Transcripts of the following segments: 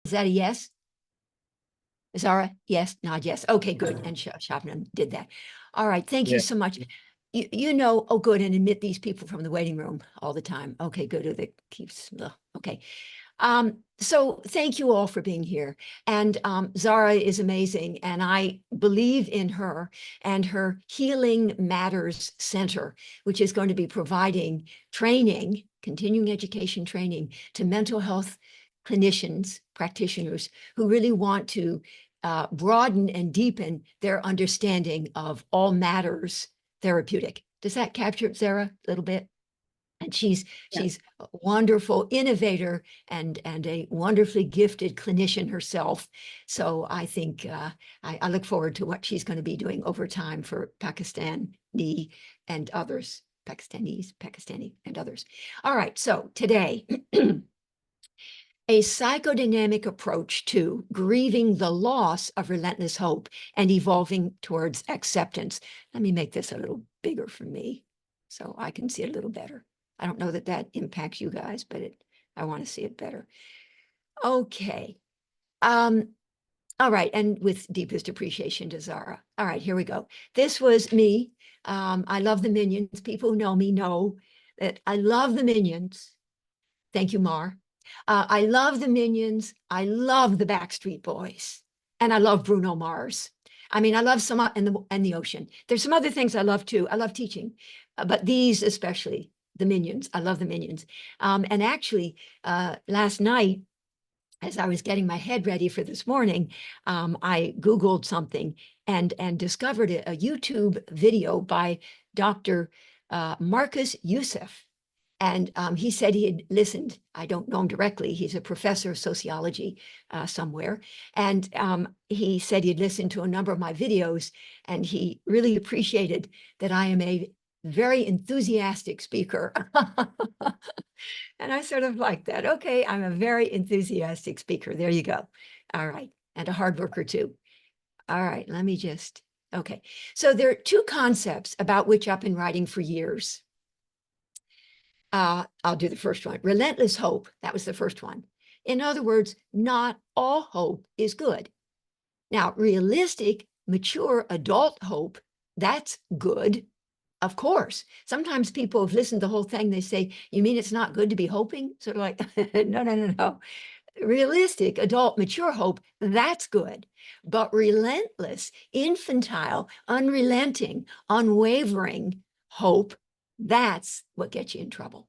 Is that a yes? Zara, yes, nod yes. Okay, good. And Shabnam did that. All right, thank you so much. You know, oh, good, and admit these people from the waiting room all the time. Okay, good. That keeps, okay. So thank you all for being here. And Zara is amazing, and I believe in her and her Healing Matters Center, which is going to be providing training, continuing education training to mental health clinicians, practitioners who really want to broaden and deepen their understanding of all matters therapeutic. Does that capture it, Zara, a little bit? And she's a wonderful innovator and a wonderfully gifted clinician herself. So I think I look forward to what she's going to be doing over time for Pakistani and others, Pakistani and others. All right, so today, a psychodynamic approach to grieving the loss of relentless hope and evolving towards acceptance. Let me make this a little bigger for me so I can see it a little better. I don't know that that impacts you guys, but I want to see it better. Okay. All right. And with deepest appreciation to Zara. All right, here we go. This was me. I love the Minions. People who know me know that I love the Minions. Thank you, Mar. I love the Minions. I love the Backstreet Boys. And I love Bruno Mars. I mean, I love some and the ocean. There's some other things I love too. I love teaching, but these especially, the Minions. I love the Minions. And actually, last night, as I was getting my head ready for this morning, I Googled something and discovered a YouTube video by Dr. Marcus Youssef. And he said he had listened. I don't know him directly. He's a professor of sociology somewhere. And he said he had listened to a number of my videos, and he really appreciated that I am a very enthusiastic speaker. And I sort of like that. Okay, I'm a very enthusiastic speaker. There you go. All right. And a hard worker too. All right, let me just, okay. So there are two concepts about which I've been writing for years. I'll do the first one. Relentless hope, that was the first one. In other words, not all hope is good. Now, realistic, mature adult hope, that's good, of course. Sometimes people have listened to the whole thing. They say, you mean it's not good to be hoping? Sort of like, no. Realistic, adult, mature hope, that's good. But relentless, infantile, unrelenting, unwavering hope, that's what gets you in trouble.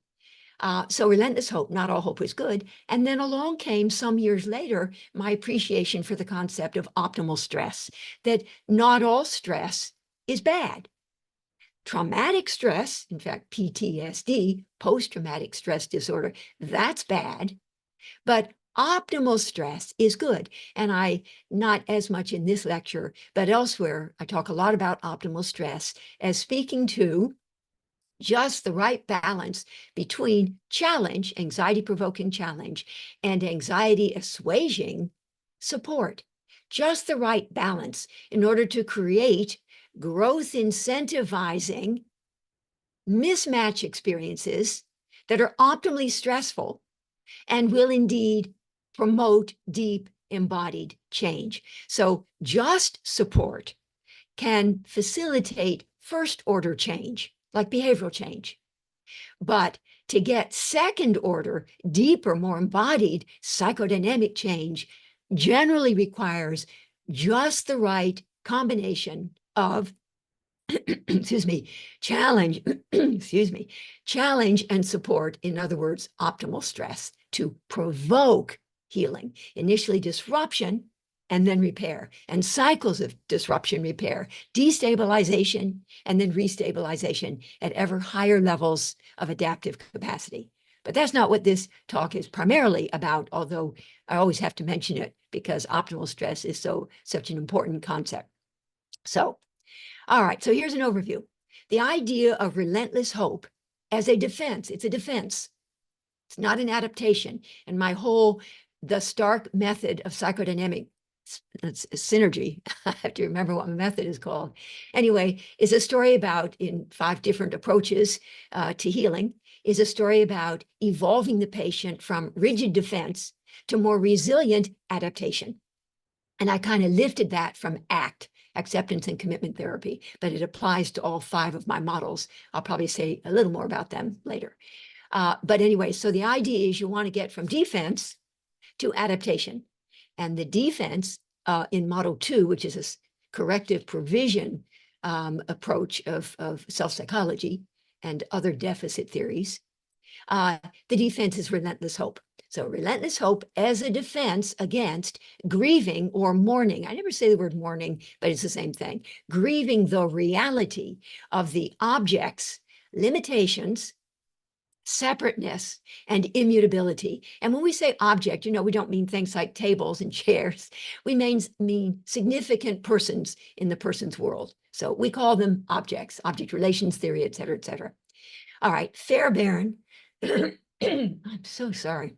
So relentless hope, not all hope is good. And then along came some years later, my appreciation for the concept of optimal stress, that not all stress is bad. Traumatic stress, in fact, PTSD, post-traumatic stress disorder, that's bad. But optimal stress is good. And I, not as much in this lecture, but elsewhere, I talk a lot about optimal stress as speaking to just the right balance between challenge, anxiety-provoking challenge, and anxiety-assuaging support. Just the right balance in order to create growth-incentivizing mismatch experiences that are optimally stressful and will indeed promote deep embodied change. So just support can facilitate first order change, like behavioral change. But to get second order, deeper, more embodied psychodynamic change generally requires just the right combination of excuse me, challenge, challenge and support. In other words, optimal stress to provoke healing, initially disruption and then repair, and cycles of disruption, repair, destabilization, and then restabilization at ever higher levels of adaptive capacity. But that's not what this talk is primarily about, although I always have to mention it because optimal stress is such an important concept. So, all right, so here's an overview. The idea of relentless hope as a defense, it's a defense. It's not an adaptation. And the Stark method of psychodynamic synergy, I have to remember what my method is called, anyway, is a story about, in 5 different approaches to healing, is a story about evolving the patient from rigid defense to more resilient adaptation. And I kind of lifted that from ACT, acceptance and commitment therapy, but it applies to all 5 of my models. I'll probably say a little more about them later. But anyway, so the idea is you want to get from defense to adaptation. And the defense in model 2, which is a corrective provision approach of self-psychology and other deficit theories, the defense is relentless hope. So relentless hope as a defense against grieving or mourning. I never say the word mourning, but it's the same thing. Grieving the reality of the object's limitations, separateness, and immutability. And when we say object, we don't mean things like tables and chairs. We mean significant persons in the person's world. So we call them objects, object relations theory, et cetera, et cetera. All right, Fairbairn. I'm so sorry.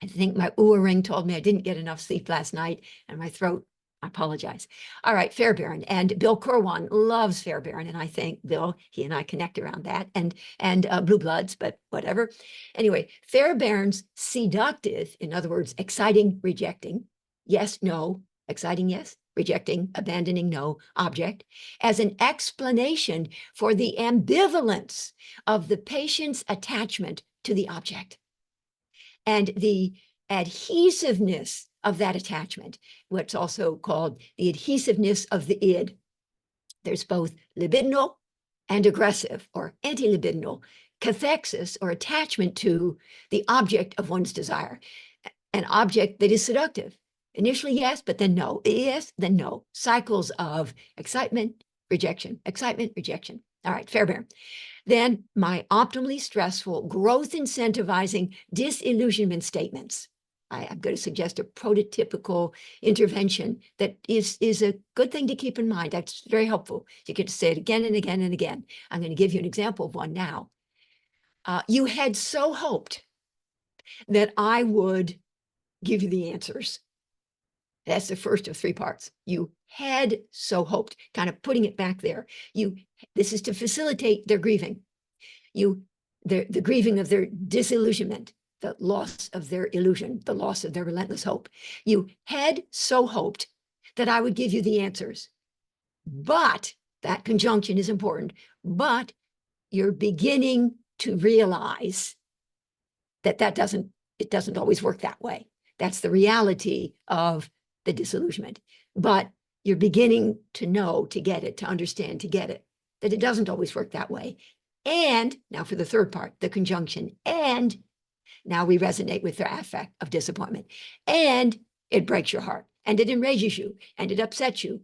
I think my Oura ring told me I didn't get enough sleep last night, and my throat, I apologize. All right, Fairbairn, and Bill Corwan loves Fairbairn, and I think Bill, he and I connect around that, and Blue Bloods, but whatever. Anyway, Fairbairn's seductive, in other words, exciting, rejecting, yes, no, exciting, yes, rejecting, abandoning, no, object, as an explanation for the ambivalence of the patient's attachment to the object and the adhesiveness of that attachment, what's also called the adhesiveness of the id. There's both libidinal and aggressive or anti-libidinal cathexis or attachment to the object of one's desire, an object that is seductive. Initially, yes, but then no. Yes, then no. Cycles of excitement, rejection, excitement, rejection. All right, Fairbairn. Then my optimally stressful, growth incentivizing disillusionment statements. I'm going to suggest a prototypical intervention that is a good thing to keep in mind. That's very helpful. You get to say it again and again and again. I'm going to give you an example of one now. You had so hoped that I would give you the answers. That's the first of 3 parts. You had so hoped, kind of putting it back there. This is to facilitate their grieving. The grieving of their disillusionment, the loss of their illusion, the loss of their relentless hope. You had so hoped that I would give you the answers. But that conjunction is important. But you're beginning to realize that it doesn't always work that way. That's the reality of the disillusionment. But you're beginning to know, to get it, to understand, to get it, that it doesn't always work that way. And now for the third part, the conjunction. And now we resonate with the affect of disappointment. And it breaks your heart, and it enrages you, and it upsets you,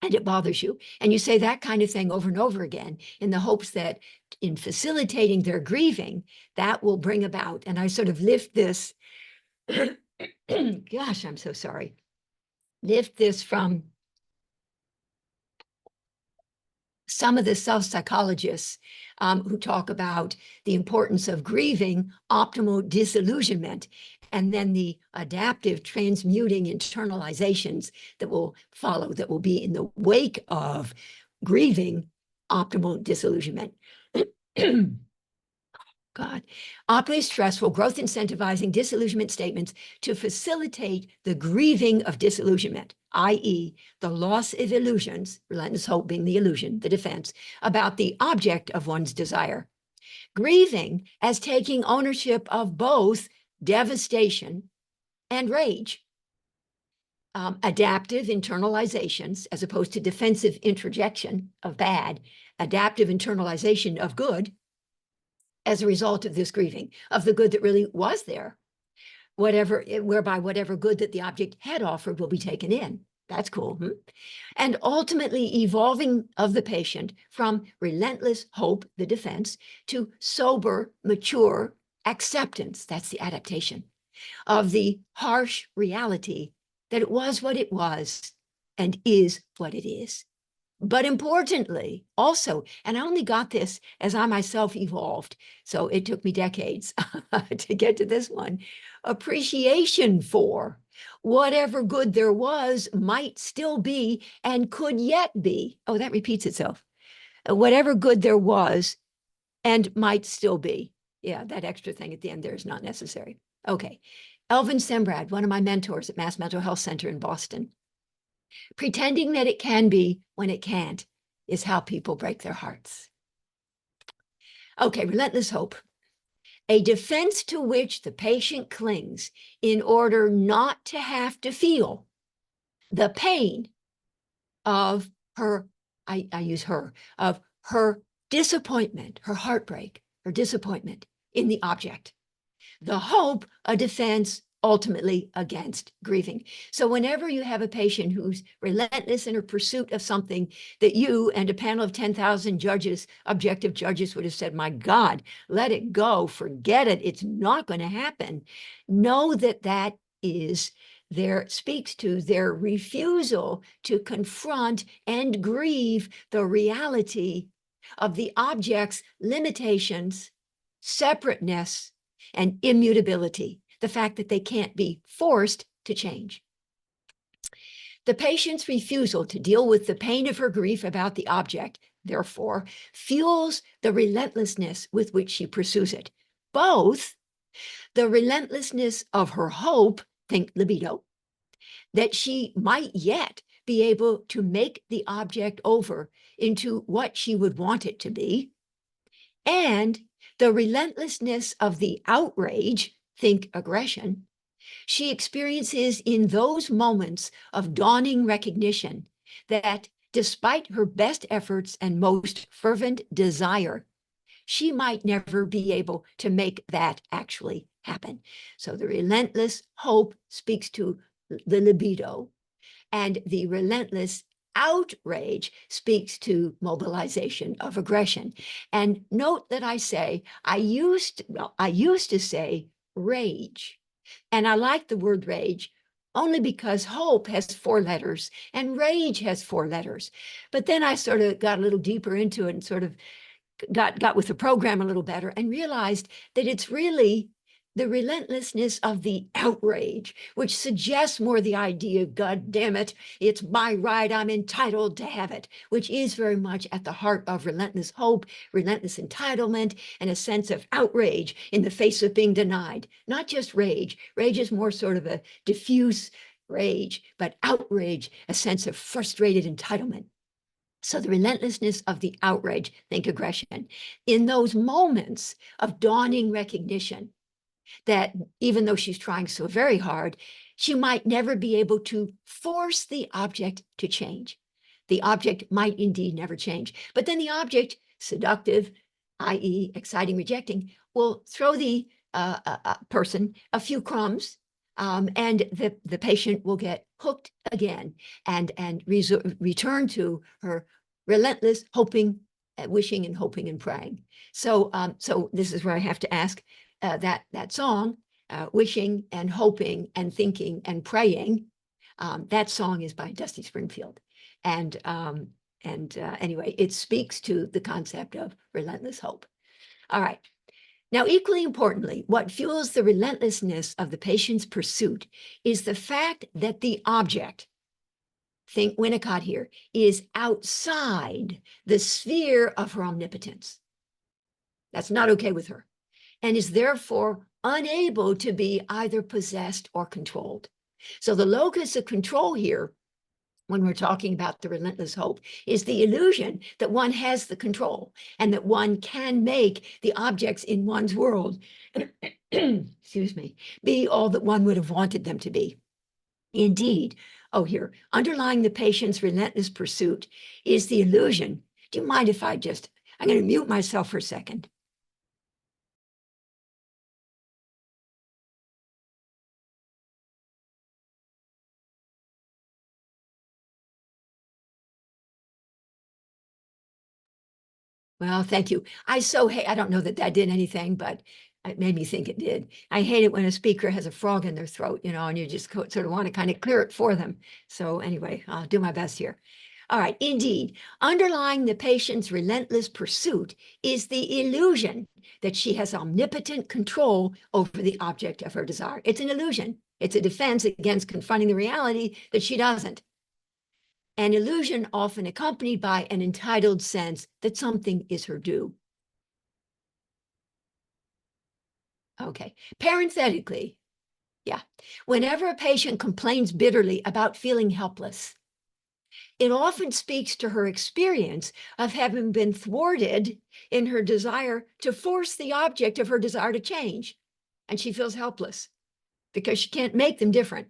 and it bothers you. And you say that kind of thing over and over again in the hopes that in facilitating their grieving, that will bring about, and I sort of lift this, gosh, I'm so sorry. Lift this from some of the self-psychologists who talk about the importance of grieving optimal disillusionment, and then the adaptive transmuting internalizations that will follow, that will be in the wake of grieving optimal disillusionment. God, optimally stressful, growth incentivizing disillusionment statements to facilitate the grieving of disillusionment, i.e., the loss of illusions, relentless hope being the illusion, the defense, about the object of one's desire. Grieving as taking ownership of both devastation and rage. Adaptive internalizations, as opposed to defensive introjection of bad, adaptive internalization of good, as a result of this grieving, of the good that really was there, whereby whatever good that the object had offered will be taken in. That's cool. And ultimately evolving of the patient from relentless hope, the defense, to sober, mature acceptance, that's the adaptation, of the harsh reality that it was what it was and is what it is. But importantly, also, and I only got this as I myself evolved, so it took me decades to get to this one, appreciation for whatever good there was might still be and could yet be. Oh, that repeats itself. Whatever good there was and might still be. Yeah, that extra thing at the end there is not necessary. Okay. Elvin Sembrad, one of my mentors at Mass Mental Health Center in Boston. Pretending that it can be when it can't is how people break their hearts. Okay, relentless hope. A defense to which the patient clings in order not to have to feel the pain of her, I use her, of her disappointment, her heartbreak, her disappointment in the object. The hope, a defense ultimately against grieving. So whenever you have a patient who's relentless in her pursuit of something that you and a panel of 10,000 judges, objective judges, would have said, my God, let it go, forget it, it's not going to happen. Know that that is speaks to their refusal to confront and grieve the reality of the object's limitations, separateness, and immutability, the fact that they can't be forced to change. The patient's refusal to deal with the pain of her grief about the object, therefore, fuels the relentlessness with which she pursues it. Both the relentlessness of her hope, think libido, that she might yet be able to make the object over into what she would want it to be, and the relentlessness of the outrage, think aggression, she experiences in those moments of dawning recognition that despite her best efforts and most fervent desire, she might never be able to make that actually happen. So the relentless hope speaks to the libido, and the relentless outrage speaks to mobilization of aggression. And note that I used to say rage. And I like the word rage only because hope has 4 letters and rage has 4 letters. But then I sort of got a little deeper into it and sort of got with the program a little better and realized that it's really the relentlessness of the outrage, which suggests more the idea, God damn it, it's my right, I'm entitled to have it, which is very much at the heart of relentless hope, relentless entitlement, and a sense of outrage in the face of being denied. Not just rage. Rage is more sort of a diffuse rage, but outrage, a sense of frustrated entitlement. So the relentlessness of the outrage, think aggression, in those moments of dawning recognition that even though she's trying so very hard, she might never be able to force the object to change. The object might indeed never change. But then the object, seductive, i.e. exciting, rejecting, will throw the person a few crumbs, and the patient will get hooked again and return to her relentless hoping, wishing and hoping and praying. So this is where I have to ask, that song, wishing and hoping and thinking and praying, that song is by Dusty Springfield. And anyway, it speaks to the concept of relentless hope. All right. Now, equally importantly, what fuels the relentlessness of the patient's pursuit is the fact that the object, think Winnicott here, is outside the sphere of her omnipotence. That's not okay with her, and is therefore unable to be either possessed or controlled. So the locus of control here, when we're talking about the relentless hope, is the illusion that one has the control and that one can make the objects in one's world, excuse me, be all that one would have wanted them to be. Indeed, here, underlying the patient's relentless pursuit is the illusion. Do you mind if I'm going to mute myself for a second. Well, thank you. I don't know that did anything, but it made me think it did. I hate it when a speaker has a frog in their throat, and you just sort of want to kind of clear it for them. So anyway, I'll do my best here. All right, indeed, underlying the patient's relentless pursuit is the illusion that she has omnipotent control over the object of her desire. It's an illusion. It's a defense against confronting the reality that she doesn't. An illusion often accompanied by an entitled sense that something is her due. Okay, parenthetically, Yeah. Whenever a patient complains bitterly about feeling helpless, it often speaks to her experience of having been thwarted in her desire to force the object of her desire to change. And she feels helpless because she can't make them different.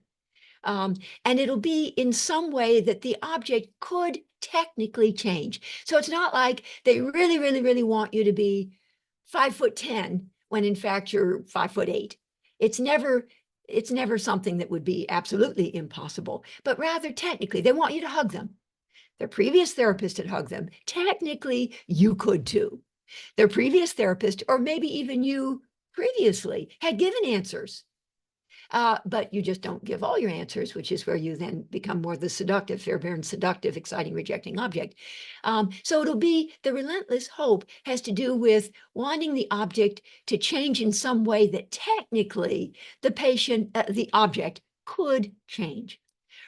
And it'll be in some way that the object could technically change. So it's not like they really, really, really want you to be 5'10" when in fact you're 5'8". It's never something that would be absolutely impossible, but rather technically, they want you to hug them. Their previous therapist had hugged them. Technically, you could too. Their previous therapist, or maybe even you previously, had given answers. But you just don't give all your answers, which is where you then become more the seductive, Fairbairn seductive, exciting, rejecting object. So it'll be the relentless hope has to do with wanting the object to change in some way that technically the patient, the object could change.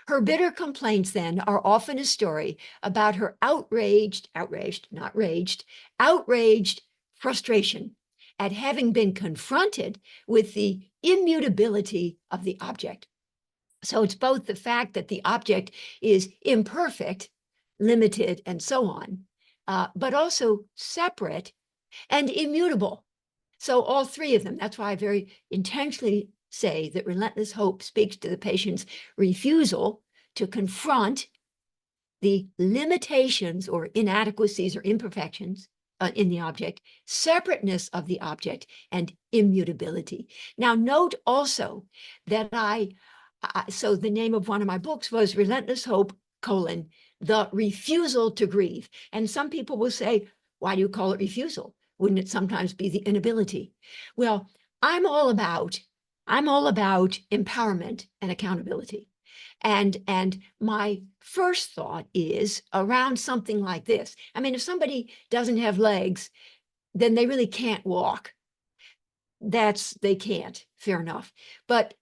Her bitter complaints then are often a story about her outraged frustration at having been confronted with the immutability of the object. So it's both the fact that the object is imperfect, limited, and so on, but also separate and immutable. So all three of them. That's why I very intentionally say that relentless hope speaks to the patient's refusal to confront the limitations or inadequacies or imperfections in the object, separateness of the object, and immutability. Now, note also that so the name of one of my books was Relentless Hope, the refusal to grieve. And some people will say, why do you call it refusal? Wouldn't it sometimes be the inability? Well, I'm all about empowerment and accountability. And my first thought is around something like this. I mean, if somebody doesn't have legs, then they really can't walk. They can't, fair enough. But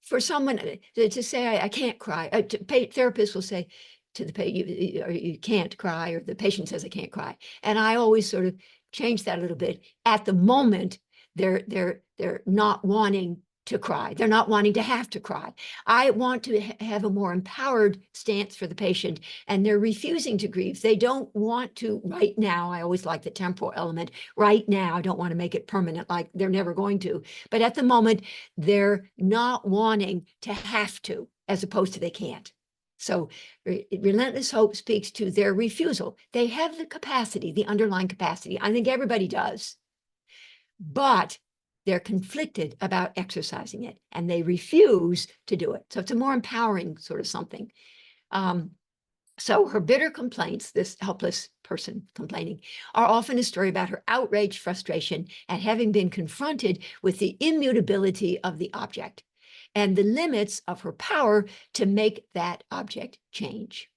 for someone to say, I can't cry, therapists will say to the patient, you can't cry, or the patient says, I can't cry. And I always sort of change that a little bit. At the moment, they're not wanting to cry. They're not wanting to have to cry. I want to have a more empowered stance for the patient, and they're refusing to grieve. They don't want to right now. I always like the temporal element. Right now, I don't want to make it permanent, like they're never going to. But at the moment, they're not wanting to have to, as opposed to they can't. So relentless hope speaks to their refusal. They have the capacity, the underlying capacity. I think everybody does. But they're conflicted about exercising it, and they refuse to do it. So it's a more empowering sort of something. So her bitter complaints, this helpless person complaining, are often a story about her outraged frustration at having been confronted with the immutability of the object and the limits of her power to make that object change.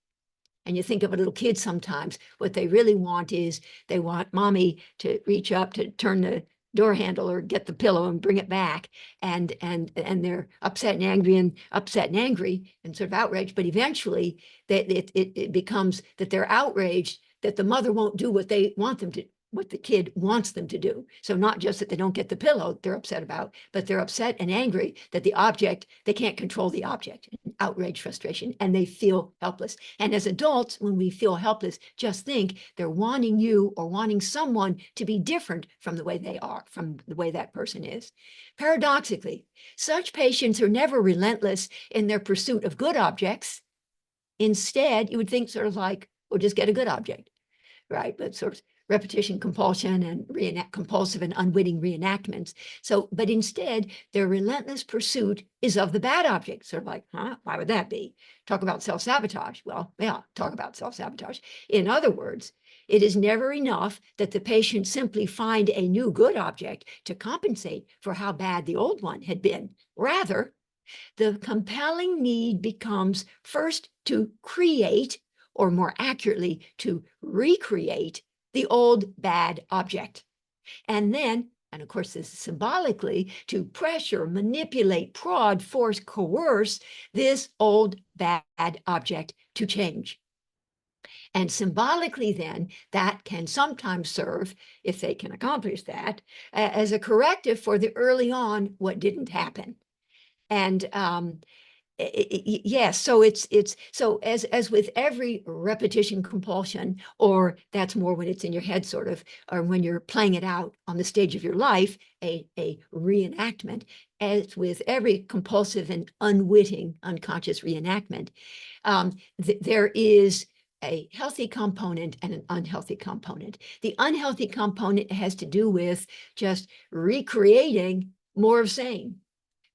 And you think of a little kid sometimes, what they really want is they want mommy to reach up to turn the door handle or get the pillow and bring it back, and they're upset and angry and sort of outraged. But eventually it becomes that they're outraged that the mother won't do what they want them to, what the kid wants them to do. So not just that they don't get the pillow they're upset about, but they're upset and angry that the object, they can't control the object. Outrage, frustration, and they feel helpless. And as adults, when we feel helpless, just think they're wanting you or wanting someone to be different from the way they are, from the way that person is. Paradoxically, such patients are never relentless in their pursuit of good objects. Instead, you would think sort of like, well, just get a good object, right? But sort of repetition, compulsion, and compulsive and unwitting reenactments. So, but instead, their relentless pursuit is of the bad object. Sort of like, why would that be? Talk about self-sabotage. Well, yeah, talk about self-sabotage. In other words, it is never enough that the patient simply find a new good object to compensate for how bad the old one had been. Rather, the compelling need becomes first to create, or more accurately, to recreate the old bad object. And then, and of course this is symbolically, to pressure, manipulate, prod, force, coerce this old bad object to change. And symbolically then, that can sometimes serve, if they can accomplish that, as a corrective for the early on what didn't happen. And yes, so it's so as with every repetition compulsion, or that's more when it's in your head sort of, or when you're playing it out on the stage of your life, a reenactment, as with every compulsive and unwitting unconscious reenactment, there is a healthy component and an unhealthy component. The unhealthy component has to do with just recreating more of same,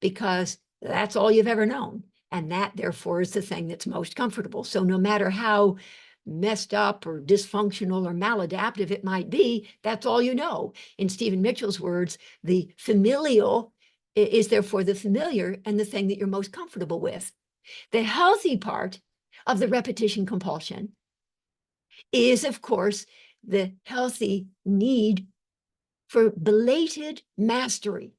because that's all you've ever known. And that, therefore, is the thing that's most comfortable. So no matter how messed up or dysfunctional or maladaptive it might be, that's all you know. In Stephen Mitchell's words, the familial is therefore the familiar and the thing that you're most comfortable with. The healthy part of the repetition compulsion is, of course, the healthy need for belated mastery.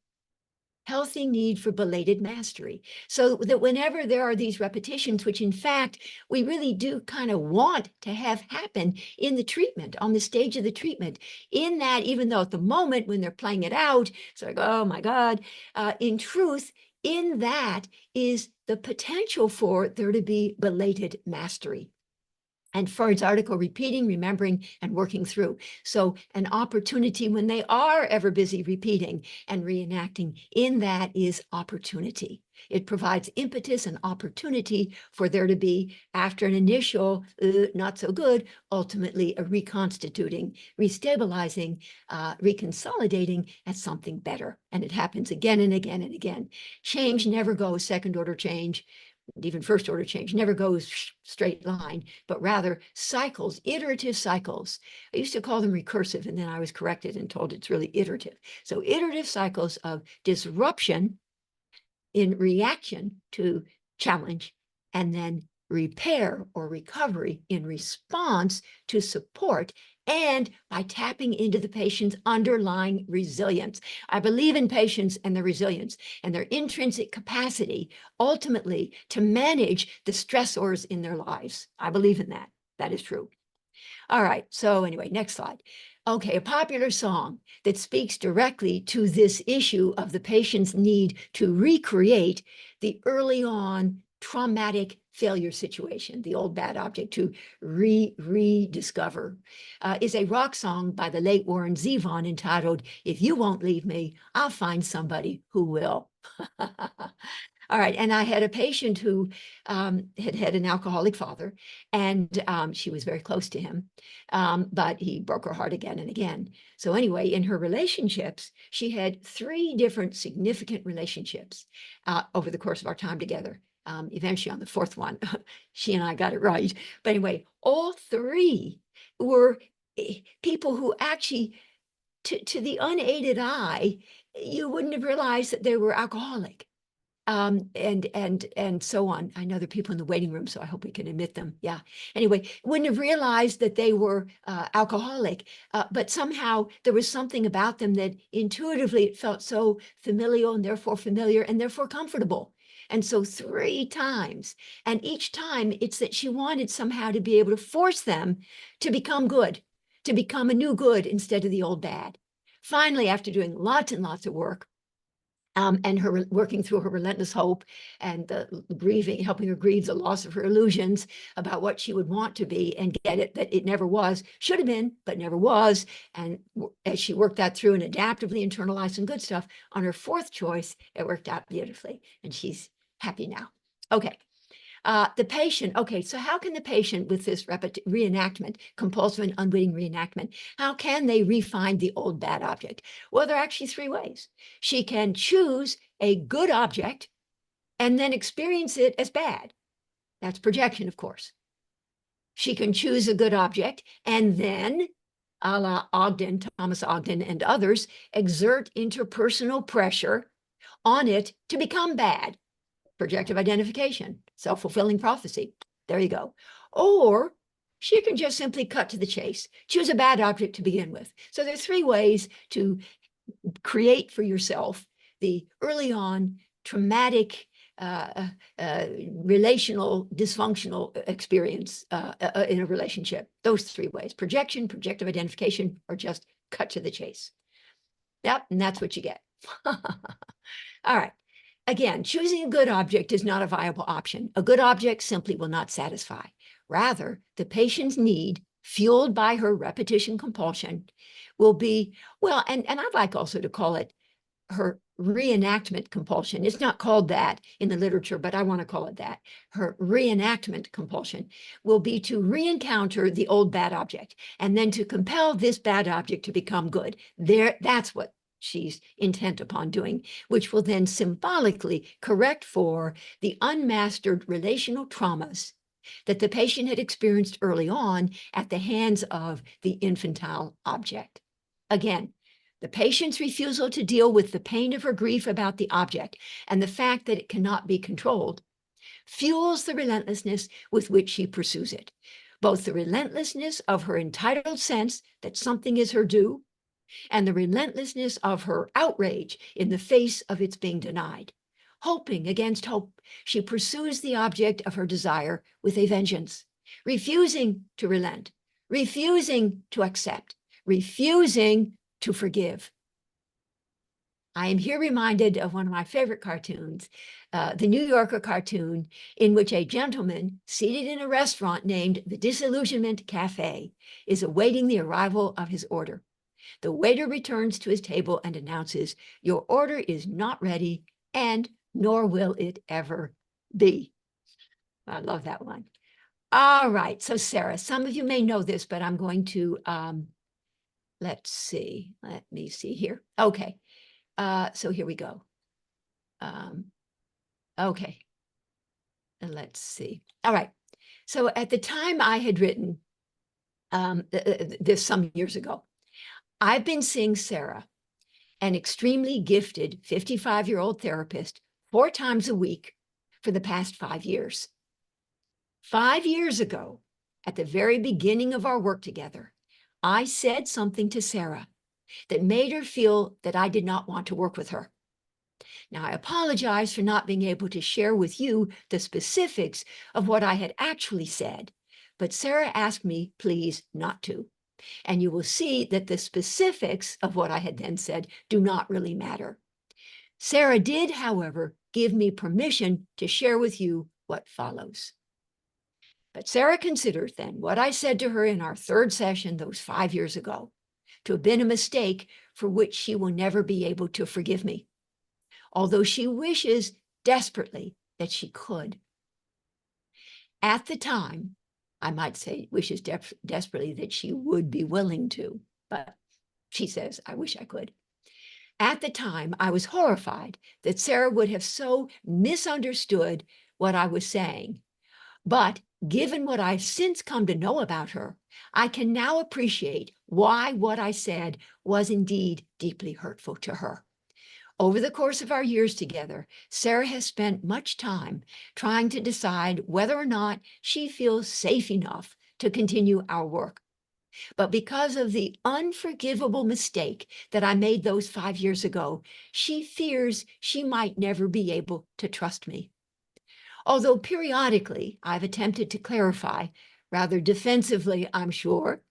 Healthy need for belated mastery. So that whenever there are these repetitions, which in fact we really do kind of want to have happen in the treatment, on the stage of the treatment, in that, even though at the moment when they're playing it out, it's like, oh my God, in truth, in that is the potential for there to be belated mastery. And Freud's article, Repeating, Remembering, and Working Through. So an opportunity when they are ever busy repeating and reenacting, in that is opportunity. It provides impetus and opportunity for there to be, after an initial not so good, ultimately a reconstituting, restabilizing, reconsolidating as something better. And it happens again and again and again. Change never goes second order change. Even first order change never goes straight line, but rather cycles, iterative cycles. I used to call them recursive, and then I was corrected and told it's really iterative. So iterative cycles of disruption in reaction to challenge, and then repair or recovery in response to support, and by tapping into the patient's underlying resilience. I believe in patients and their resilience and their intrinsic capacity ultimately to manage the stressors in their lives. I believe in that. That is true. All right, so anyway, next slide. Okay, a popular song that speaks directly to this issue of the patient's need to recreate the early on traumatic failure situation, the old bad object, to rediscover, is a rock song by the late Warren Zevon entitled, "If You Won't Leave Me, I'll Find Somebody Who Will." All right, and I had a patient who had had an alcoholic father, and she was very close to him, but he broke her heart again and again. So anyway, in her relationships, she had 3 different significant relationships over the course of our time together. Eventually on the 4th one, she and I got it right. But anyway, all 3 were people who actually, to the unaided eye, you wouldn't have realized that they were alcoholic. And so on. I know there are people in the waiting room, so I hope we can admit them. Yeah. Anyway, wouldn't have realized that they were alcoholic, but somehow there was something about them that intuitively it felt so familial and therefore familiar and therefore comfortable. And so 3 times, and each time it's that she wanted somehow to be able to force them to become good, to become a new good instead of the old bad. Finally, after doing lots and lots of work, and her working through her relentless hope and the grieving, helping her grieve the loss of her illusions about what she would want to be and get it, that it never was, should have been, but never was. And as she worked that through and adaptively internalized some good stuff, on her 4th choice, it worked out beautifully. And she's happy now. Okay. The patient, okay, so how can the patient with this reenactment, compulsive and unwitting reenactment, how can they refine the old bad object? Well, there are actually 3 ways. She can choose a good object and then experience it as bad. That's projection, of course. She can choose a good object and then, a la Ogden, Thomas Ogden and others, exert interpersonal pressure on it to become bad. Projective identification, self-fulfilling prophecy. There you go. Or she can just simply cut to the chase, choose a bad object to begin with. So there's 3 ways to create for yourself the early on traumatic relational dysfunctional experience in a relationship. Those 3 ways: projection, projective identification, or just cut to the chase. Yep, and that's what you get. All right. Again, choosing a good object is not a viable option. A good object simply will not satisfy. Rather, the patient's need, fueled by her repetition compulsion, will be, well, and I'd like also to call it her reenactment compulsion. It's not called that in the literature, but I want to call it that. Her reenactment compulsion will be to re-encounter the old bad object and then to compel this bad object to become good. That's what she's intent upon doing, which will then symbolically correct for the unmastered relational traumas that the patient had experienced early on at the hands of the infantile object. Again, the patient's refusal to deal with the pain of her grief about the object and the fact that it cannot be controlled fuels the relentlessness with which she pursues it, both the relentlessness of her entitled sense that something is her due and the relentlessness of her outrage in the face of its being denied. Hoping against hope, she pursues the object of her desire with a vengeance, refusing to relent, refusing to accept, refusing to forgive. I am here reminded of one of my favorite cartoons, the New Yorker cartoon, in which a gentleman seated in a restaurant named the Disillusionment Cafe is awaiting the arrival of his order. The waiter returns to his table and announces, "Your order is not ready, and nor will it ever be." I love that one. All right, so Sarah, some of you may know this, but I'm going to, let me see here. Okay, so here we go. Okay, and let's see. All right, so at the time I had written this some years ago, I've been seeing Sarah, an extremely gifted 55-year-old therapist, 4 times a week for the past 5 years. 5 years ago, at the very beginning of our work together, I said something to Sarah that made her feel that I did not want to work with her. Now, I apologize for not being able to share with you the specifics of what I had actually said, but Sarah asked me, please, not to. And you will see that the specifics of what I had then said do not really matter. Sarah did, however, give me permission to share with you what follows. But Sarah considers then what I said to her in our 3rd session those 5 years ago to have been a mistake for which she will never be able to forgive me, although she wishes desperately that she could. At the time, I might say wishes desperately that she would be willing to, but she says, I wish I could. At the time, I was horrified that Sarah would have so misunderstood what I was saying. But given what I've since come to know about her, I can now appreciate why what I said was indeed deeply hurtful to her. Over the course of our years together, Sarah has spent much time trying to decide whether or not she feels safe enough to continue our work. But because of the unforgivable mistake that I made those 5 years ago, she fears she might never be able to trust me. Although periodically I've attempted to clarify, rather defensively, I'm sure,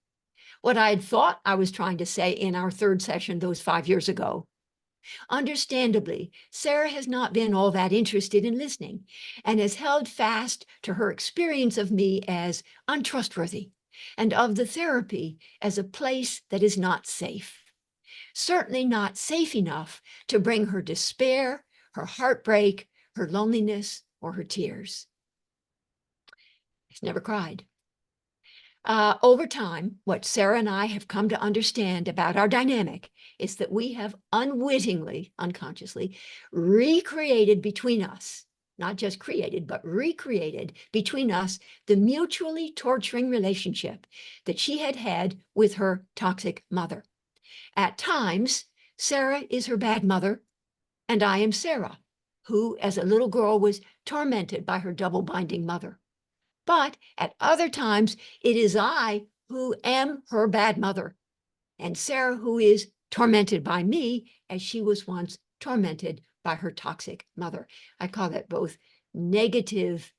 what I had thought I was trying to say in our 3rd session those 5 years ago. Understandably, Sarah has not been all that interested in listening and has held fast to her experience of me as untrustworthy and of the therapy as a place that is not safe. Certainly not safe enough to bring her despair, her heartbreak, her loneliness, or her tears. She's never cried. Over time, what Sarah and I have come to understand about our dynamic is that we have unwittingly, unconsciously, recreated between us, not just created, but recreated between us the mutually torturing relationship that she had had with her toxic mother. At times, Sarah is her bad mother, and I am Sarah, who as a little girl was tormented by her double-binding mother. But at other times, it is I who am her bad mother, and Sarah who is tormented by me as she was once tormented by her toxic mother. I call that both negative,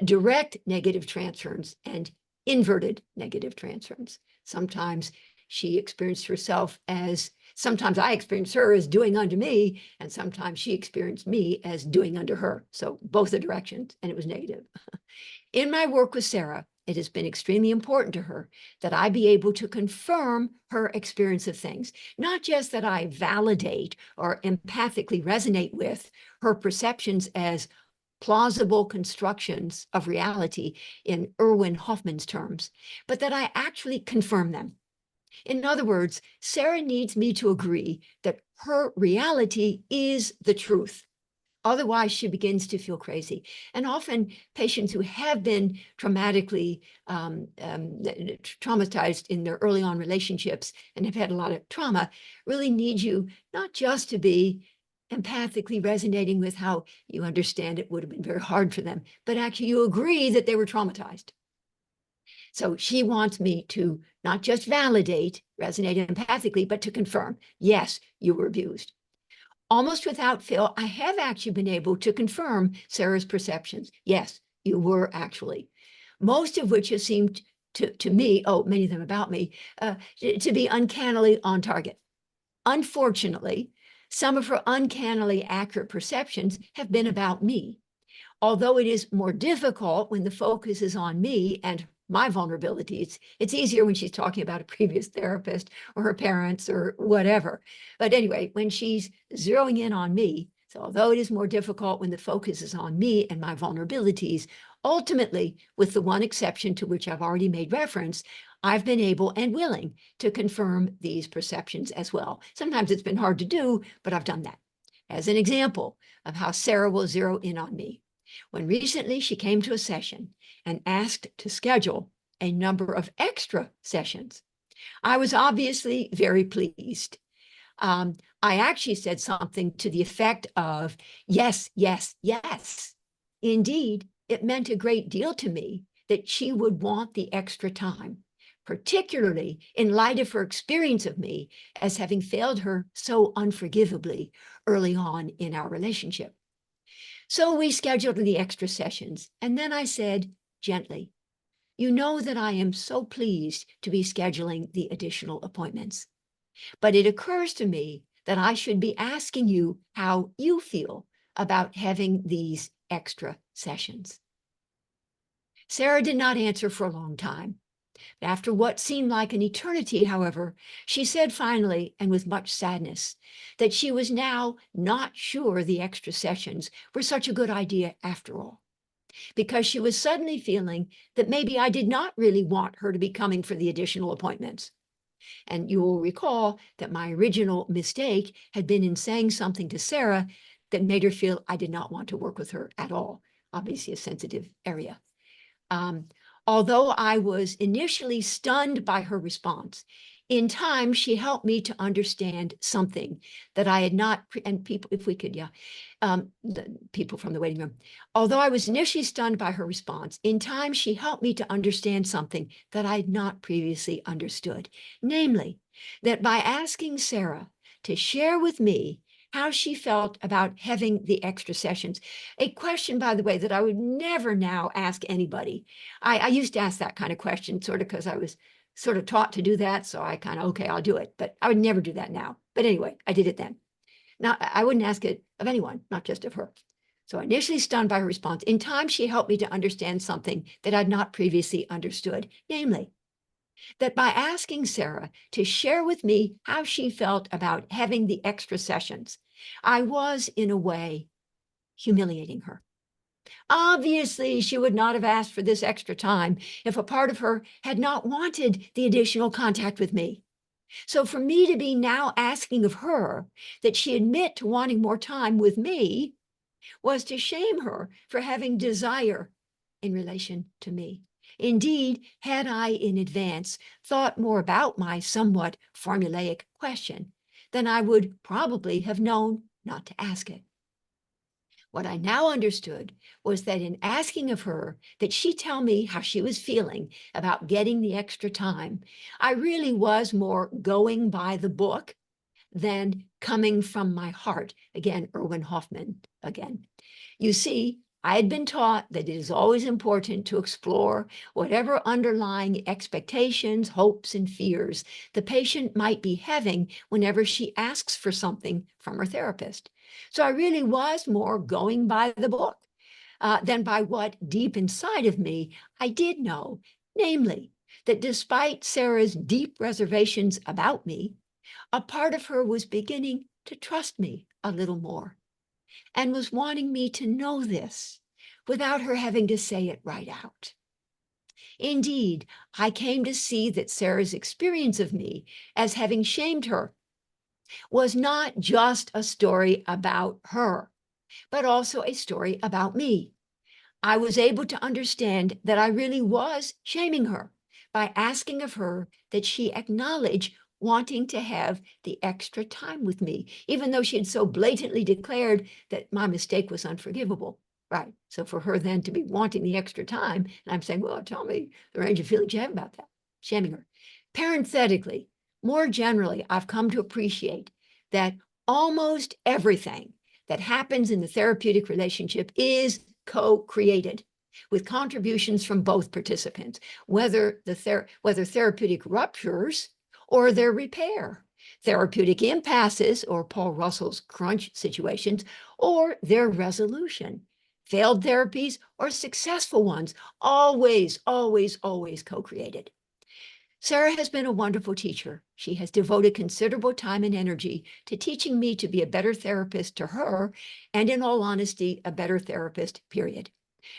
direct negative transference and inverted negative transference. Sometimes she experienced herself as, sometimes I experienced her as doing unto me, and sometimes she experienced me as doing unto her. So both the directions, and it was negative. In my work with Sarah, it has been extremely important to her that I be able to confirm her experience of things, not just that I validate or empathically resonate with her perceptions as plausible constructions of reality in Erwin Hoffman's terms, but that I actually confirm them. In other words, Sarah needs me to agree that her reality is the truth. Otherwise, she begins to feel crazy. And often patients who have been traumatically traumatized in their early on relationships and have had a lot of trauma really need you not just to be empathically resonating with how you understand it would have been very hard for them, but actually you agree that they were traumatized. So she wants me to not just validate, resonate empathically, but to confirm, yes, you were abused. Almost without fail, I have actually been able to confirm Sarah's perceptions. Yes, you were actually. Most of which have seemed to me, many of them about me, to be uncannily on target. Unfortunately, some of her uncannily accurate perceptions have been about me. Although it is more difficult when the focus is on me and my vulnerabilities, it's easier when she's talking about a previous therapist or her parents or whatever. But anyway, when she's zeroing in on me, so although it is more difficult when the focus is on me and my vulnerabilities, ultimately, with the one exception to which I've already made reference, I've been able and willing to confirm these perceptions as well. Sometimes it's been hard to do, but I've done that. As an example of how Sarah will zero in on me. When recently she came to a session and asked to schedule a number of extra sessions, I was obviously very pleased. I actually said something to the effect of, yes, yes, yes. Indeed, it meant a great deal to me that she would want the extra time, particularly in light of her experience of me as having failed her so unforgivably early on in our relationship. So we scheduled the extra sessions, and then I said gently, you know that I am so pleased to be scheduling the additional appointments, but it occurs to me that I should be asking you how you feel about having these extra sessions. Sarah did not answer for a long time. After what seemed like an eternity, however, she said finally, and with much sadness, that she was now not sure the extra sessions were such a good idea after all, because she was suddenly feeling that maybe I did not really want her to be coming for the additional appointments. And you will recall that my original mistake had been in saying something to Sarah that made her feel I did not want to work with her at all, obviously a sensitive area. Although I was initially stunned by her response, in time, she helped me to understand something that I had not, and people, if we could, the people from the waiting room. Although I was initially stunned by her response, in time, she helped me to understand something that I had not previously understood. Namely, that by asking Sarah to share with me how she felt about having the extra sessions. A question, by the way, that I would never now ask anybody. I used to ask that kind of question sort of because I was sort of taught to do that. So I kind of, okay, I'll do it. But I would never do that now. But anyway, I did it then. Now, I wouldn't ask it of anyone, not just of her. So initially stunned by her response, in time, she helped me to understand something that I'd not previously understood, namely, that by asking Sarah to share with me how she felt about having the extra sessions, I was, in a way, humiliating her. Obviously, she would not have asked for this extra time if a part of her had not wanted the additional contact with me. So for me to be now asking of her that she admit to wanting more time with me was to shame her for having desire in relation to me. Indeed, had I in advance thought more about my somewhat formulaic question, then I would probably have known not to ask it. What I now understood was that in asking of her that she tell me how she was feeling about getting the extra time, I really was more going by the book than coming from my heart. Again, Erwin Hoffman again. You see, I had been taught that it is always important to explore whatever underlying expectations, hopes, and fears the patient might be having whenever she asks for something from her therapist. So I really was more going by the book than by what deep inside of me I did know, namely, that despite Sarah's deep reservations about me, a part of her was beginning to trust me a little more and was wanting me to know this without her having to say it right out. Indeed, I came to see that Sarah's experience of me as having shamed her was not just a story about her, but also a story about me. I was able to understand that I really was shaming her by asking of her that she acknowledge wanting to have the extra time with me, even though she had so blatantly declared that my mistake was unforgivable. Right. So for her then to be wanting the extra time, and I'm saying, well, tell me the range of feelings you have about that, shaming her. Parenthetically, more generally, I've come to appreciate that almost everything that happens in the therapeutic relationship is co-created with contributions from both participants, whether therapeutic ruptures or their repair, therapeutic impasses or Paul Russell's crunch situations, or their resolution, failed therapies or successful ones, always, always, always co-created. Sarah has been a wonderful teacher. She has devoted considerable time and energy to teaching me to be a better therapist to her, and in all honesty, a better therapist, period.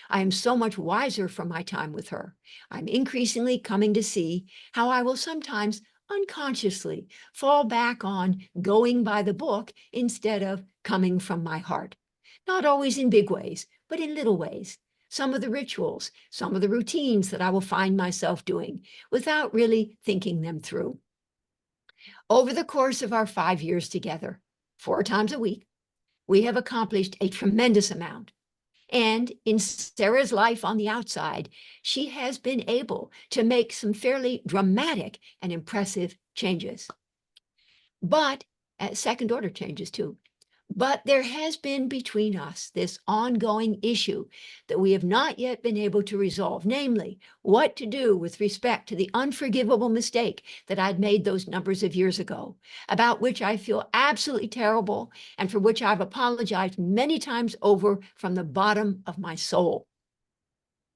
I am so much wiser from my time with her. I'm increasingly coming to see how I will sometimes unconsciously fall back on going by the book instead of coming from my heart. Not always in big ways, but in little ways. Some of the rituals, some of the routines that I will find myself doing without really thinking them through. Over the course of our 5 years together, 4 times a week, we have accomplished a tremendous amount. And in Sarah's life on the outside, she has been able to make some fairly dramatic and impressive changes. But second order changes too. But there has been between us this ongoing issue that we have not yet been able to resolve, namely, what to do with respect to the unforgivable mistake that I'd made those numbers of years ago, about which I feel absolutely terrible and for which I've apologized many times over from the bottom of my soul.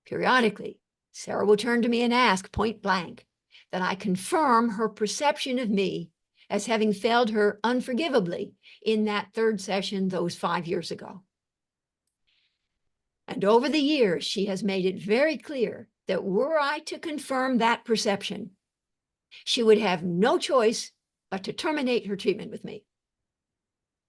Periodically, Sarah will turn to me and ask point blank that I confirm her perception of me as having failed her unforgivably in that third session those 5 years ago. And over the years, she has made it very clear that were I to confirm that perception, she would have no choice but to terminate her treatment with me.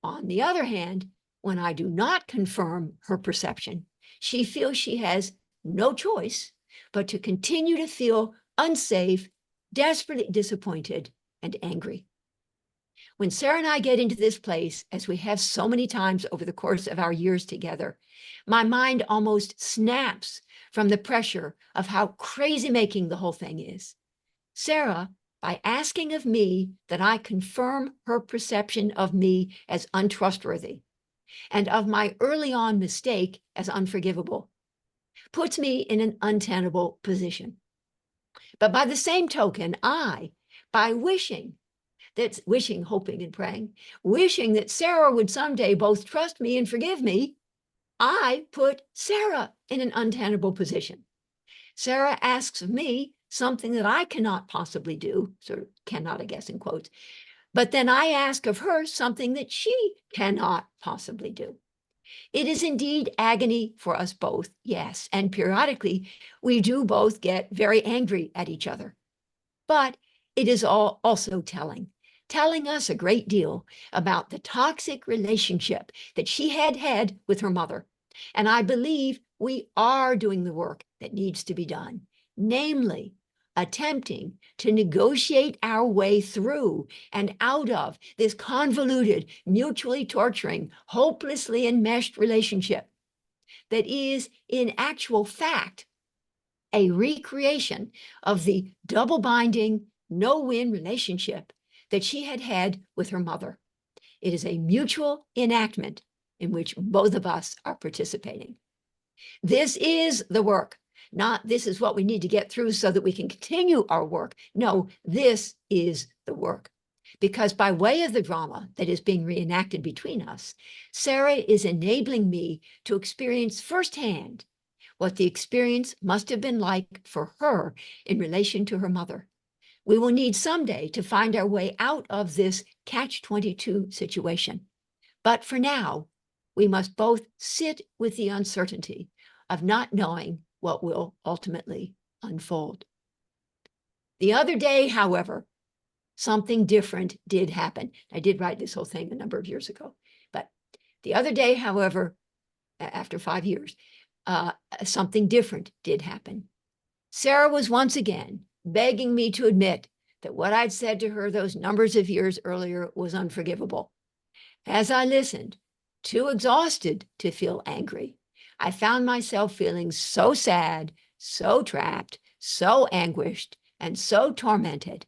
On the other hand, when I do not confirm her perception, she feels she has no choice but to continue to feel unsafe, desperately disappointed, and angry. When Sarah and I get into this place, as we have so many times over the course of our years together, my mind almost snaps from the pressure of how crazy-making the whole thing is. Sarah, by asking of me that I confirm her perception of me as untrustworthy and of my early on mistake as unforgivable, puts me in an untenable position. But by the same token, by hoping and praying, wishing that Sarah would someday both trust me and forgive me, I put Sarah in an untenable position. Sarah asks of me something that I cannot possibly do, sort of cannot, I guess, in quotes, but then I ask of her something that she cannot possibly do. It is indeed agony for us both, yes, and periodically we do both get very angry at each other. But it is also telling us a great deal about the toxic relationship that she had with her mother. And I believe we are doing the work that needs to be done, namely attempting to negotiate our way through and out of this convoluted, mutually torturing, hopelessly enmeshed relationship that is, in actual fact, a recreation of the double-binding, no-win relationship that she had with her mother. It is a mutual enactment in which both of us are participating. This is the work, not this is what we need to get through so that we can continue our work. No, this is the work. Because by way of the drama that is being reenacted between us, Sarah is enabling me to experience firsthand what the experience must have been like for her in relation to her mother. We will need someday to find our way out of this catch-22 situation. But for now, we must both sit with the uncertainty of not knowing what will ultimately unfold. The other day, however, something different did happen. I did write this whole thing a number of years ago, but the other day, however, after 5 years, something different did happen. Sarah was once again begging me to admit that what I'd said to her those numbers of years earlier was unforgivable. As I listened, too exhausted to feel angry, I found myself feeling so sad, so trapped, so anguished, and so tormented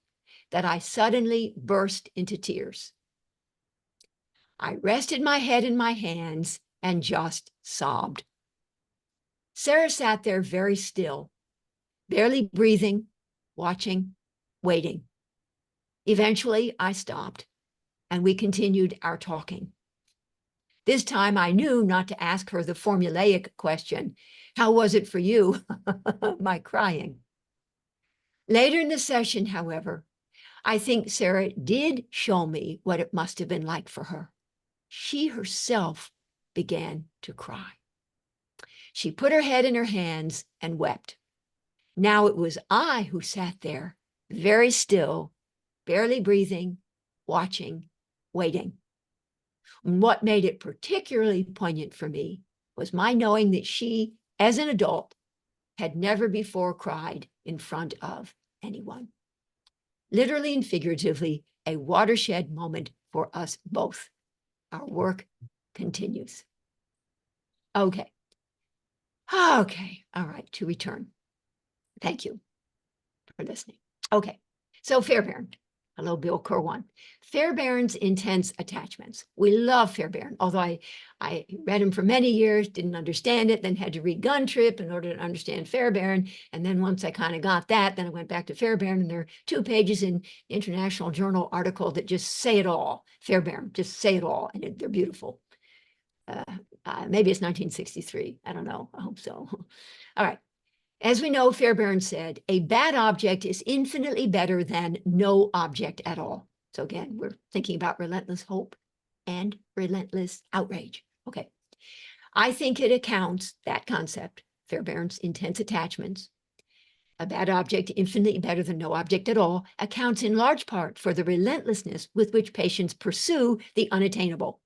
that I suddenly burst into tears. I rested my head in my hands and just sobbed. Sarah sat there very still, barely breathing, watching, waiting. Eventually, I stopped, and we continued our talking. This time, I knew not to ask her the formulaic question, "How was it for you?" my crying. Later in the session, however, I think Sarah did show me what it must have been like for her. She herself began to cry. She put her head in her hands and wept. Now it was I who sat there, very still, barely breathing, watching, waiting. And what made it particularly poignant for me was my knowing that she, as an adult, had never before cried in front of anyone. Literally and figuratively, a watershed moment for us both. Our work continues. Okay. All right, to return. Thank you for listening. Okay, so Fairbairn. Hello, Bill Corwan. Fairbairn's intense attachments. We love Fairbairn, although I read him for many years, didn't understand it, then had to read Gun Trip in order to understand Fairbairn. And then once I kind of got that, then I went back to Fairbairn, and there are 2 pages in the International Journal article that just say it all. Fairbairn, just say it all, and they're beautiful. Maybe it's 1963. I don't know. I hope so. All right. As we know, Fairbairn said, a bad object is infinitely better than no object at all. So again, we're thinking about relentless hope and relentless outrage. Okay. I think it accounts, that concept, Fairbairn's intense attachments, a bad object infinitely better than no object at all, accounts in large part for the relentlessness with which patients pursue the unattainable.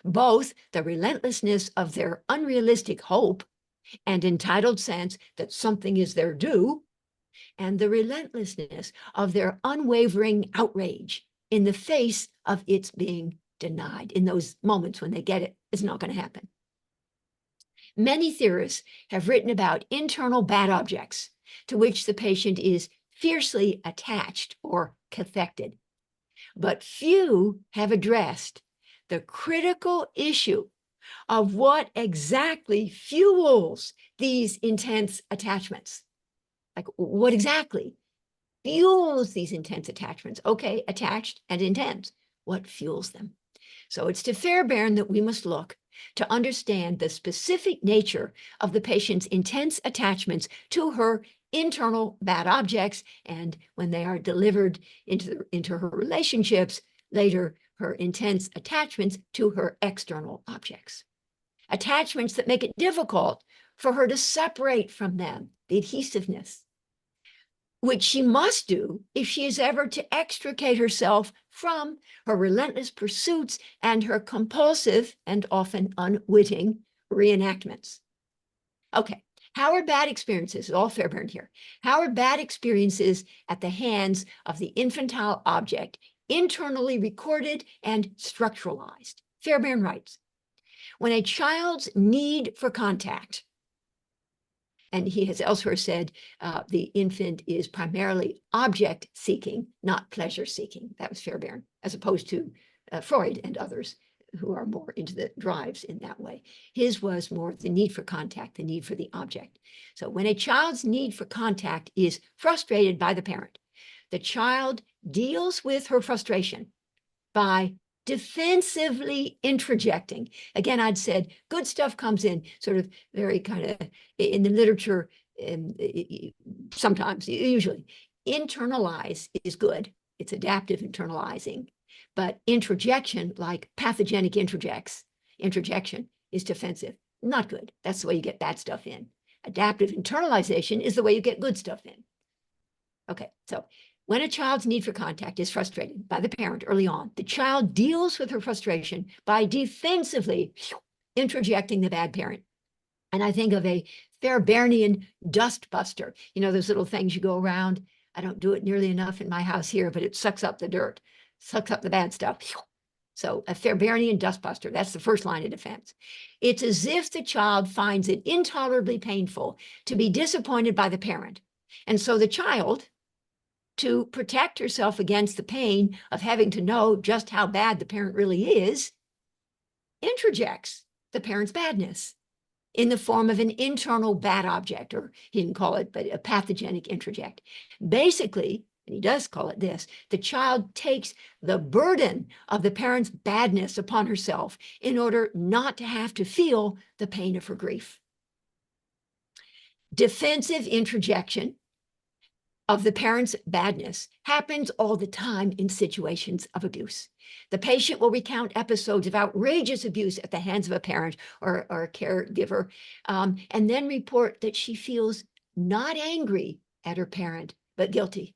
Both the relentlessness of their unrealistic hope and entitled sense that something is their due, and the relentlessness of their unwavering outrage in the face of its being denied. In those moments when they get it, it's not going to happen. Many theorists have written about internal bad objects to which the patient is fiercely attached or cathected, but few have addressed the critical issue of what exactly fuels these intense attachments. Like, what exactly fuels these intense attachments? Okay, attached and intense. What fuels them? So it's to Fairbairn that we must look to understand the specific nature of the patient's intense attachments to her internal bad objects, and when they are delivered into her relationships, later her intense attachments to her external objects. Attachments that make it difficult for her to separate from them, the adhesiveness, which she must do if she is ever to extricate herself from her relentless pursuits and her compulsive and often unwitting reenactments. Okay, how are bad experiences, all Fairbairn here, how are bad experiences at the hands of the infantile object internally recorded and structuralized? Fairbairn writes, when a child's need for contact, and he has elsewhere said the infant is primarily object-seeking, not pleasure-seeking. That was Fairbairn, as opposed to Freud and others. who are more into the drives in that way. His was more the need for contact, the need for the object. So when a child's need for contact is frustrated by the parent, the child deals with her frustration by defensively introjecting. Again, I'd said good stuff comes in sort of very kind of in the literature, sometimes, usually. Internalize is good. It's adaptive internalizing. But introjection, like pathogenic introjection is defensive. Not good. That's the way you get bad stuff in. Adaptive internalization is the way you get good stuff in. Okay, so when a child's need for contact is frustrated by the parent early on, the child deals with her frustration by defensively introjecting the bad parent. And I think of a Fairbairnian dust buster. You know, those little things you go around. I don't do it nearly enough in my house here, but it sucks up the dirt, sucks up the bad stuff. So a Fairbairnian dust buster, that's the first line of defense. It's as if the child finds it intolerably painful to be disappointed by the parent. And so the child, to protect herself against the pain of having to know just how bad the parent really is, introjects the parent's badness in the form of an internal bad object, or he didn't call it, but a pathogenic introject. Basically, and he does call it this, the child takes the burden of the parent's badness upon herself in order not to have to feel the pain of her grief. Defensive introjection of the parent's badness happens all the time in situations of abuse. The patient will recount episodes of outrageous abuse at the hands of a parent or a caregiver, and then report that she feels not angry at her parent, but guilty.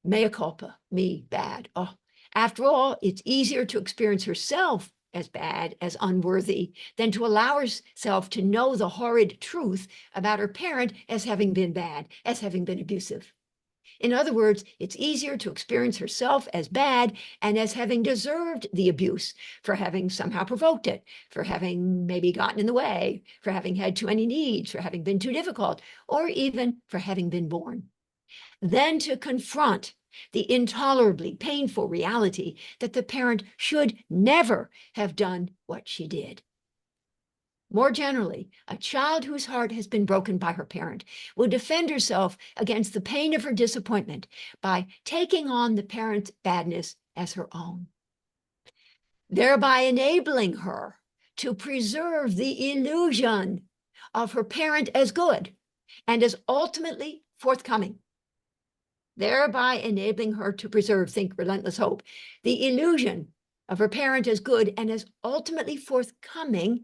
Mea culpa, me, bad. Oh, after all, it's easier to experience herself as bad, as unworthy, than to allow herself to know the horrid truth about her parent as having been bad, as having been abusive. In other words, it's easier to experience herself as bad and as having deserved the abuse, for having somehow provoked it, for having maybe gotten in the way, for having had too many needs, for having been too difficult, or even for having been born. Then to confront the intolerably painful reality that the parent should never have done what she did. More generally, a child whose heart has been broken by her parent will defend herself against the pain of her disappointment by taking on the parent's badness as her own, thereby enabling her to preserve the illusion of her parent as good and as ultimately forthcoming, thereby enabling her to preserve, think relentless hope, the illusion of her parent as good and as ultimately forthcoming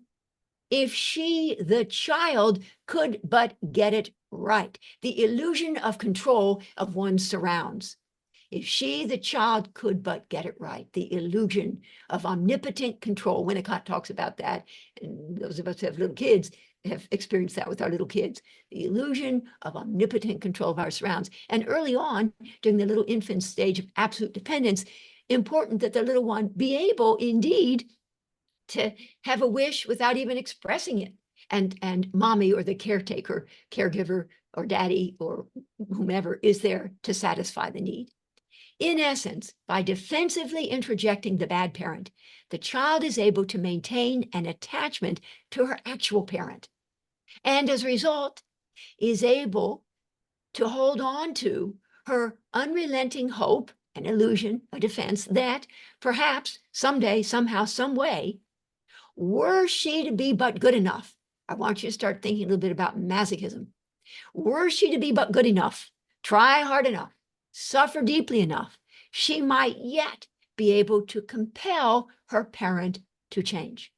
if she, the child, could but get it right. The illusion of control of one's surrounds. If she, the child, could but get it right. The illusion of omnipotent control. Winnicott talks about that. And those of us who have little kids have experienced that with our little kids. The illusion of omnipotent control of our surrounds. And early on, during the little infant stage of absolute dependence, important that the little one be able, indeed, to have a wish without even expressing it. And mommy or the caretaker, caregiver, or daddy, or whomever is there to satisfy the need. In essence, by defensively introjecting the bad parent, the child is able to maintain an attachment to her actual parent, and as a result, is able to hold on to her unrelenting hope, an illusion, a defense, that perhaps someday, somehow, some way, were she to be but good enough, I want you to start thinking a little bit about masochism. Were she to be but good enough, try hard enough, suffer deeply enough, she might yet be able to compel her parent to change.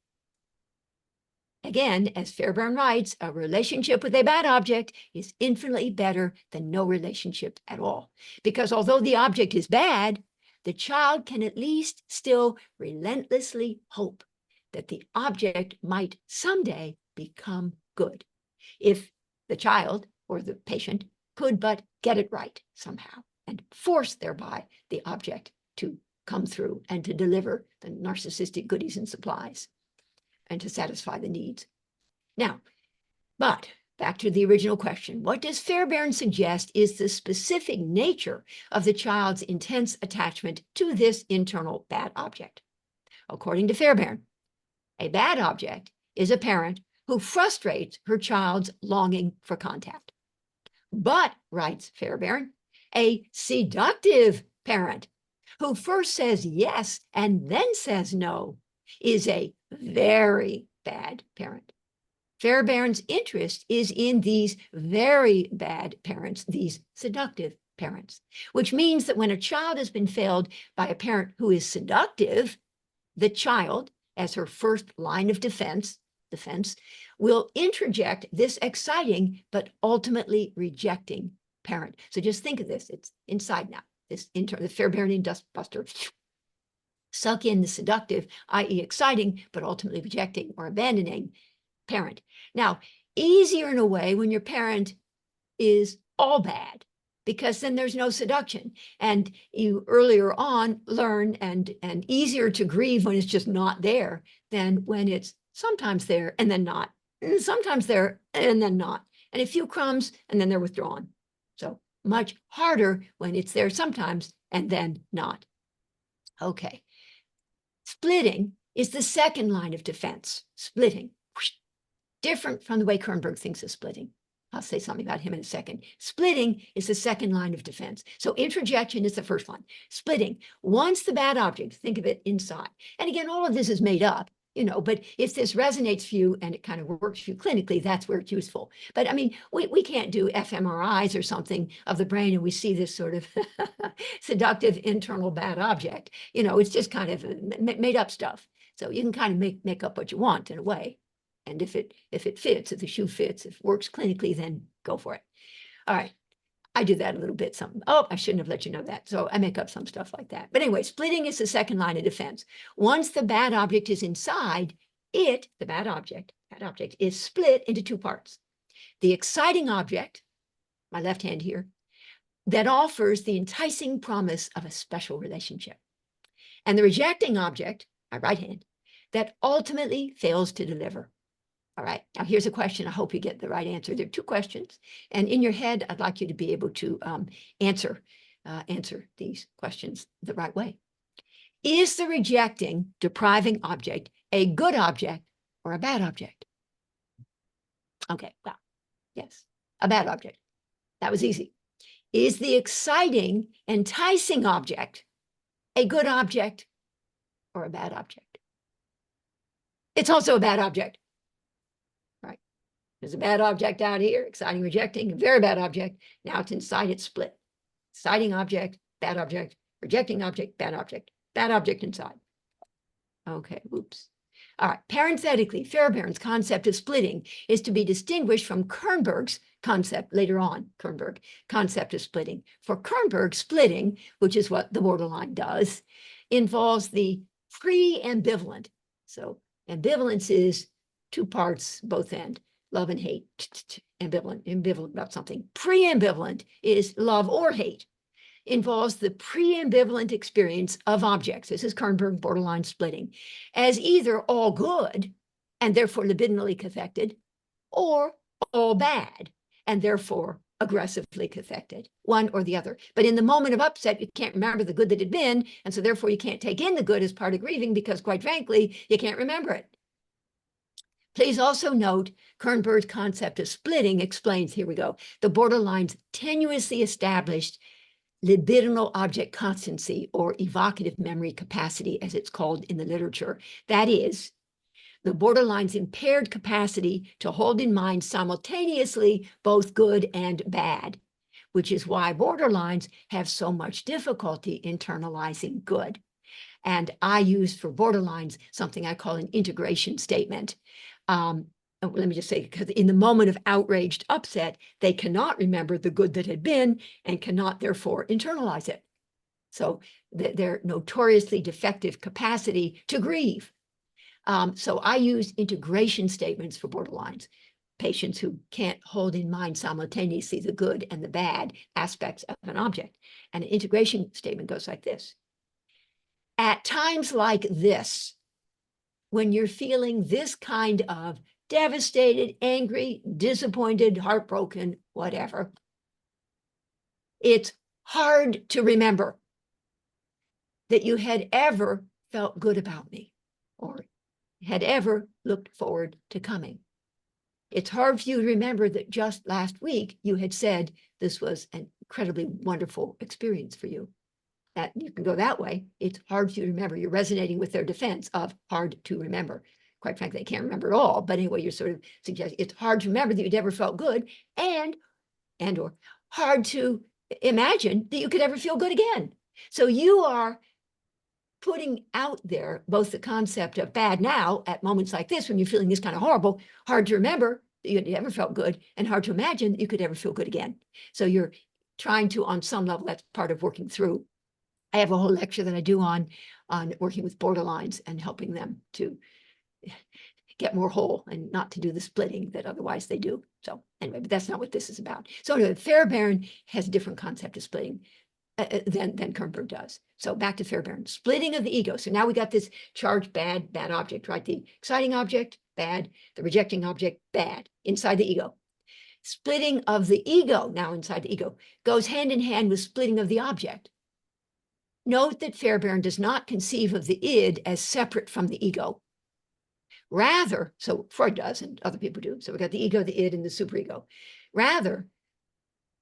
Again, as Fairbairn writes, a relationship with a bad object is infinitely better than no relationship at all. Because although the object is bad, the child can at least still relentlessly hope that the object might someday become good, if the child or the patient could but get it right somehow and force thereby the object to come through and to deliver the narcissistic goodies and supplies and to satisfy the needs. Now, but back to the original question, what does Fairbairn suggest is the specific nature of the child's intense attachment to this internal bad object? According to Fairbairn, a bad object is a parent who frustrates her child's longing for contact. But, writes Fairbairn, a seductive parent who first says yes and then says no is a very bad parent. Fairbairn's interest is in these very bad parents, these seductive parents, which means that when a child has been failed by a parent who is seductive, the child, as her first line of defense, will interject this exciting but ultimately rejecting parent. So just think of this. It's inside now. The Fairbairnian dust buster. Suck in the seductive, i.e. exciting, but ultimately rejecting or abandoning parent. Now, easier in a way when your parent is all bad, because then there's no seduction. And you earlier on learn and easier to grieve when it's just not there than when it's sometimes there and then not, and sometimes there and then not, and a few crumbs and then they're withdrawn. So much harder when it's there sometimes and then not. Okay. Splitting is the second line of defense. Splitting. Different from the way Kernberg thinks of splitting. I'll say something about him in a second. Splitting is the second line of defense. So introjection is the first one. Splitting, once the bad object, think of it inside. And again, all of this is made up, but if this resonates for you and it kind of works for you clinically, that's where it's useful. But I mean, we can't do fMRIs or something of the brain and we see this sort of seductive internal bad object. It's just kind of made up stuff. So you can kind of make up what you want in a way. And if it fits, if the shoe fits, if it works clinically, then go for it. All right. I do that a little bit. I shouldn't have let you know that. So I make up some stuff like that. But anyway, splitting is the second line of defense. Once the bad object is inside, the bad object is split into two parts. The exciting object, my left hand here, that offers the enticing promise of a special relationship. And the rejecting object, my right hand, that ultimately fails to deliver. All right, now here's a question. I hope you get the right answer. There are two questions. And in your head, I'd like you to be able to answer these questions the right way. Is the rejecting, depriving object a good object or a bad object? Okay, well, yes, a bad object. That was easy. Is the exciting, enticing object a good object or a bad object? It's also a bad object. There's a bad object out here, exciting, rejecting, a very bad object. Now it's inside, it's split. Exciting object, bad object, rejecting object, bad object inside. Okay, oops. All right, parenthetically, Fairbairn's concept of splitting is to be distinguished from Kernberg's concept later on, concept of splitting. For Kernberg, splitting, which is what the borderline does, involves the pre-ambivalent. So ambivalence is two parts, both end. Love and hate, ambivalent about something. Pre-ambivalent is love or hate. Involves the pre-ambivalent experience of objects. This is Kernberg borderline splitting as either all good and therefore libidinally cathected, or all bad and therefore aggressively cathected, one or the other. But in the moment of upset, you can't remember the good that had been, and so therefore you can't take in the good as part of grieving because, quite frankly, you can't remember it. Please also note Kernberg's concept of splitting explains, here we go, the borderline's tenuously established libidinal object constancy or evocative memory capacity, as it's called in the literature. That is, the borderline's impaired capacity to hold in mind simultaneously both good and bad, which is why borderlines have so much difficulty internalizing good. And I use for borderlines something I call an integration statement. Let me just say, because in the moment of outraged upset, they cannot remember the good that had been and cannot therefore internalize it. So their notoriously defective capacity to grieve. So I use integration statements for borderlines, patients who can't hold in mind simultaneously the good and the bad aspects of an object. And an integration statement goes like this. At times like this, when you're feeling this kind of devastated, angry, disappointed, heartbroken, whatever, it's hard to remember that you had ever felt good about me. or had ever looked forward to coming. It's hard for you to remember that just last week you had said this was an incredibly wonderful experience for you. That you can go that way. It's hard for you to remember. You're resonating with their defense of hard to remember. Quite frankly, they can't remember it all. But anyway, you're sort of suggesting it's hard to remember that you'd ever felt good, and or hard to imagine that you could ever feel good again. So you are putting out there both the concept of bad now at moments like this, when you're feeling this kind of horrible, hard to remember that you ever felt good, and hard to imagine that you could ever feel good again. So you're trying to, on some level, that's part of working through. I have a whole lecture that I do on working with borderlines and helping them to get more whole and not to do the splitting that otherwise they do. So anyway, but that's not what this is about. So anyway, Fairbairn has a different concept of splitting than Kernberg does. So back to Fairbairn, splitting of the ego. So now we got this charged bad object, right? The exciting object, bad. The rejecting object, bad, inside the ego. Splitting of the ego, now inside the ego, goes hand in hand with splitting of the object. Note that Fairbairn does not conceive of the id as separate from the ego. Rather, so Freud does and other people do. So we got the ego, the id, and the superego. Rather,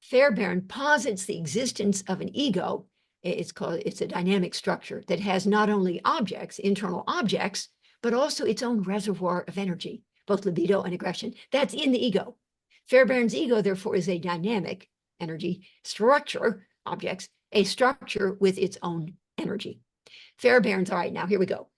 Fairbairn posits the existence of an ego. It's a dynamic structure that has not only objects, internal objects, but also its own reservoir of energy, both libido and aggression. That's in the ego. Fairbairn's ego, therefore, is a dynamic energy structure, objects, a structure with its own energy. Fairbairn's, all right, now here we go.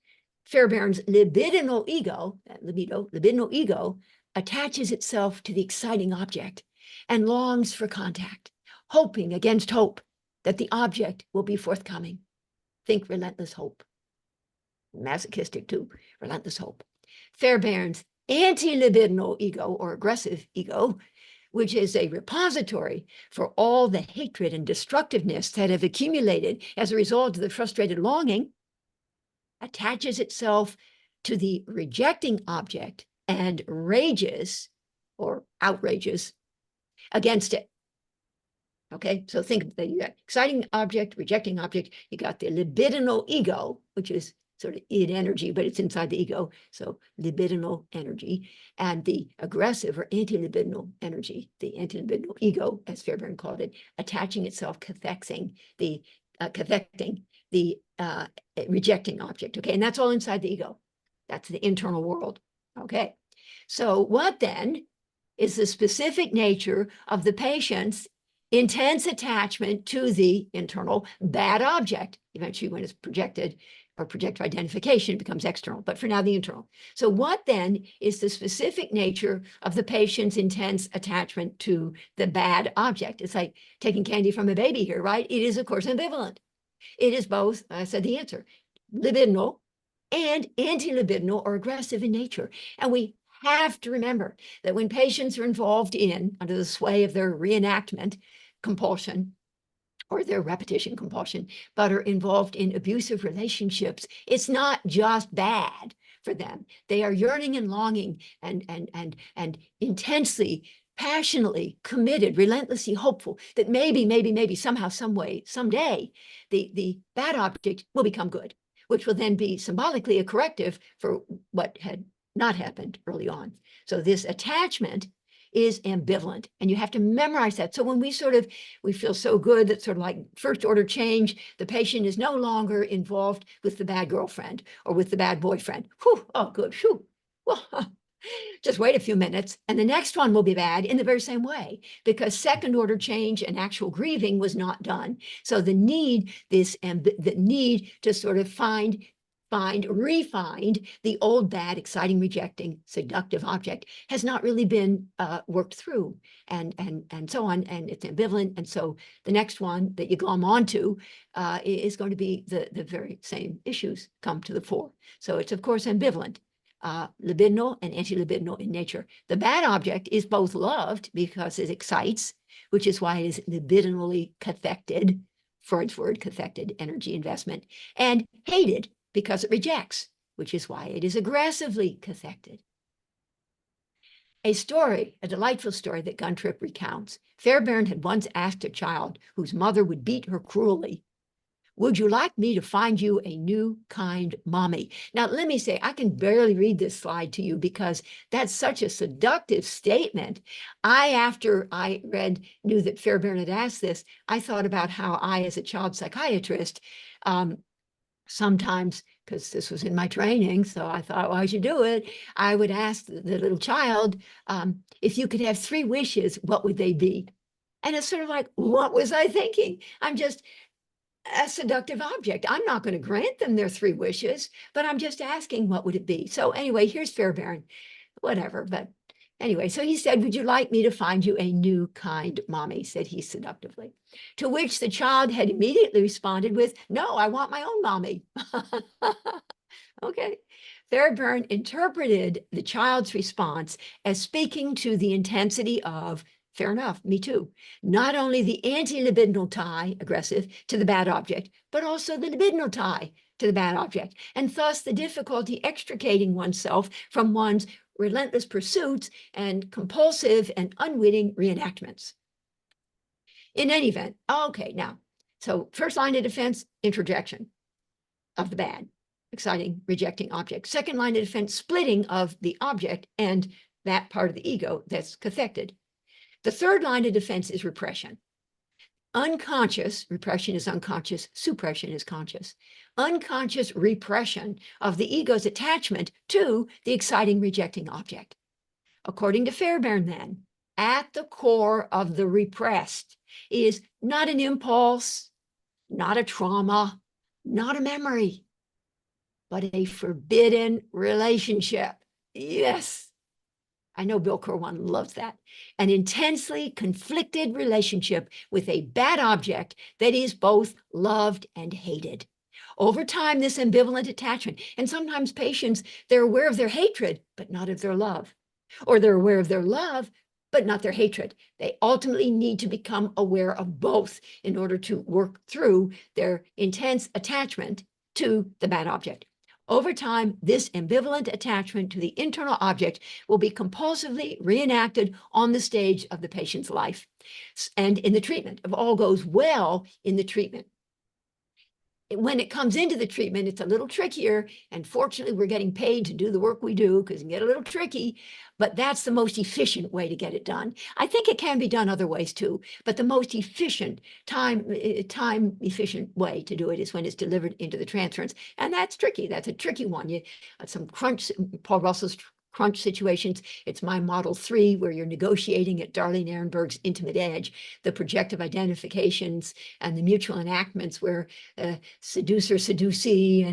Fairbairn's libidinal ego, libidinal ego, attaches itself to the exciting object and longs for contact, hoping against hope that the object will be forthcoming. Think relentless hope. Masochistic too, relentless hope. Fairbairn's anti-libidinal ego, or aggressive ego, which is a repository for all the hatred and destructiveness that have accumulated as a result of the frustrated longing, attaches itself to the rejecting object and rages or outrages against it. Okay, so think of that. You got exciting object, rejecting object. You got the libidinal ego, which is sort of id energy, but it's inside the ego. So libidinal energy, and the aggressive or anti-libidinal energy, the anti-libidinal ego, as Fairbairn called it, attaching itself, cathecting the rejecting object. Okay, and that's all inside the ego. That's the internal world. Okay, so what then is the specific nature of the patient's intense attachment to the internal bad object? Eventually, when it's projected or projective identification, it becomes external, but for now, the internal. So what then is the specific nature of the patient's intense attachment to the bad object? It's like taking candy from a baby here, right? It is, of course, ambivalent. It is both, I said the answer, libidinal and anti-libidinal or aggressive in nature. And we have to remember that when patients are involved in, under the sway of their reenactment compulsion or their repetition compulsion, but are involved in abusive relationships, it's not just bad for them. They are yearning and longing and intensely, passionately committed, relentlessly hopeful that maybe, somehow, some way, someday, the bad object will become good, which will then be symbolically a corrective for what had not happened early on. So this attachment is ambivalent, and you have to memorize that. So when we feel so good that sort of like first order change, the patient is no longer involved with the bad girlfriend or with the bad boyfriend. Whew, oh, good, whew. Well, just wait a few minutes, and the next one will be bad in the very same way, because second order change and actual grieving was not done. So the need to sort of refind the old bad, exciting, rejecting, seductive object has not really been worked through, and so on, and it's ambivalent. And so the next one that you glom onto is going to be the very same issues come to the fore. So it's, of course, ambivalent. Libidinal and anti-libidinal in nature. The bad object is both loved because it excites, which is why it is libidinally cathected, Freud's word, cathected, energy investment, and hated because it rejects, which is why it is aggressively cathected. A delightful story that Guntrip recounts. Fairbairn had once asked a child whose mother would beat her cruelly would you like me to find you a new kind mommy? Now, let me say, I can barely read this slide to you because that's such a seductive statement. After I knew that Fairbairn had asked this, I thought about how I, as a child psychiatrist, sometimes, because this was in my training, so I thought, well, I should do it. I would ask the little child, if you could have 3 wishes, what would they be? And it's sort of like, what was I thinking? I'm just a seductive object. I'm not going to grant them their 3 wishes, but I'm just asking, what would it be? So anyway, here's Fairbairn, whatever. But anyway, so he said, would you like me to find you a new kind mommy? Said he seductively. To which the child had immediately responded with, no, I want my own mommy. Okay. Fairbairn interpreted the child's response as speaking to the intensity of, fair enough, me too, not only the anti-libidinal tie, aggressive, to the bad object, but also the libidinal tie to the bad object, and thus the difficulty extricating oneself from one's relentless pursuits and compulsive and unwitting reenactments. In any event, okay, now, so first line of defense, introjection of the bad, exciting, rejecting object. Second line of defense, splitting of the object and that part of the ego that's cathected. The third line of defense is repression. Unconscious, repression is unconscious, suppression is conscious. Unconscious repression of the ego's attachment to the exciting, rejecting object. According to Fairbairn, then, at the core of the repressed is not an impulse, not a trauma, not a memory, but a forbidden relationship. Yes. I know Bill Kirwan loves that. An intensely conflicted relationship with a bad object that is both loved and hated. Over time, this ambivalent attachment, and sometimes patients, they're aware of their hatred, but not of their love. Or they're aware of their love, but not their hatred. They ultimately need to become aware of both in order to work through their intense attachment to the bad object. Over time, this ambivalent attachment to the internal object will be compulsively reenacted on the stage of the patient's life and in the treatment, if all goes well in the treatment. When it comes into the treatment, it's a little trickier. And fortunately, we're getting paid to do the work we do because it can get a little tricky, but that's the most efficient way to get it done. I think it can be done other ways too, but the most efficient, time efficient way to do it is when it's delivered into the transference. And that's tricky. That's a tricky one. Some crunch, Paul Russell's crunch situations. It's my model 3, where you're negotiating at Darlene Ehrenberg's intimate edge, the projective identifications and the mutual enactments where seducer, seducee,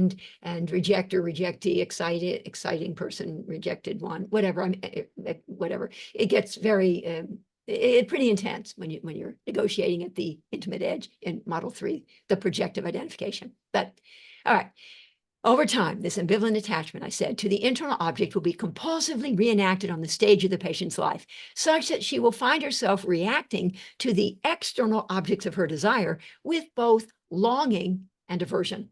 and rejector, rejectee, exciting person, rejected one, whatever. Whatever. It gets very pretty intense when you're negotiating at the intimate edge in model 3, the projective identification. But all right. Over time, this ambivalent attachment, I said, to the internal object will be compulsively reenacted on the stage of the patient's life, such that she will find herself reacting to the external objects of her desire with both longing and aversion.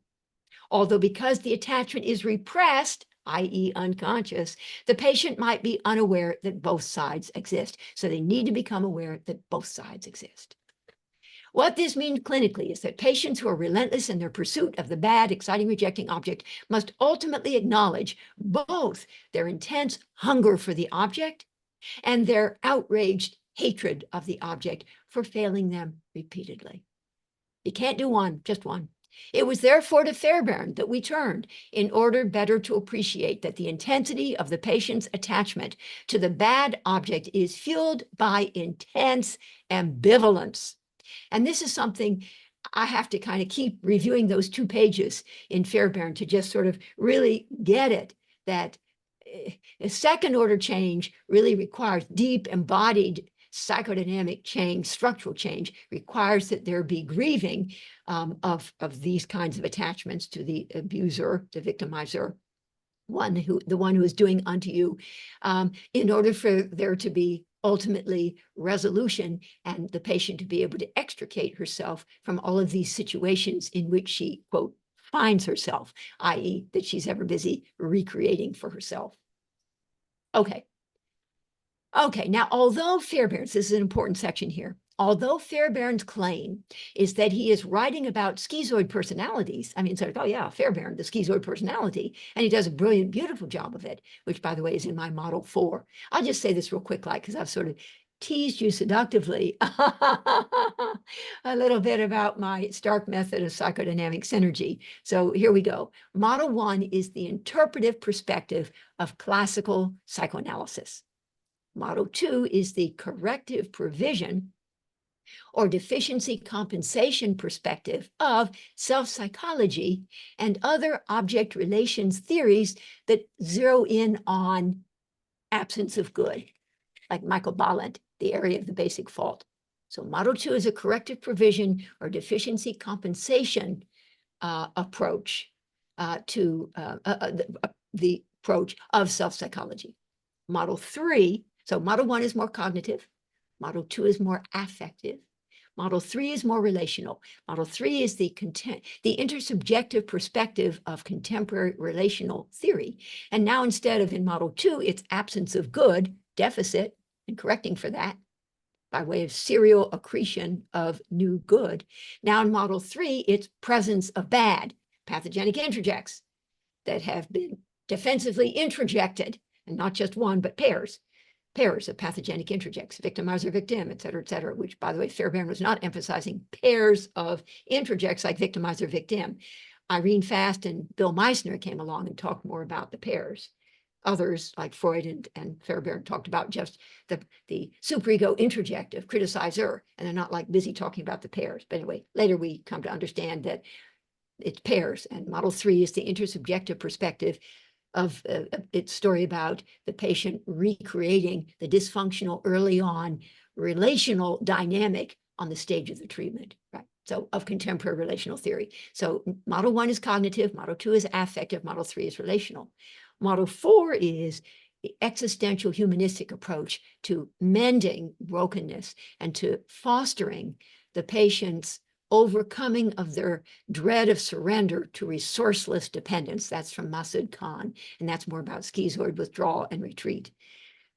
Although because the attachment is repressed, i.e. unconscious, the patient might be unaware that both sides exist. So they need to become aware that both sides exist. What this means clinically is that patients who are relentless in their pursuit of the bad, exciting, rejecting object must ultimately acknowledge both their intense hunger for the object and their outraged hatred of the object for failing them repeatedly. You can't do one, just one. It was therefore to Fairbairn that we turned in order better to appreciate that the intensity of the patient's attachment to the bad object is fueled by intense ambivalence. And this is something I have to kind of keep reviewing those 2 pages in Fairbairn to just sort of really get it, that a second order change really requires deep embodied psychodynamic change, structural change, requires that there be grieving of these kinds of attachments to the abuser, the victimizer, the one who is doing unto you, in order for there to be ultimately resolution and the patient to be able to extricate herself from all of these situations in which she, quote, finds herself, i.e. that she's ever busy recreating for herself. Okay. Okay, now, although Fairbairn, this is an important section here, Although Fairbairn's claim is that he is writing about schizoid personalities, I mean, sort of, oh yeah, Fairbairn, the schizoid personality, and he does a brilliant, beautiful job of it, which, by the way, is in my model 4. I'll just say this real quick, like, because I've sort of teased you seductively a little bit about my Stark method of psychodynamic synergy. So here we go. Model 1 is the interpretive perspective of classical psychoanalysis. Model 2 is the corrective provision or deficiency compensation perspective of self-psychology and other object relations theories that zero in on absence of good, like Michael Balint, the area of the basic fault. So model 2 is a corrective provision or deficiency compensation approach to the approach of self-psychology. Model 3, so model 1 is more cognitive, model 2 is more affective, model 3 is more relational. Model 3 is the intersubjective perspective of contemporary relational theory. And now instead of in model 2, it's absence of good, deficit, and correcting for that by way of serial accretion of new good. Now in model 3, it's presence of bad, pathogenic introjects that have been defensively introjected, and not just one, but pairs of pathogenic introjects, victimizer, victim, et cetera, which, by the way, Fairbairn was not emphasizing pairs of introjects like victimizer, victim. Irene Fast and Bill Meissner came along and talked more about the pairs. Others, like Freud and Fairbairn, talked about just the superego introjective criticizer, and they're not like busy talking about the pairs. But anyway, later we come to understand that it's pairs, and model 3 is the intersubjective perspective of its story about the patient recreating the dysfunctional early on relational dynamic on the stage of the treatment, right? So of contemporary relational theory. So model 1 is cognitive, model 2 is affective, model 3 is relational. Model 4 is the existential humanistic approach to mending brokenness and to fostering the patient's overcoming of their dread of surrender to resourceless dependence. That's from Masood Khan, and that's more about schizoid withdrawal and retreat.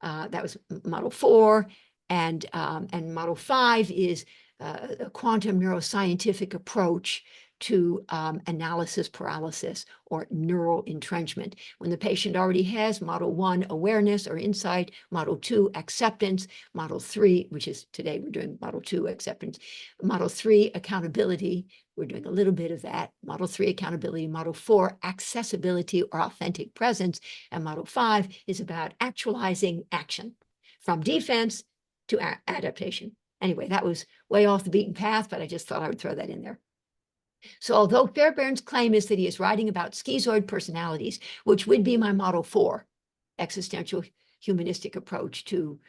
That was model 4, and model 5 is a quantum neuroscientific approach to analysis paralysis or neural entrenchment. When the patient already has model 1 awareness or insight, model 2 acceptance, model 3, which is today we're doing model 2 acceptance, model 3 accountability, we're doing a little bit of that, model 3 accountability, model 4 accessibility or authentic presence, and model 5 is about actualizing action from defense to adaptation. Anyway, that was way off the beaten path, but I just thought I would throw that in there. So although Fairbairn's claim is that he is writing about schizoid personalities, which would be my model 4, existential humanistic approach to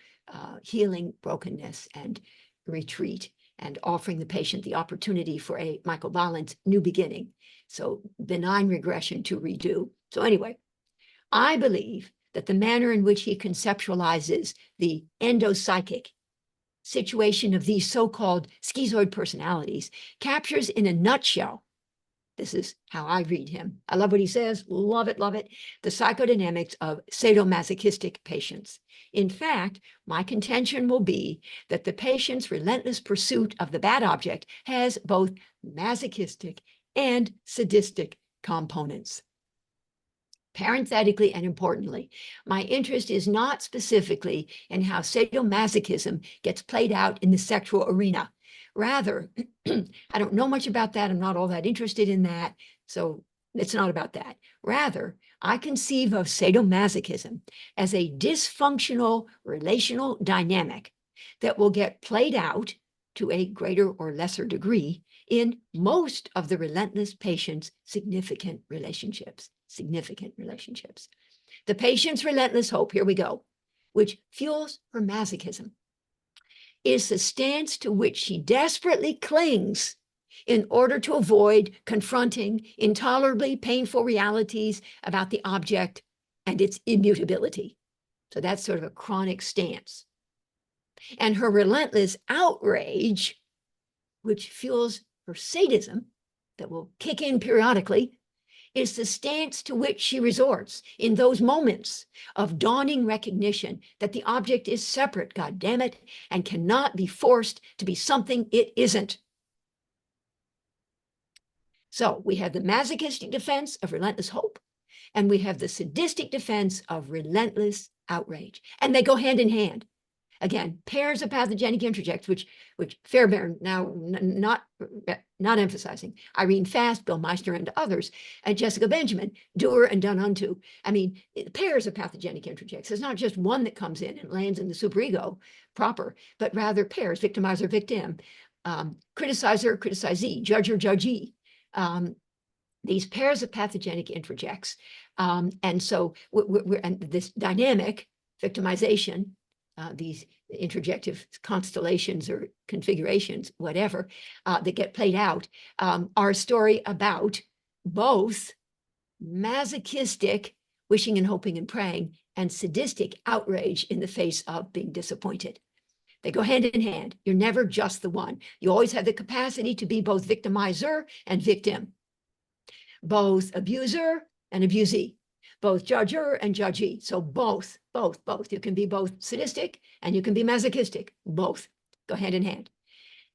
healing brokenness and retreat and offering the patient the opportunity for a Michael Balint new beginning. So benign regression to redo. So anyway, I believe that the manner in which he conceptualizes the endopsychic situation of these so-called schizoid personalities captures in a nutshell, this is how I read him, I love what he says, love it, the psychodynamics of sadomasochistic patients. In fact, my contention will be that the patient's relentless pursuit of the bad object has both masochistic and sadistic components. Parenthetically and importantly, my interest is not specifically in how sadomasochism gets played out in the sexual arena. Rather, I don't know much about that. I'm not all that interested in that. So it's not about that. Rather, I conceive of sadomasochism as a dysfunctional relational dynamic that will get played out to a greater or lesser degree in most of the relentless patient's significant relationships. The patient's relentless hope, here we go, which fuels her masochism, is the stance to which she desperately clings in order to avoid confronting intolerably painful realities about the object and its immutability. So that's sort of a chronic stance. And her relentless outrage, which fuels her sadism that will kick in periodically, is the stance to which she resorts in those moments of dawning recognition that the object is separate, God damn it, and cannot be forced to be something it isn't. So we have the masochistic defense of relentless hope, and we have the sadistic defense of relentless outrage, and they go hand in hand. Again, pairs of pathogenic interjects, which Fairbairn now not emphasizing. Irene Fast, Bill Meister, and others, and Jessica Benjamin, doer and done unto. I mean, pairs of pathogenic interjects. It's not just one that comes in and lands in the superego proper, but rather pairs, victimizer, victim, criticizer, criticizee, judger, judgee. These pairs of pathogenic interjects. And so and this dynamic victimization, these interjective constellations or configurations, whatever, that get played out, are a story about both masochistic wishing and hoping and praying and sadistic outrage in the face of being disappointed. They go hand in hand. You're never just the one. You always have the capacity to be both victimizer and victim, both abuser and abusee, both judger and judgee. So both. You can be both sadistic and you can be masochistic. Both go hand in hand.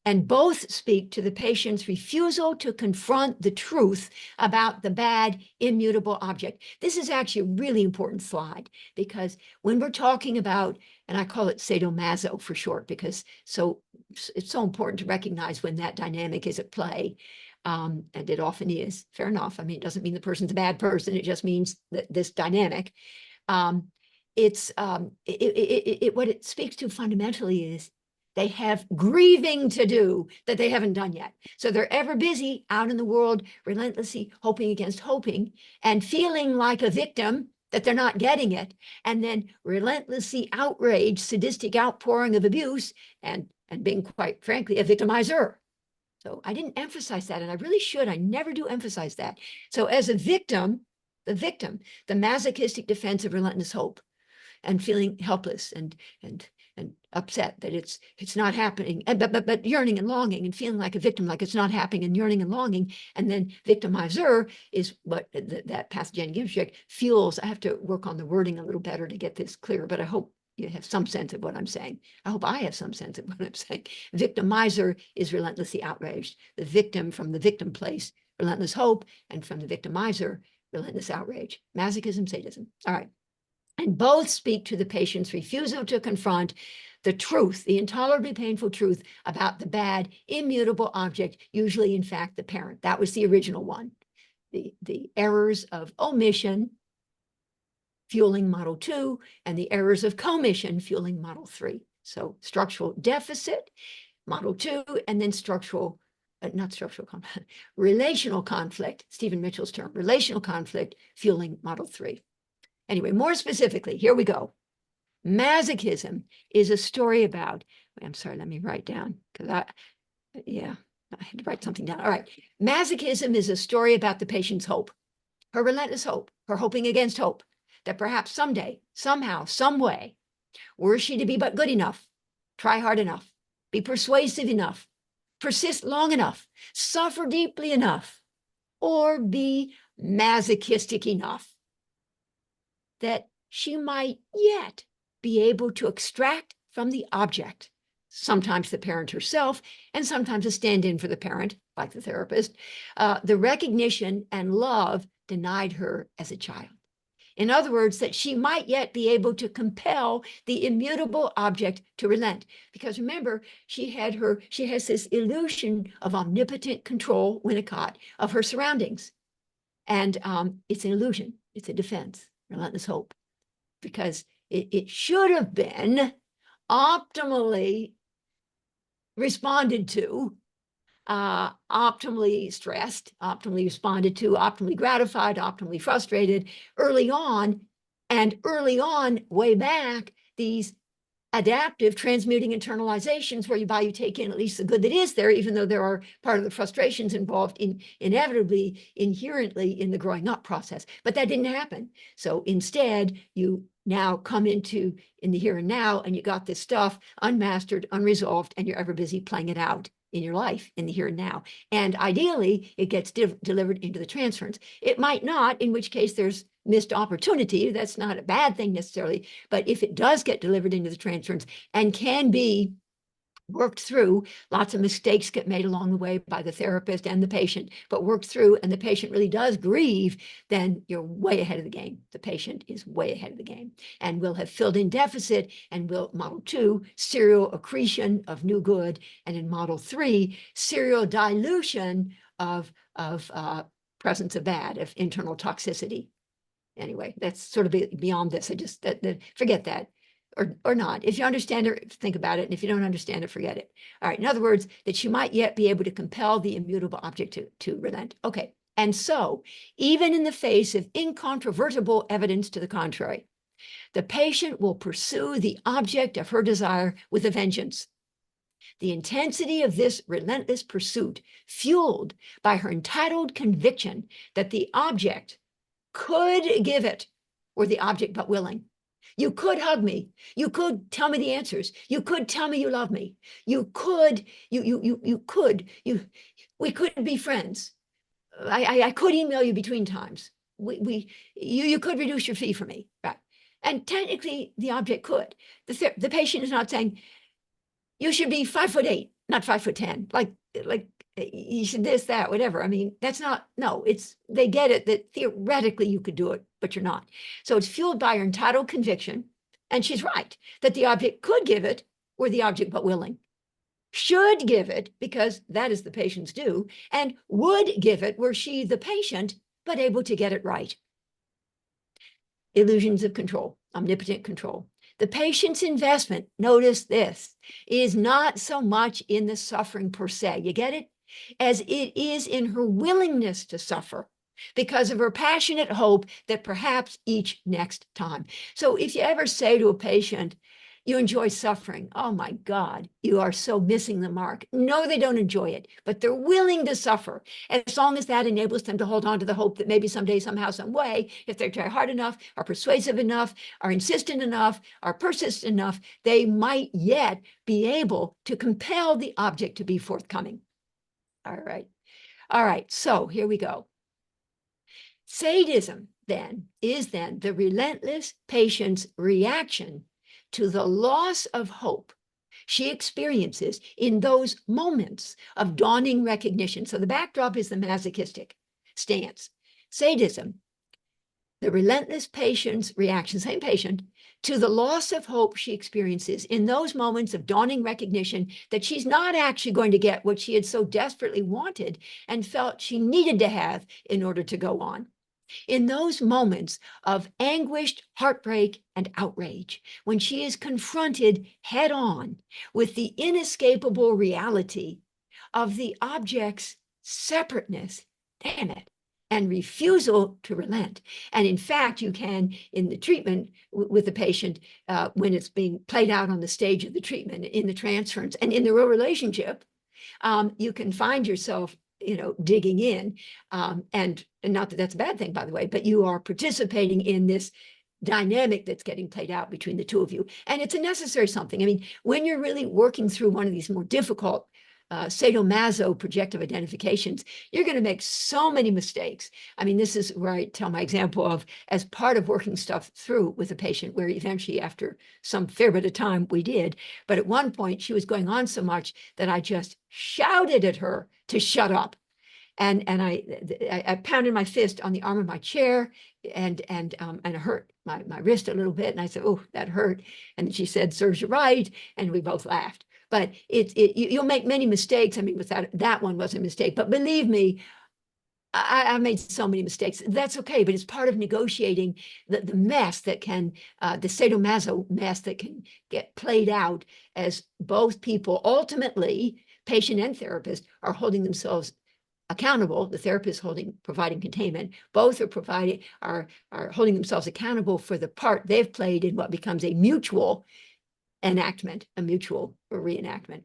And both speak to the patient's refusal to confront the truth about the bad, immutable object. This is actually a really important slide, because when we're talking about, and I call it sadomaso for short, because it's so important to recognize when that dynamic is at play. And it often is. Fair enough. I mean, it doesn't mean the person's a bad person. It just means that this dynamic. What it speaks to fundamentally is they have grieving to do that they haven't done yet. So they're ever busy out in the world, relentlessly hoping against hoping and feeling like a victim that they're not getting it, and then relentlessly outraged, sadistic outpouring of abuse, and being, quite frankly, a victimizer. So I didn't emphasize that, and I really should. I never do emphasize that. So as a victim, the masochistic defense of relentless hope and feeling helpless and upset that it's not happening, but yearning and longing and feeling like a victim, like it's not happening, and yearning and longing. And then victimizer is what that pathogenic interject fuels. I have to work on the wording a little better to get this clear, but I hope you have some sense of what I'm saying. I hope I have some sense of what I'm saying. Victimizer is relentlessly outraged. The victim, from the victim place, relentless hope, and from the victimizer, relentless outrage. Masochism, sadism. All right. And both speak to the patient's refusal to confront the truth, the intolerably painful truth about the bad, immutable object, usually, in fact, the parent. That was the original one. The errors of omission fueling model 2, and the errors of commission fueling model 3. So structural deficit, model 2, and then relational conflict, Stephen Mitchell's term, relational conflict fueling model 3. Anyway, more specifically, here we go. Masochism is a story about, I'm sorry, let me write down, because I had to write something down. All right. Masochism is a story about the patient's hope, her relentless hope, her hoping against hope, that perhaps someday, somehow, some way, were she to be but good enough, try hard enough, be persuasive enough, persist long enough, suffer deeply enough, or be masochistic enough, that she might yet be able to extract from the object, sometimes the parent herself, and sometimes a stand-in for the parent, like the therapist, the recognition and love denied her as a child. In other words, that she might yet be able to compel the immutable object to relent. Because remember, she has this illusion of omnipotent control, Winnicott, of her surroundings. And it's an illusion, it's a defense, relentless hope. Because it should have been optimally responded to, optimally stressed, optimally responded to, optimally gratified, optimally frustrated early on. And early on, way back, these adaptive transmuting internalizations whereby you take in at least the good that is there, even though there are part of the frustrations involved inevitably, inherently in the growing up process. But that didn't happen. So instead, you now come in the here and now, and you got this stuff unmastered, unresolved, and you're ever busy playing it out in your life, in the here and now. And ideally, it gets delivered into the transference. It might not, in which case there's missed opportunity. That's not a bad thing necessarily. But if it does get delivered into the transference and can be worked through, lots of mistakes get made along the way by the therapist and the patient, but worked through, and the patient really does grieve, then you're way ahead of the game. The patient is way ahead of the game and will have filled in deficit, and will, model 2, serial accretion of new good, and in model 3, serial dilution of presence of bad, of internal toxicity. Anyway, that's sort of beyond this. I just forget that. Or not. If you understand it, think about it. And if you don't understand it, forget it. All right. In other words, that she might yet be able to compel the immutable object to relent. Okay. And so, even in the face of incontrovertible evidence to the contrary, the patient will pursue the object of her desire with a vengeance. The intensity of this relentless pursuit, fueled by her entitled conviction that the object could give it, were the object but willing. You could hug me. You could tell me the answers. You could tell me you love me. We could be friends. I could email you between times. You could reduce your fee for me, right? And technically, the object could. The patient is not saying you should be 5'8", not 5'10", like you should this, that, whatever. I mean, that's not, no, they get it that theoretically you could do it, but you're not. So it's fueled by her entitled conviction, and she's right, that the object could give it, or the object but willing. Should give it, because that is the patient's due, and would give it were she, the patient, but able to get it right. Illusions of control, omnipotent control. The patient's investment, notice this, is not so much in the suffering per se, you get it? As it is in her willingness to suffer, because of her passionate hope that perhaps each next time. So if you ever say to a patient, you enjoy suffering, oh my God, you are so missing the mark. No, they don't enjoy it, but they're willing to suffer. As long as that enables them to hold on to the hope that maybe someday, somehow, some way, if they try hard enough, are persuasive enough, are insistent enough, are persistent enough, they might yet be able to compel the object to be forthcoming. All right. All right. So here we go. Sadism then is the relentless patient's reaction to the loss of hope she experiences in those moments of dawning recognition. So the backdrop is the masochistic stance. Sadism, the relentless patient's reaction, same patient, to the loss of hope she experiences in those moments of dawning recognition that she's not actually going to get what she had so desperately wanted and felt she needed to have in order to go on. In those moments of anguished heartbreak and outrage, when she is confronted head on with the inescapable reality of the object's separateness, damn it, and refusal to relent. And in fact, you can, in the treatment with the patient, when it's being played out on the stage of the treatment, in the transference, and in the real relationship, you can find yourself digging in, and not that that's a bad thing, by the way, but you are participating in this dynamic that's getting played out between the two of you. And it's a necessary something. I mean, when you're really working through one of these more difficult sadomaso projective identifications, you're going to make so many mistakes. I mean, this is where I tell my example of, as part of working stuff through with a patient, where eventually after some fair bit of time we did, but at one point she was going on so much that I just shouted at her to shut up. And I pounded my fist on the arm of my chair, and it hurt my wrist a little bit. And I said, oh, that hurt. And she said, serves you right. And we both laughed. But you'll make many mistakes. I mean, that one was a mistake. But believe me, I made so many mistakes. That's okay, but it's part of negotiating the mess that can, the sadomaso mess that can get played out as both people, ultimately, patient and therapist, are holding themselves accountable. The therapist providing containment. Both are holding themselves accountable for the part they've played in what becomes a mutual enactment, a mutual reenactment.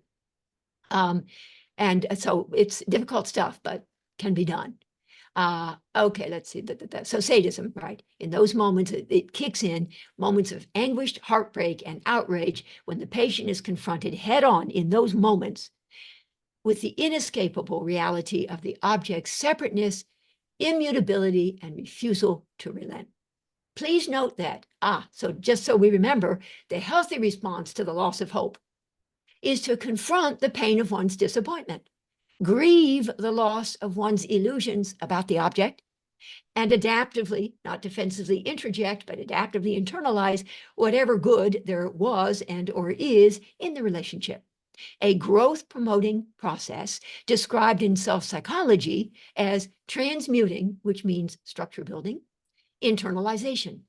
And so it's difficult stuff, but can be done. Okay, let's see. So sadism, right? In those moments, it kicks in, moments of anguished heartbreak and outrage, when the patient is confronted head on in those moments with the inescapable reality of the object's separateness, immutability, and refusal to relent. Please note that, so just so we remember, the healthy response to the loss of hope is to confront the pain of one's disappointment, grieve the loss of one's illusions about the object, and adaptively, not defensively introject, but adaptively internalize whatever good there was and or is in the relationship. A growth-promoting process described in self-psychology as transmuting, which means structure building, internalization.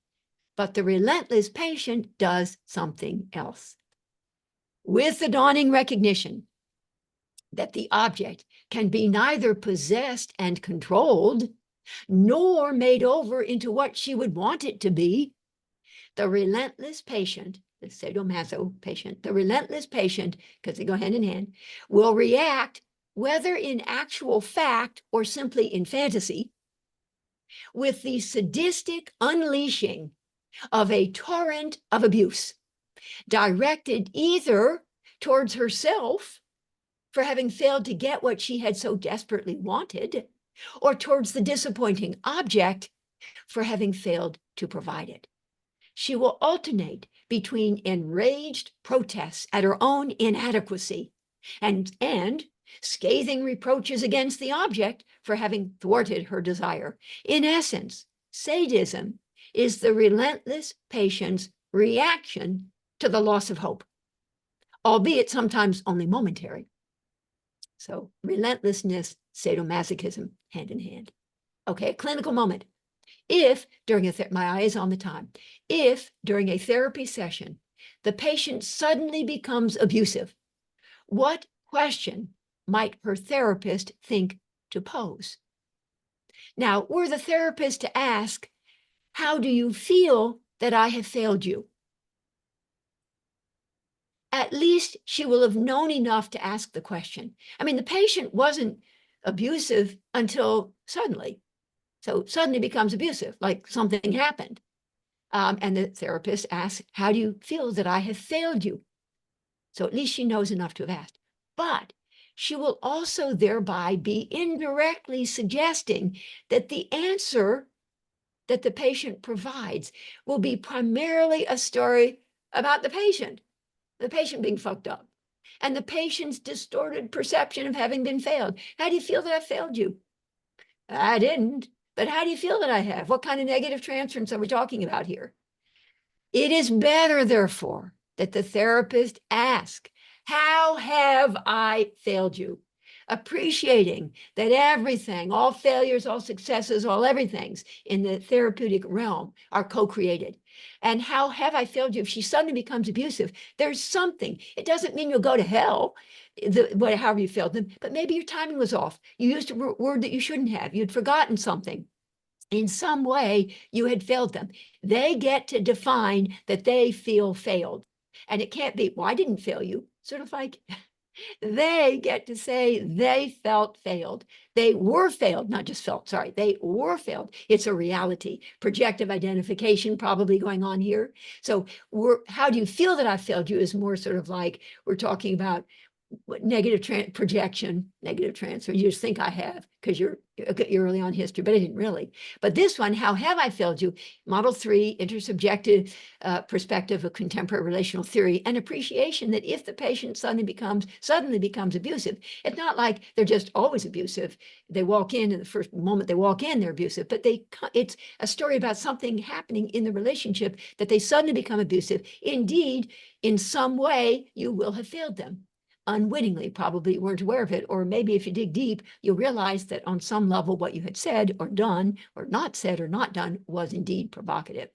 But the relentless patient does something else. With the dawning recognition that the object can be neither possessed and controlled, nor made over into what she would want it to be, the relentless patient, the sadomaso patient, the relentless patient, because they go hand in hand, will react, whether in actual fact or simply in fantasy, with the sadistic unleashing of a torrent of abuse, directed either towards herself for having failed to get what she had so desperately wanted, or towards the disappointing object for having failed to provide it. She will alternate between enraged protests at her own inadequacy and scathing reproaches against the object for having thwarted her desire. In essence, sadism is the relentless patient's reaction to the loss of hope, albeit sometimes only momentary. So relentlessness, sadomasochism, hand in hand. Okay, clinical moment. If during my eye is on the time, if during a therapy session, the patient suddenly becomes abusive, what question might her therapist think to pose? Now, were the therapist to ask, how do you feel that I have failed you? At least she will have known enough to ask the question. I mean, the patient wasn't abusive until suddenly. So suddenly becomes abusive, like something happened. And the therapist asks, how do you feel that I have failed you? So at least she knows enough to have asked. But she will also thereby be indirectly suggesting that the answer that the patient provides will be primarily a story about the patient being fucked up, and the patient's distorted perception of having been failed. How do you feel that I failed you? I didn't. But how do you feel that I have? What kind of negative transference are we talking about here? It is better, therefore, that the therapist ask, how have I failed you? Appreciating that everything, all failures, all successes, all everythings in the therapeutic realm are co-created. And how have I failed you? If she suddenly becomes abusive, there's something. It doesn't mean you'll go to hell, however you failed them, but maybe your timing was off. You used a word that you shouldn't have. You'd forgotten something. In some way, you had failed them. They get to define that they feel failed. And it can't be, well, I didn't fail you. Sort of like they get to say they felt failed. They were failed, not just felt, sorry, they were failed. It's a reality. Projective identification probably going on here. So how do you feel that I failed you is more sort of like we're talking about negative projection, negative transfer. You just think I have because you're early on history, but I didn't really. But this one, how have I failed you? Model 3, intersubjective perspective of contemporary relational theory, and appreciation that if the patient suddenly becomes abusive, it's not like they're just always abusive. They walk in and the first moment they walk in, they're abusive, but it's a story about something happening in the relationship that they suddenly become abusive. Indeed, in some way, you will have failed them. Unwittingly, probably weren't aware of it, or maybe if you dig deep, you'll realize that on some level what you had said or done or not said or not done was indeed provocative.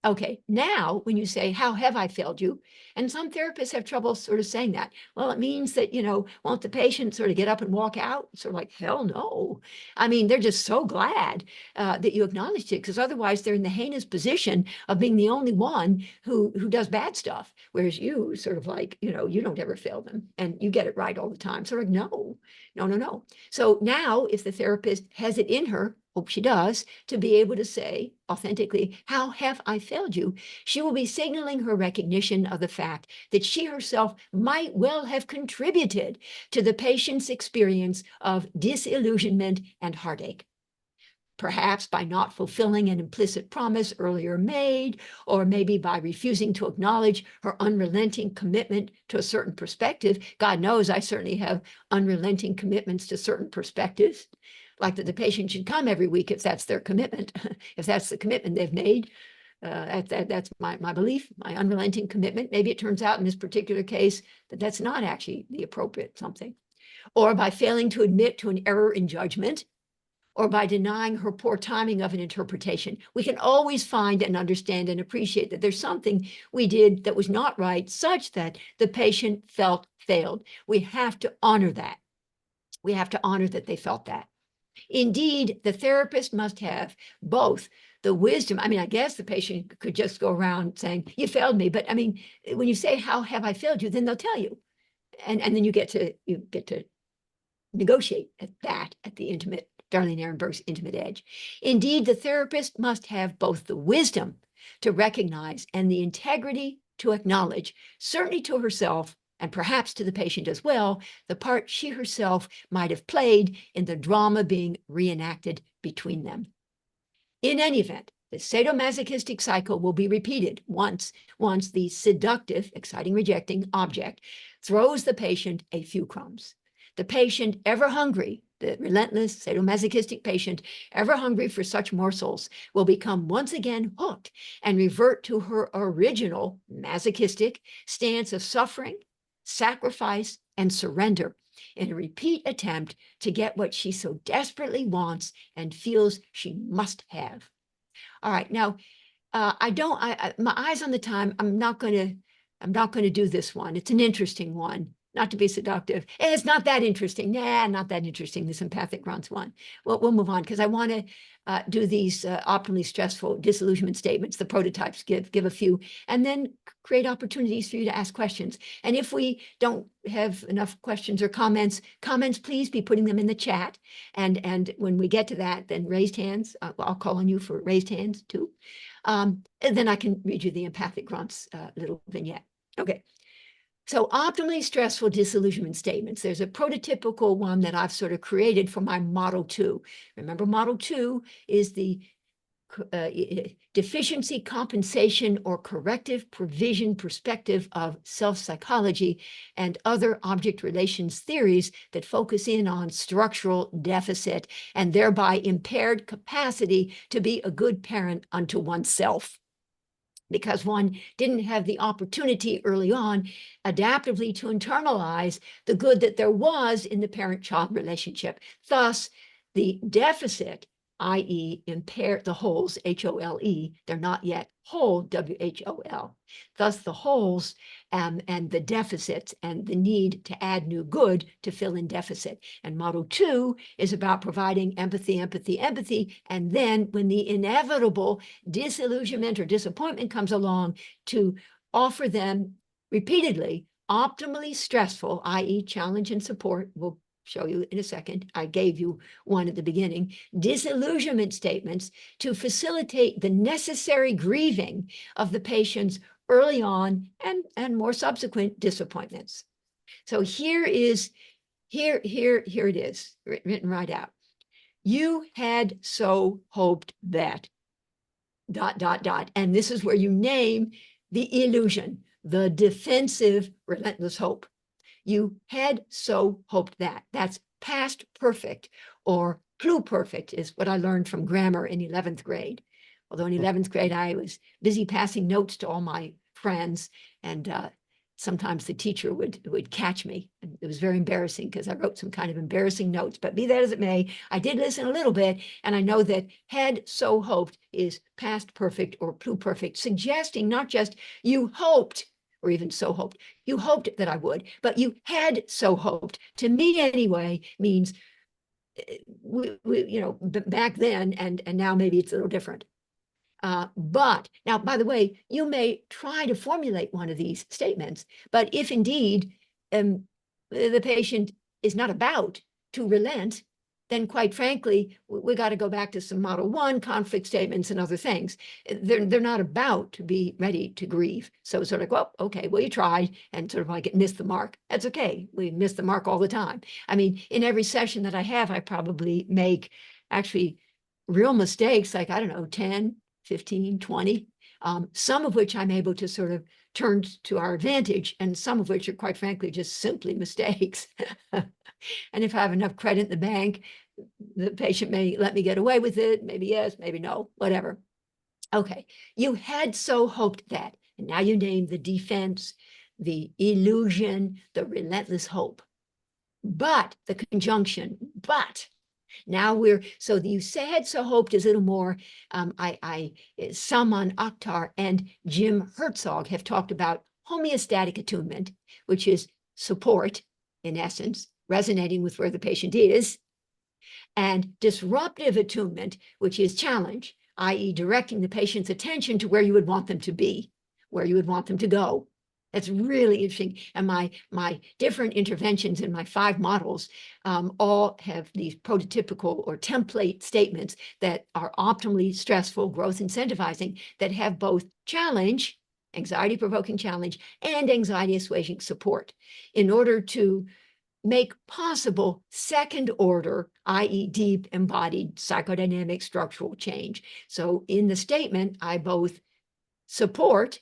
Okay, now when you say, how have I failed you? And some therapists have trouble sort of saying that. Well, it means that, won't the patient sort of get up and walk out? Sort of like, hell no. I mean, they're just so glad that you acknowledged it, because otherwise they're in the heinous position of being the only one who does bad stuff. Whereas you sort of like, you don't ever fail them and you get it right all the time. So like, no. So now if the therapist has it in her hope she does, to be able to say authentically, how have I failed you? She will be signaling her recognition of the fact that she herself might well have contributed to the patient's experience of disillusionment and heartache. Perhaps by not fulfilling an implicit promise earlier made, or maybe by refusing to acknowledge her unrelenting commitment to a certain perspective. God knows I certainly have unrelenting commitments to certain perspectives, like that the patient should come every week if that's their commitment, if that's the commitment they've made. That's my belief, my unrelenting commitment. Maybe it turns out in this particular case that that's not actually the appropriate something. Or by failing to admit to an error in judgment, or by denying her poor timing of an interpretation. We can always find and understand and appreciate that there's something we did that was not right, such that the patient felt failed. We have to honor that. We have to honor that they felt that. Indeed, the therapist must have both the wisdom. I mean, I guess the patient could just go around saying, you failed me. But I mean, when you say, how have I failed you? Then they'll tell you. And then you get to negotiate at the intimate, Darlene Ehrenberg's intimate edge. Indeed, the therapist must have both the wisdom to recognize and the integrity to acknowledge, certainly to herself and perhaps to the patient as well, the part she herself might have played in the drama being reenacted between them. In any event, the sadomasochistic cycle will be repeated once the seductive, exciting, rejecting object throws the patient a few crumbs. The patient, ever hungry, the relentless sadomasochistic patient, ever hungry for such morsels, will become once again hooked and revert to her original masochistic stance of suffering, sacrifice, and surrender in a repeat attempt to get what she so desperately wants and feels she must have. All right, now, my eyes on the time, I'm not going to do this one. It's an interesting one. Not to be seductive. It's not that interesting. Nah, not that interesting, this empathic grunts one. Well, we'll move on because I want to do these optimally stressful disillusionment statements, the prototypes, give a few, and then create opportunities for you to ask questions. And if we don't have enough questions or comments, please be putting them in the chat. And when we get to that, then raised hands, I'll call on you for raised hands too. And then I can read you the empathic grunts little vignette. Okay. So optimally stressful disillusionment statements. There's a prototypical one that I've sort of created for my model 2. Remember, model 2 is the deficiency compensation or corrective provision perspective of self-psychology and other object relations theories that focus in on structural deficit and thereby impaired capacity to be a good parent unto oneself, because one didn't have the opportunity early on adaptively to internalize the good that there was in the parent-child relationship. Thus, the deficit, i.e. impaired, the holes, H-O-L-E, they're not yet whole, W-H-O-L. Thus, the holes and the deficits and the need to add new good to fill in deficit. And model 2 is about providing empathy, empathy, empathy. And then when the inevitable disillusionment or disappointment comes along, to offer them repeatedly optimally stressful, i.e. challenge and support. We'll show you in a second. I gave you one at the beginning. Disillusionment statements to facilitate the necessary grieving of the patient's early on and more subsequent disappointments. So here it is, written right out. You had so hoped that, ... And this is where you name the illusion, the defensive, relentless hope. You had so hoped that. That's past perfect, or pluperfect is what I learned from grammar in 11th grade. Although in 11th grade, I was busy passing notes to all my friends, and sometimes the teacher would catch me. And it was very embarrassing because I wrote some kind of embarrassing notes. But be that as it may, I did listen a little bit, and I know that had so hoped is past perfect or pluperfect, suggesting not just you hoped, or even so hoped. You hoped that I would, but you had so hoped. To me anyway, means, back then, and now maybe it's a little different. But now, by the way, you may try to formulate one of these statements, but if indeed the patient is not about to relent, then quite frankly, we got to go back to some Model 1 conflict statements and other things. They're not about to be ready to grieve. So sort of, well, okay, well, you tried, and sort of like it missed the mark. That's okay. We miss the mark all the time. I mean, in every session that I have, I probably make actually real mistakes, like, I don't know, 10, 15, 20, some of which I'm able to sort of turn to our advantage, and some of which are quite frankly just simply mistakes. And if I have enough credit in the bank, the patient may let me get away with it. Maybe yes, maybe no, whatever. Okay, you had so hoped that, and now you name the defense, the illusion, the relentless hope. But the conjunction, but now so you had so hoped is a little more, Salman Akhtar and Jim Herzog have talked about homeostatic attunement, which is support, in essence, resonating with where the patient is, and disruptive attunement, which is challenge, i.e. directing the patient's attention to where you would want them to be, where you would want them to go. That's really interesting. And my different interventions in my 5 models all have these prototypical or template statements that are optimally stressful, growth incentivizing, that have both challenge, anxiety-provoking challenge, and anxiety assuaging support in order to make possible second order, i.e. deep embodied psychodynamic structural change. So in the statement, I both support,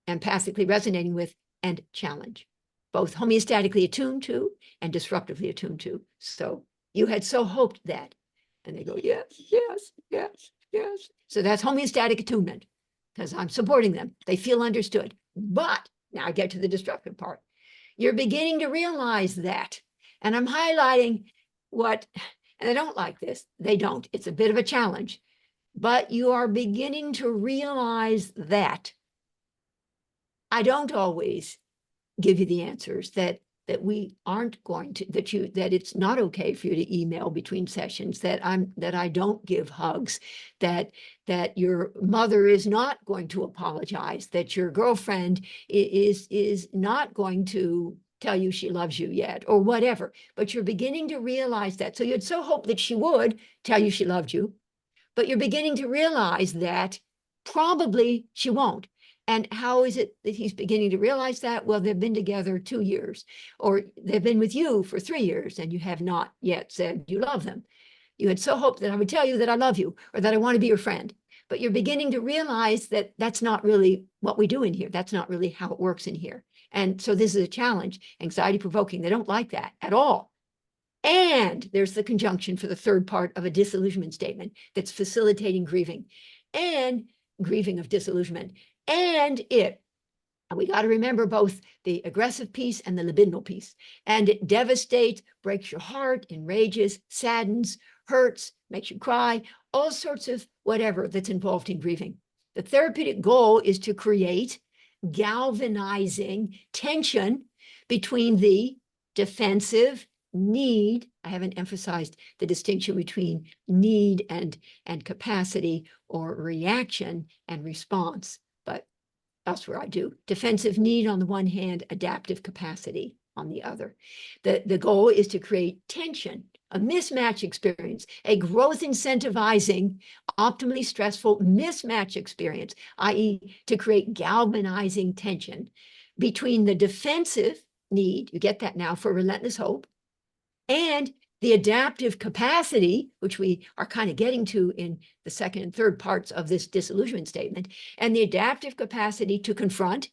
empathically resonating with, and challenge, both homeostatically attuned to and disruptively attuned to. So you had so hoped that. And they go, yes, yes, yes, yes. So that's homeostatic attunement, because I'm supporting them. They feel understood. But now I get to the disruptive part. You're beginning to realize that. And I'm highlighting what, and they don't like this. They don't. It's a bit of a challenge. But you are beginning to realize that I don't always give you the answers, that we aren't going to, that it's not okay for you to email between sessions, that I don't give hugs, that your mother is not going to apologize, that your girlfriend is not going to tell you she loves you yet, or whatever. But you're beginning to realize that. So you'd so hope that she would tell you she loved you, but you're beginning to realize that probably she won't. And how is it that he's beginning to realize that? Well, they've been together 2 years, or they've been with you for 3 years, and you have not yet said you love them. You had so hoped that I would tell you that I love you, or that I want to be your friend. But you're beginning to realize that that's not really what we do in here. That's not really how it works in here. And so this is a challenge, anxiety provoking. They don't like that at all. And there's the conjunction for the third part of a disillusionment statement that's facilitating grieving, and grieving of disillusionment. And we got to remember both the aggressive piece and the libidinal piece. And it devastates, breaks your heart, enrages, saddens, hurts, makes you cry, all sorts of whatever that's involved in grieving. The therapeutic goal is to create galvanizing tension between the defensive need. I haven't emphasized the distinction between need and capacity, or reaction and response, but elsewhere I do. Defensive need on the one hand, adaptive capacity on the other. The goal is to create tension, a mismatch experience, a growth incentivizing, optimally stressful mismatch experience, i.e. to create galvanizing tension between the defensive need, you get that now, for relentless hope, and the adaptive capacity, which we are kind of getting to in the second and third parts of this disillusionment statement, and the adaptive capacity to confront,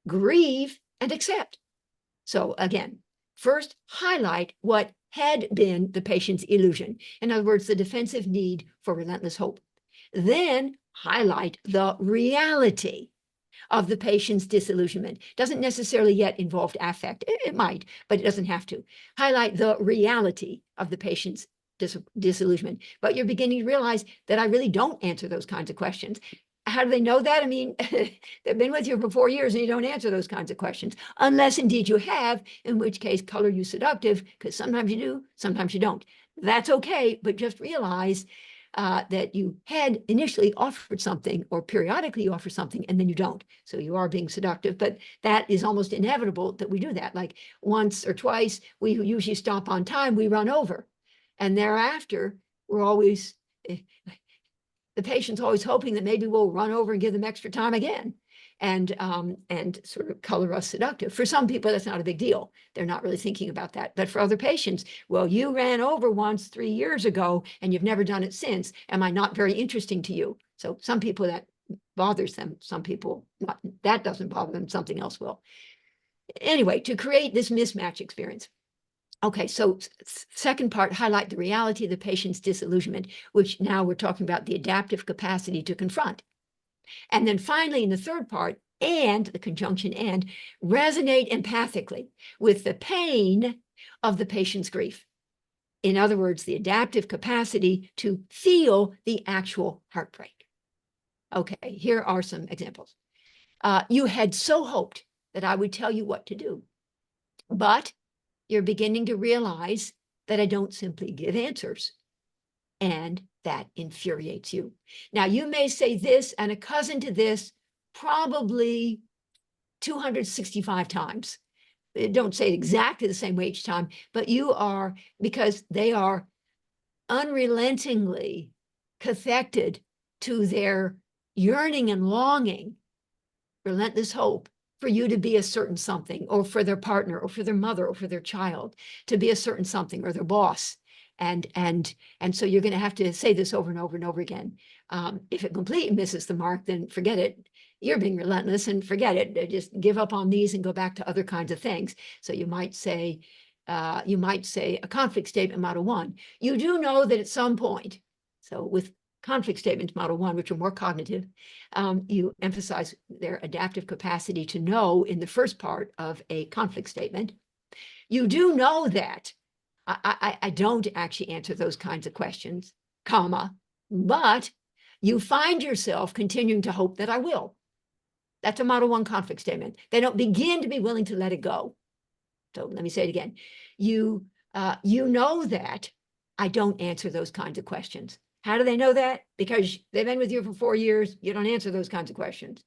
grieve, and accept. So again, first highlight what had been the patient's illusion. In other words, the defensive need for relentless hope. Then highlight the reality of the patient's disillusionment. Doesn't necessarily yet involve affect. It might, but it doesn't have to. Highlight the reality of the patient's disillusionment. But you're beginning to realize that I really don't answer those kinds of questions. How do they know that? I mean, they've been with you for 4 years and you don't answer those kinds of questions, unless indeed you have, in which case color you seductive, because sometimes you do, sometimes you don't. That's okay, but just realize that you had initially offered something, or periodically you offer something, and then you don't. So you are being seductive, but that is almost inevitable that we do that. Like once or twice, we usually stop on time, we run over. And thereafter, we're always, the patient's always hoping that maybe we'll run over and give them extra time again and sort of color us seductive. For some people, that's not a big deal. They're not really thinking about that. But for other patients, well, you ran over once 3 years ago and you've never done it since. Am I not very interesting to you? So some people that bothers them, some people not, that doesn't bother them, something else will. Anyway, to create this mismatch experience. Okay, so second part, highlight the reality of the patient's disillusionment, which now we're talking about the adaptive capacity to confront. And then finally, in the third part, and the conjunction and, resonate empathically with the pain of the patient's grief. In other words, the adaptive capacity to feel the actual heartbreak. Okay, here are some examples. You had so hoped that I would tell you what to do, but you're beginning to realize that I don't simply give answers, and that infuriates you. Now, you may say this and a cousin to this probably 265 times. Don't say it exactly the same way each time, but you are, because they are unrelentingly cathected to their yearning and longing, relentless hope for you to be a certain something, or for their partner, or for their mother, or for their child to be a certain something, or their boss. And so you're going to have to say this over and over and over again. If it completely misses the mark, then forget it. You're being relentless and forget it. Just give up on these and go back to other kinds of things. So you might say a conflict statement model 1. You do know that at some point, so with conflict statements model 1, which are more cognitive, you emphasize their adaptive capacity to know in the first part of a conflict statement. You do know that I don't actually answer those kinds of questions, comma, but you find yourself continuing to hope that I will. That's a model 1 conflict statement. They don't begin to be willing to let it go. So let me say it again. You know that I don't answer those kinds of questions. How do they know that? Because they've been with you for 4 years. You don't answer those kinds of questions,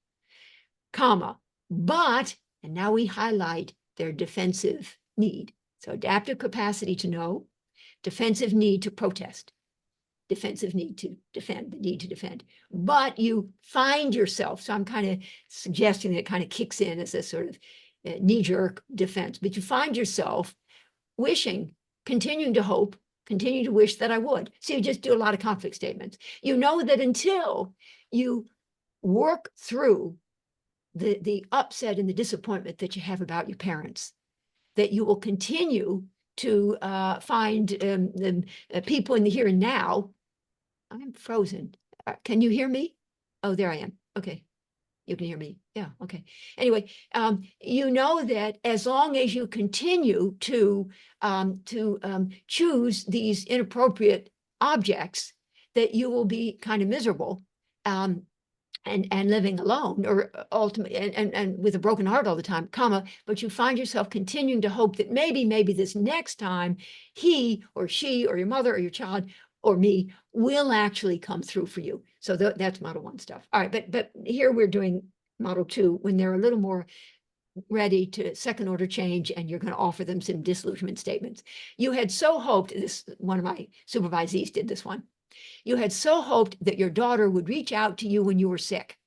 comma, but, and now we highlight their defensive need. So adaptive capacity to know, defensive need to protest, defensive need to defend, the need to defend. But you find yourself, so I'm kind of suggesting that it kind of kicks in as a sort of knee-jerk defense, but you find yourself wishing, continuing to hope, continue to wish that I would. So you just do a lot of conflict statements. You know that until you work through the upset and the disappointment that you have about your parents, that you will continue to find people in the here and now. I'm frozen. Can you hear me? Oh, there I am. Okay. You can hear me. Yeah. Okay. Anyway, you know that as long as you continue to choose these inappropriate objects, that you will be kind of miserable and living alone, or ultimately, and with a broken heart all the time, comma, but you find yourself continuing to hope that maybe this next time he or she or your mother or your child or me will actually come through for you. So that's model 1 stuff. All right, but here we're doing model 2 when they're a little more ready to second order change, and you're going to offer them some disillusionment statements. You had so hoped, this, one of my supervisees did this one. You had so hoped that your daughter would reach out to you when you were sick,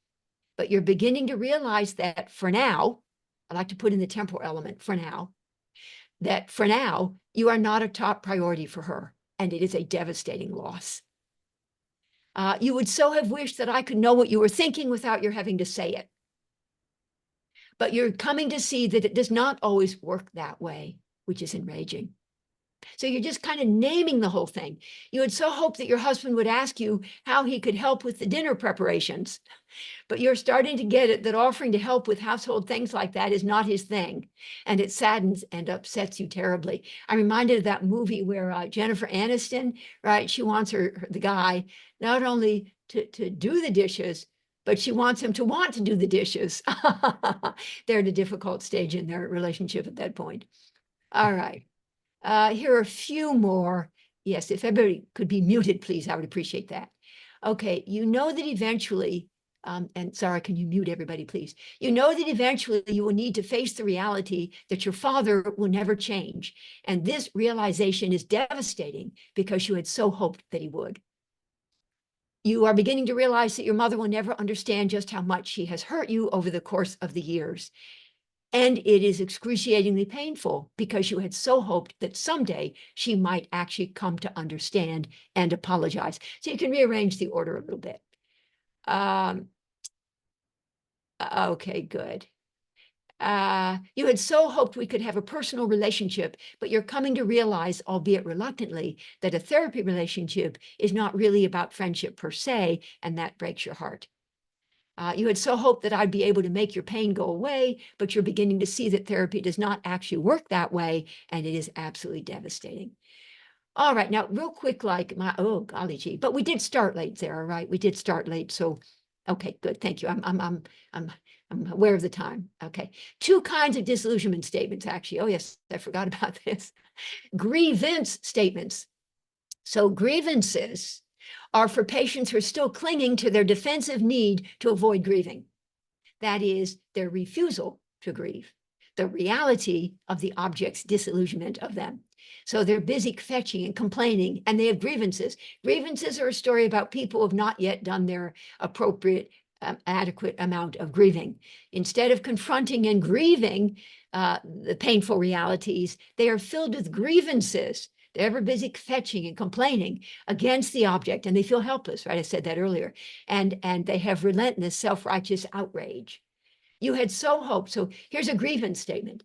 but you're beginning to realize that for now, I like to put in the temporal element for now, that for now, you are not a top priority for her, and it is a devastating loss. You would so have wished that I could know what you were thinking without your having to say it. But you're coming to see that it does not always work that way, which is enraging. So you're just kind of naming the whole thing. You had so hoped that your husband would ask you how he could help with the dinner preparations, but you're starting to get it that offering to help with household things like that is not his thing, and it saddens and upsets you terribly. I'm reminded of that movie where Jennifer Aniston, right? She wants the guy not only to do the dishes, but she wants him to want to do the dishes. They're at a difficult stage in their relationship at that point. All right. Here are a few more. Yes, if everybody could be muted, please, I would appreciate that. Okay, you know that eventually And Sarah, can you mute everybody, please? You know that eventually you will need to face the reality that your father will never change. And this realization is devastating because you had so hoped that he would. You are beginning to realize that your mother will never understand just how much she has hurt you over the course of the years. And it is excruciatingly painful because you had so hoped that someday she might actually come to understand and apologize. So you can rearrange the order a little bit. Okay, good. You had so hoped we could have a personal relationship, but you're coming to realize, albeit reluctantly, that a therapy relationship is not really about friendship per se, and that breaks your heart. You had so hoped that I'd be able to make your pain go away, but you're beginning to see that therapy does not actually work that way, and it is absolutely devastating. All right, now real quick, oh golly gee, but we did start late, Sarah, right? We did start late, so okay, good, thank you. I'm aware of the time. Okay, 2 kinds of disillusionment statements, actually. Oh yes, I forgot about this. Grievance statements. So grievances are for patients who are still clinging to their defensive need to avoid grieving. That is, their refusal to grieve, the reality of the object's disillusionment of them. So they're busy fetching and complaining, and they have grievances. Grievances are a story about people who have not yet done their appropriate, adequate amount of grieving. Instead of confronting and grieving the painful realities, they are filled with grievances. They're ever busy fetching and complaining against the object, and they feel helpless, right? I said that earlier. And they have relentless, self-righteous outrage. You had so hoped. So here's a grievance statement.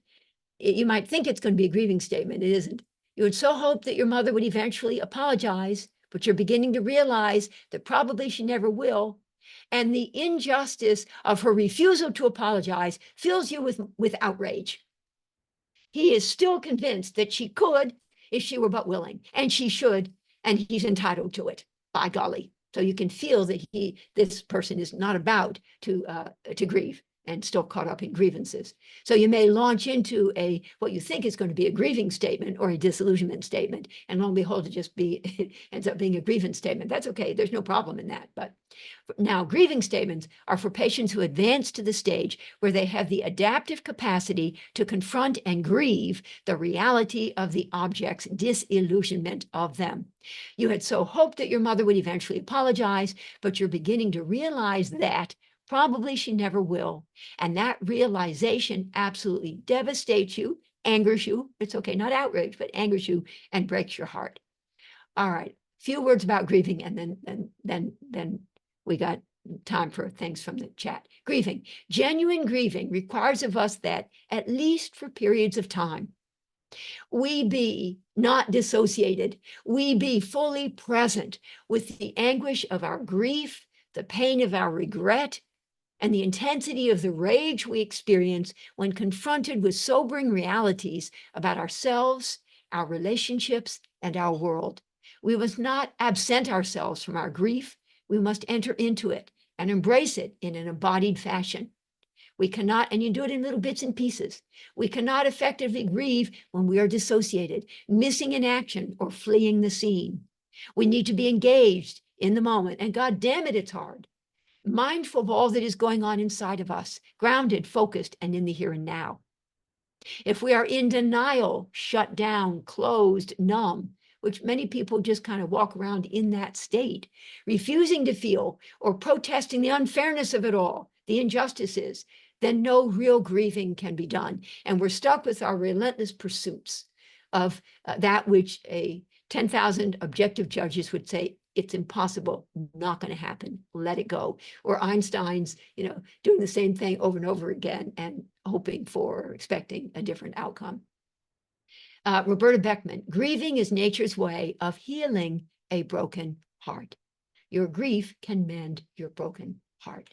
You might think it's going to be a grieving statement. It isn't. You had so hoped that your mother would eventually apologize, but you're beginning to realize that probably she never will. And the injustice of her refusal to apologize fills you with outrage. He is still convinced that she could if she were but willing, and she should, and he's entitled to it, by golly. So you can feel that this person is not about to grieve and still caught up in grievances. So you may launch into what you think is going to be a grieving statement or a disillusionment statement, and lo and behold, it ends up being a grievance statement. That's okay. There's no problem in that. But now, grieving statements are for patients who advance to the stage where they have the adaptive capacity to confront and grieve the reality of the object's disillusionment of them. You had so hoped that your mother would eventually apologize, but you're beginning to realize that probably she never will. And that realization absolutely devastates you, angers you. It's okay, not outrage, but angers you and breaks your heart. All right, few words about grieving, and then we got time for things from the chat. Grieving. Genuine grieving requires of us that, at least for periods of time, we be not dissociated. We be fully present with the anguish of our grief, the pain of our regret, and the intensity of the rage we experience when confronted with sobering realities about ourselves, our relationships, and our world. We must not absent ourselves from our grief. We must enter into it and embrace it in an embodied fashion. We cannot, and you do it in little bits and pieces. We cannot effectively grieve when we are dissociated, missing in action, or fleeing the scene. We need to be engaged in the moment, and God damn it, it's hard. Mindful of all that is going on inside of us, grounded, focused, and in the here and now. If we are in denial, shut down, closed, numb, which many people just kind of walk around in that state, refusing to feel or protesting the unfairness of it all, the injustices, then no real grieving can be done. And we're stuck with our relentless pursuits of that which a 10,000 objective judges would say, it's impossible, not going to happen, let it go. Or Einstein's, doing the same thing over and over again and hoping for or expecting a different outcome. Roberta Beckman, grieving is nature's way of healing a broken heart. Your grief can mend your broken heart.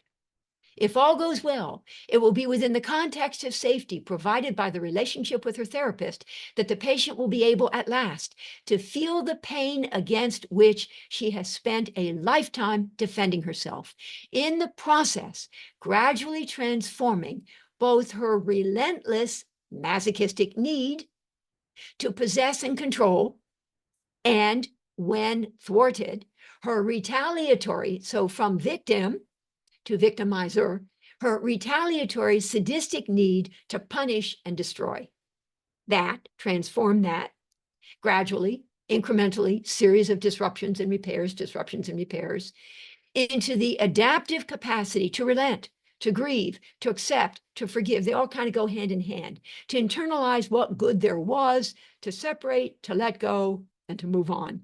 If all goes well, it will be within the context of safety provided by the relationship with her therapist that the patient will be able at last to feel the pain against which she has spent a lifetime defending herself. In the process, gradually transforming both her relentless masochistic need to possess and control, and when thwarted, her retaliatory, so from victim to victimizer, her retaliatory sadistic need to punish and destroy. Transform that gradually, incrementally, series of disruptions and repairs, into the adaptive capacity to relent, to grieve, to accept, to forgive. They all kind of go hand in hand. To internalize what good there was, to separate, to let go, and to move on.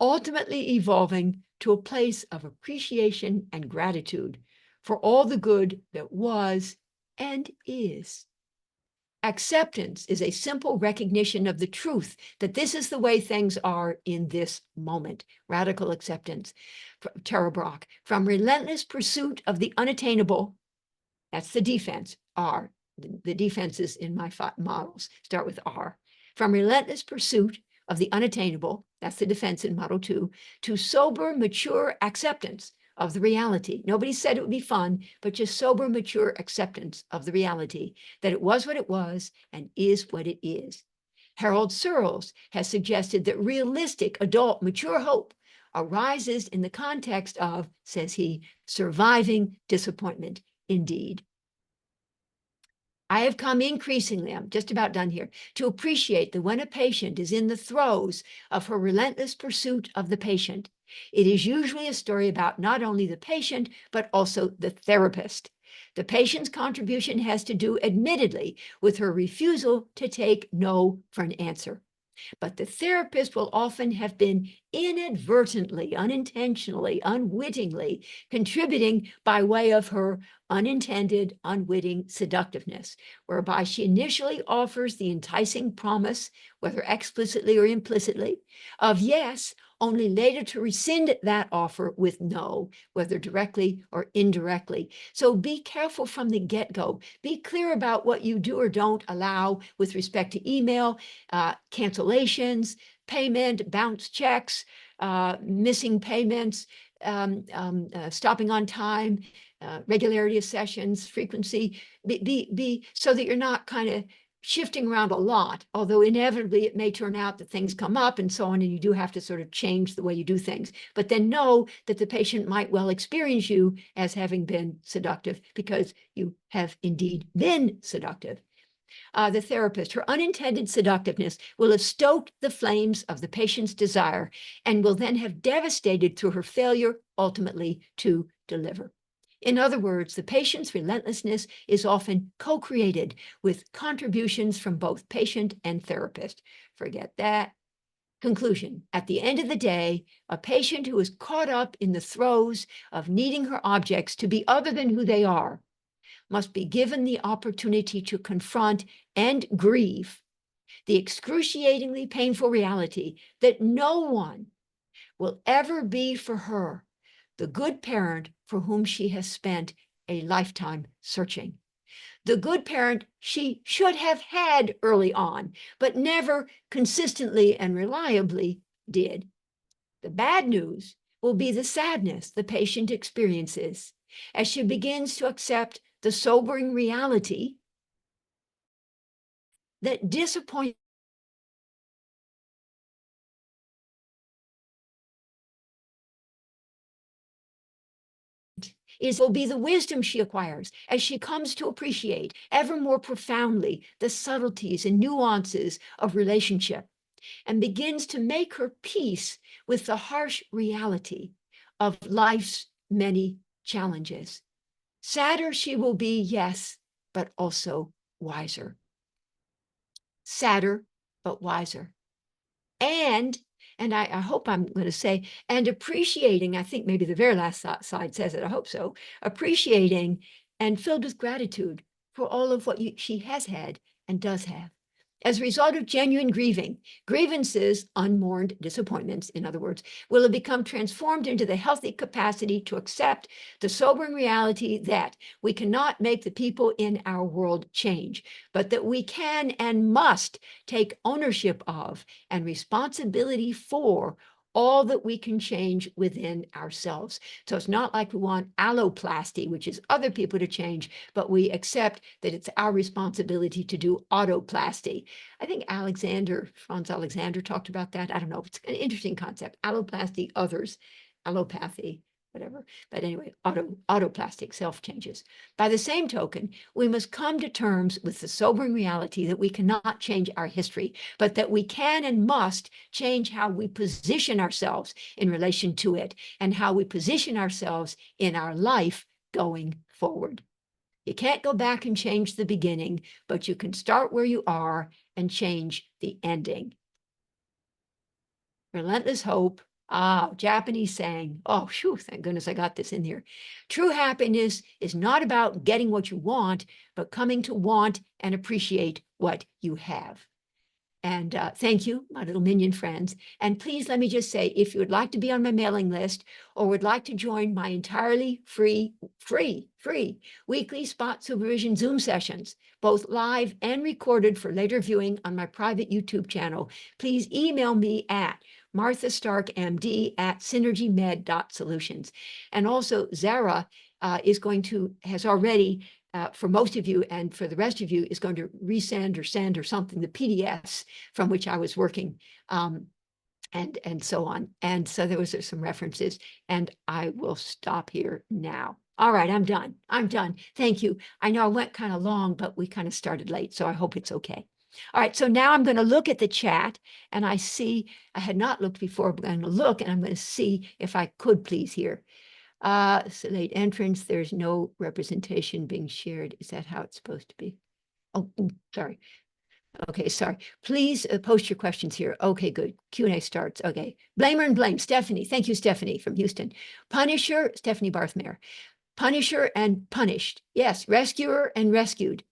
Ultimately evolving to a place of appreciation and gratitude for all the good that was and is. Acceptance is a simple recognition of the truth that this is the way things are in this moment. Radical acceptance. Tara Brach, from relentless pursuit of the unattainable, that's the defense, R. The defenses in my models start with R. From relentless pursuit of the unattainable, that's the defense in model 2, to sober, mature acceptance of the reality. Nobody said it would be fun, but just sober, mature acceptance of the reality, that it was what it was and is what it is. Harold Searles has suggested that realistic, adult, mature hope arises in the context of, says he, surviving disappointment. Indeed. I have come increasingly, I'm just about done here, to appreciate that when a patient is in the throes of her relentless pursuit of the patient, it is usually a story about not only the patient, but also the therapist. The patient's contribution has to do, admittedly, with her refusal to take no for an answer. But the therapist will often have been inadvertently, unintentionally, unwittingly contributing by way of her unintended, unwitting seductiveness, whereby she initially offers the enticing promise, whether explicitly or implicitly, of yes, only later to rescind that offer with no, whether directly or indirectly. So be careful from the get-go. Be clear about what you do or don't allow with respect to email, cancellations, payment, bounce checks, missing payments, stopping on time, regularity of sessions, frequency, be so that you're not kind of shifting around a lot, although inevitably it may turn out that things come up and so on, and you do have to sort of change the way you do things. But then know that the patient might well experience you as having been seductive because you have indeed been seductive. The therapist, her unintended seductiveness will have stoked the flames of the patient's desire and will then have devastated through her failure ultimately to deliver. In other words, the patient's relentlessness is often co-created with contributions from both patient and therapist. Forget that. Conclusion. At the end of the day, a patient who is caught up in the throes of needing her objects to be other than who they are must be given the opportunity to confront and grieve the excruciatingly painful reality that no one will ever be for her the good parent for whom she has spent a lifetime searching. The good parent she should have had early on, but never consistently and reliably did. The bad news will be the sadness the patient experiences as she begins to accept the sobering reality that disappointment will be the wisdom she acquires as she comes to appreciate ever more profoundly the subtleties and nuances of relationship and begins to make her peace with the harsh reality of life's many challenges. Sadder she will be, yes, but also wiser. Sadder, but wiser. And I hope I'm going to say, and appreciating, I think maybe the very last side says it, I hope so, appreciating and filled with gratitude for all of what she has had and does have. As a result of genuine grieving, grievances, unmourned disappointments, in other words, will have become transformed into the healthy capacity to accept the sobering reality that we cannot make the people in our world change, but that we can and must take ownership of and responsibility for all that we can change within ourselves. So it's not like we want alloplasty, which is other people to change, but we accept that it's our responsibility to do autoplasty. I think Franz Alexander talked about that. I don't know. It's an interesting concept. Alloplasty, others, allopathy. whatever. But anyway, autoplastic self changes. By the same token, we must come to terms with the sobering reality that we cannot change our history, but that we can and must change how we position ourselves in relation to it and how we position ourselves in our life going forward. You can't go back and change the beginning, but you can start where you are and change the ending. Relentless hope. Japanese saying. Oh, phew, thank goodness I got this in here. True happiness is not about getting what you want, but coming to want and appreciate what you have. And thank you, my little minion friends. And please let me just say, if you would like to be on my mailing list or would like to join my entirely free weekly spot supervision Zoom sessions, both live and recorded for later viewing on my private YouTube channel, please email me at marthastarkmd@synergymed.solutions. And also Zara has already for most of you and for the rest of you, is going to resend or send or something the PDFs from which I was working, and so on. And so there was some references, and I will stop here now. All right, I'm done. Thank you. I know I went kind of long, but we kind of started late, so I hope it's okay. All right, so now I'm going to look at the chat, and I see I had not looked before, but I'm going to look, and I'm going to see if I could please here. So late entrance, there's no representation being shared. Is that how it's supposed to be? Oh, sorry. Okay, sorry. Please post your questions here. Okay, good. Q&A starts. Okay. Blamer and blame. Stephanie. Thank you, Stephanie from Houston. Punisher, Stephanie Barthmere. Punisher and punished. Yes, rescuer and rescued.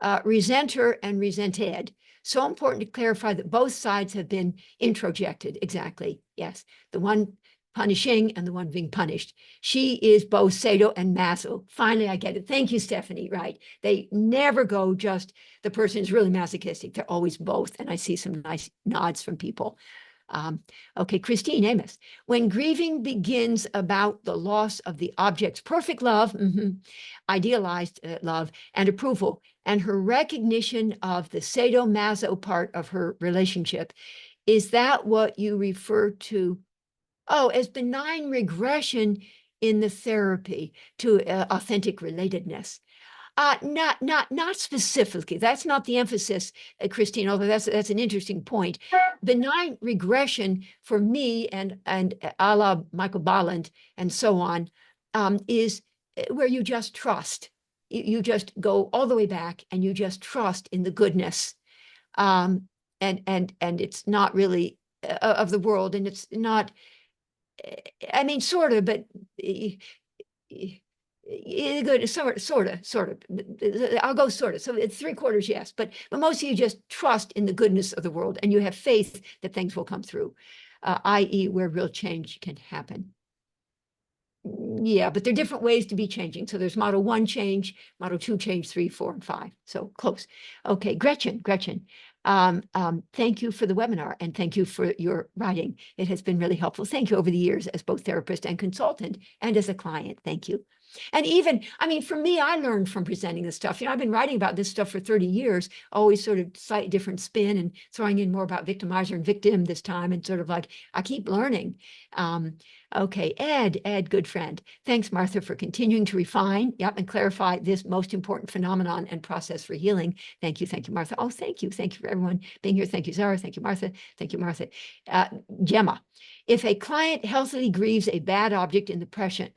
Resenter and resented. So important to clarify that both sides have been introjected. Exactly. Yes. The one punishing and the one being punished. She is both Sado and Maso. Finally, I get it. Thank you, Stephanie. Right. They never go just the person is really masochistic. They're always both. And I see some nice nods from people. Okay, Christine Amos. When grieving begins about the loss of the object's perfect love, idealized love and approval, and her recognition of the Sado-Maso part of her relationship, is that what you refer to as benign regression in the therapy to authentic relatedness? Not specifically. That's not the emphasis, Christine, although that's an interesting point. Benign regression for me and a la Michael Bolland and so on is where you just trust. You just go all the way back and you just trust in the goodness. And it's not really of the world, and it's not, I mean, sort of, but good, sort of. I'll go sort of. So it's 3/4 yes, but most of you just trust in the goodness of the world, and you have faith that things will come through, i.e., where real change can happen. Yeah, but there are different ways to be changing. So there's model 1 change, model 2 change, 3, 4, and 5. So close. Okay, Gretchen. Thank you for the webinar, and thank you for your writing. It has been really helpful. Thank you over the years as both therapist and consultant, and as a client. Thank you. And even, I mean, for me, I learned from presenting this stuff. I've been writing about this stuff for 30 years, always sort of slightly different spin and throwing in more about victimizer and victim this time, and sort of like, I keep learning. Okay, Ed, good friend. Thanks, Martha, for continuing to refine, and clarify this most important phenomenon and process for healing. Thank you, Martha. Oh, thank you for everyone being here. Thank you, Zara. Thank you, Martha. Gemma. If a client healthily grieves a bad object in the present,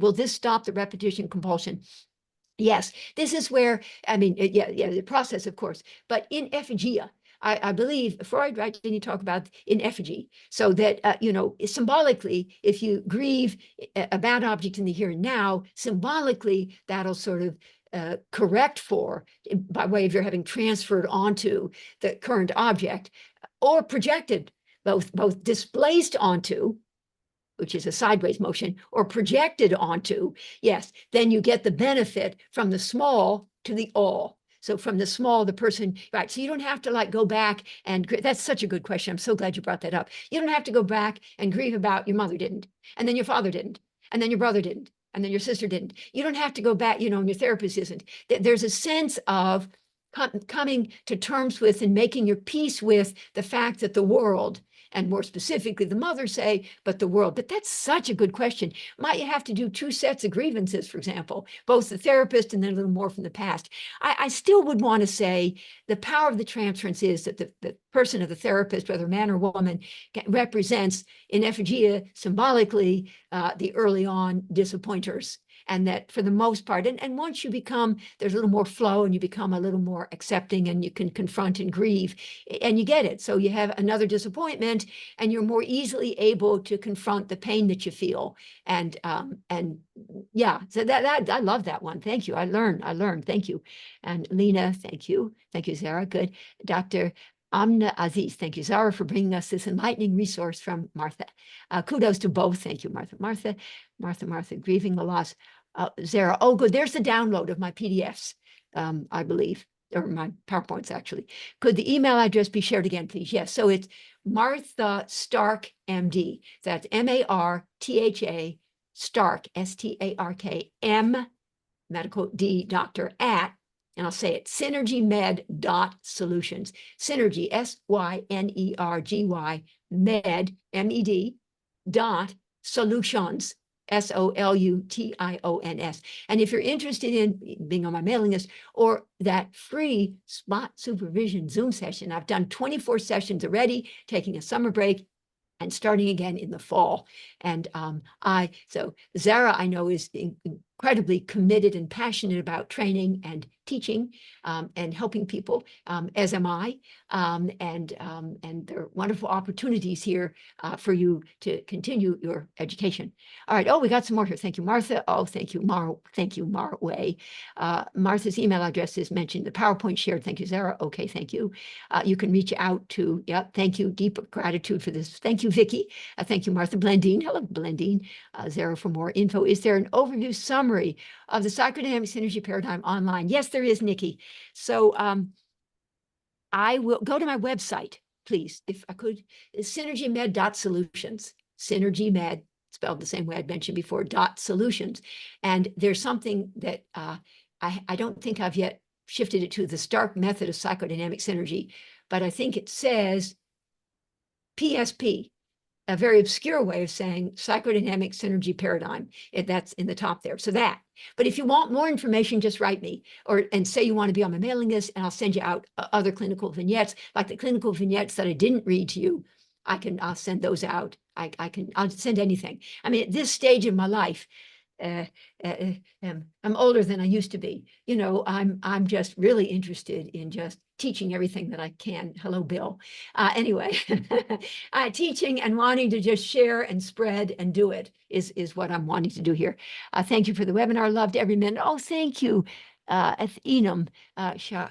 will this stop the repetition compulsion? Yes, this is where, I mean, the process, of course, but in effigia, I believe Freud, right, didn't he talk about in effigy? So that, symbolically, if you grieve a bad object in the here and now, symbolically, that'll sort of correct for, by way of your having transferred onto the current object, or projected, both displaced onto, which is a sideways motion, or projected onto, yes, then you get the benefit from the small to the all. So from the small, the person, right? So you don't have to like go back and, that's such a good question. I'm so glad you brought that up. You don't have to go back and grieve about your mother didn't, and then your father didn't, and then your brother didn't, and then your sister didn't. You don't have to go back, and your therapist isn't. There's a sense of coming to terms with and making your peace with the fact that the world and more specifically the mother say, but the world? But that's such a good question. Might you have to do 2 sets of grievances, for example, both the therapist and then a little more from the past? I still would want to say the power of the transference is that the person of the therapist, whether man or woman, represents in effigia symbolically the early on disappointers. And that for the most part, and once you become, there's a little more flow and you become a little more accepting and you can confront and grieve and you get it. So you have another disappointment and you're more easily able to confront the pain that you feel. And yeah, so that I love that one. Thank you. I learned. Thank you. And Lena, thank you. Thank you, Sarah. Good. Dr. Amna Aziz, thank you, Zara, for bringing us this enlightening resource from Martha. Kudos to both. Thank you, Martha. Martha, grieving the loss. Zara, oh, good. There's the download of my PDFs, I believe, or my PowerPoints, actually. Could the email address be shared again, please? Yes. So it's Martha Stark, MD. That's Martha Stark, Stark, medical D, doctor, at, and I'll say it, synergymed.solutions. Synergy, SYNERGY, med, MED, dot, solutions, SOLUTIONS. And if you're interested in being on my mailing list or that free spot supervision Zoom session, I've done 24 sessions already, taking a summer break and starting again in the fall. And so Zara, I know, is incredibly committed and passionate about training and teaching and helping people, as am I. And there are wonderful opportunities here for you to continue your education. All right. Oh, we got some more here. Thank you, Martha. Oh, thank you, Mar. Thank you, Marway. Martha's email address is mentioned. The PowerPoint shared. Thank you, Zara. Okay, thank you. You can reach out to, thank you. Deep gratitude for this. Thank you, Vicki. Thank you, Martha. Blendine. Hello, Blendine. Zara, for more info. Is there an overview summary of the psychodynamic synergy paradigm online? Yes, there is, Nikki. So I will go to my website, please, if I could. Synergymed.solutions. Synergymed, spelled the same way I'd mentioned before, .solutions. And there's something that I don't think I've yet shifted it to the Stark method of psychodynamic synergy, but I think it says PSP, a very obscure way of saying psychodynamic synergy paradigm. That's in the top there. So that. But if you want more information, just write me and say you want to be on my mailing list, and I'll send you out other clinical vignettes, like the clinical vignettes that I didn't read to you. I'll send those out. I'll send anything. I mean, at this stage in my life, I'm older than I used to be. You know, I'm just really interested in just teaching everything that I can. Hello, Bill. Anyway, teaching and wanting to just share and spread and do it is what I'm wanting to do here. Thank you for the webinar. Loved every minute. Oh, thank you. Enum,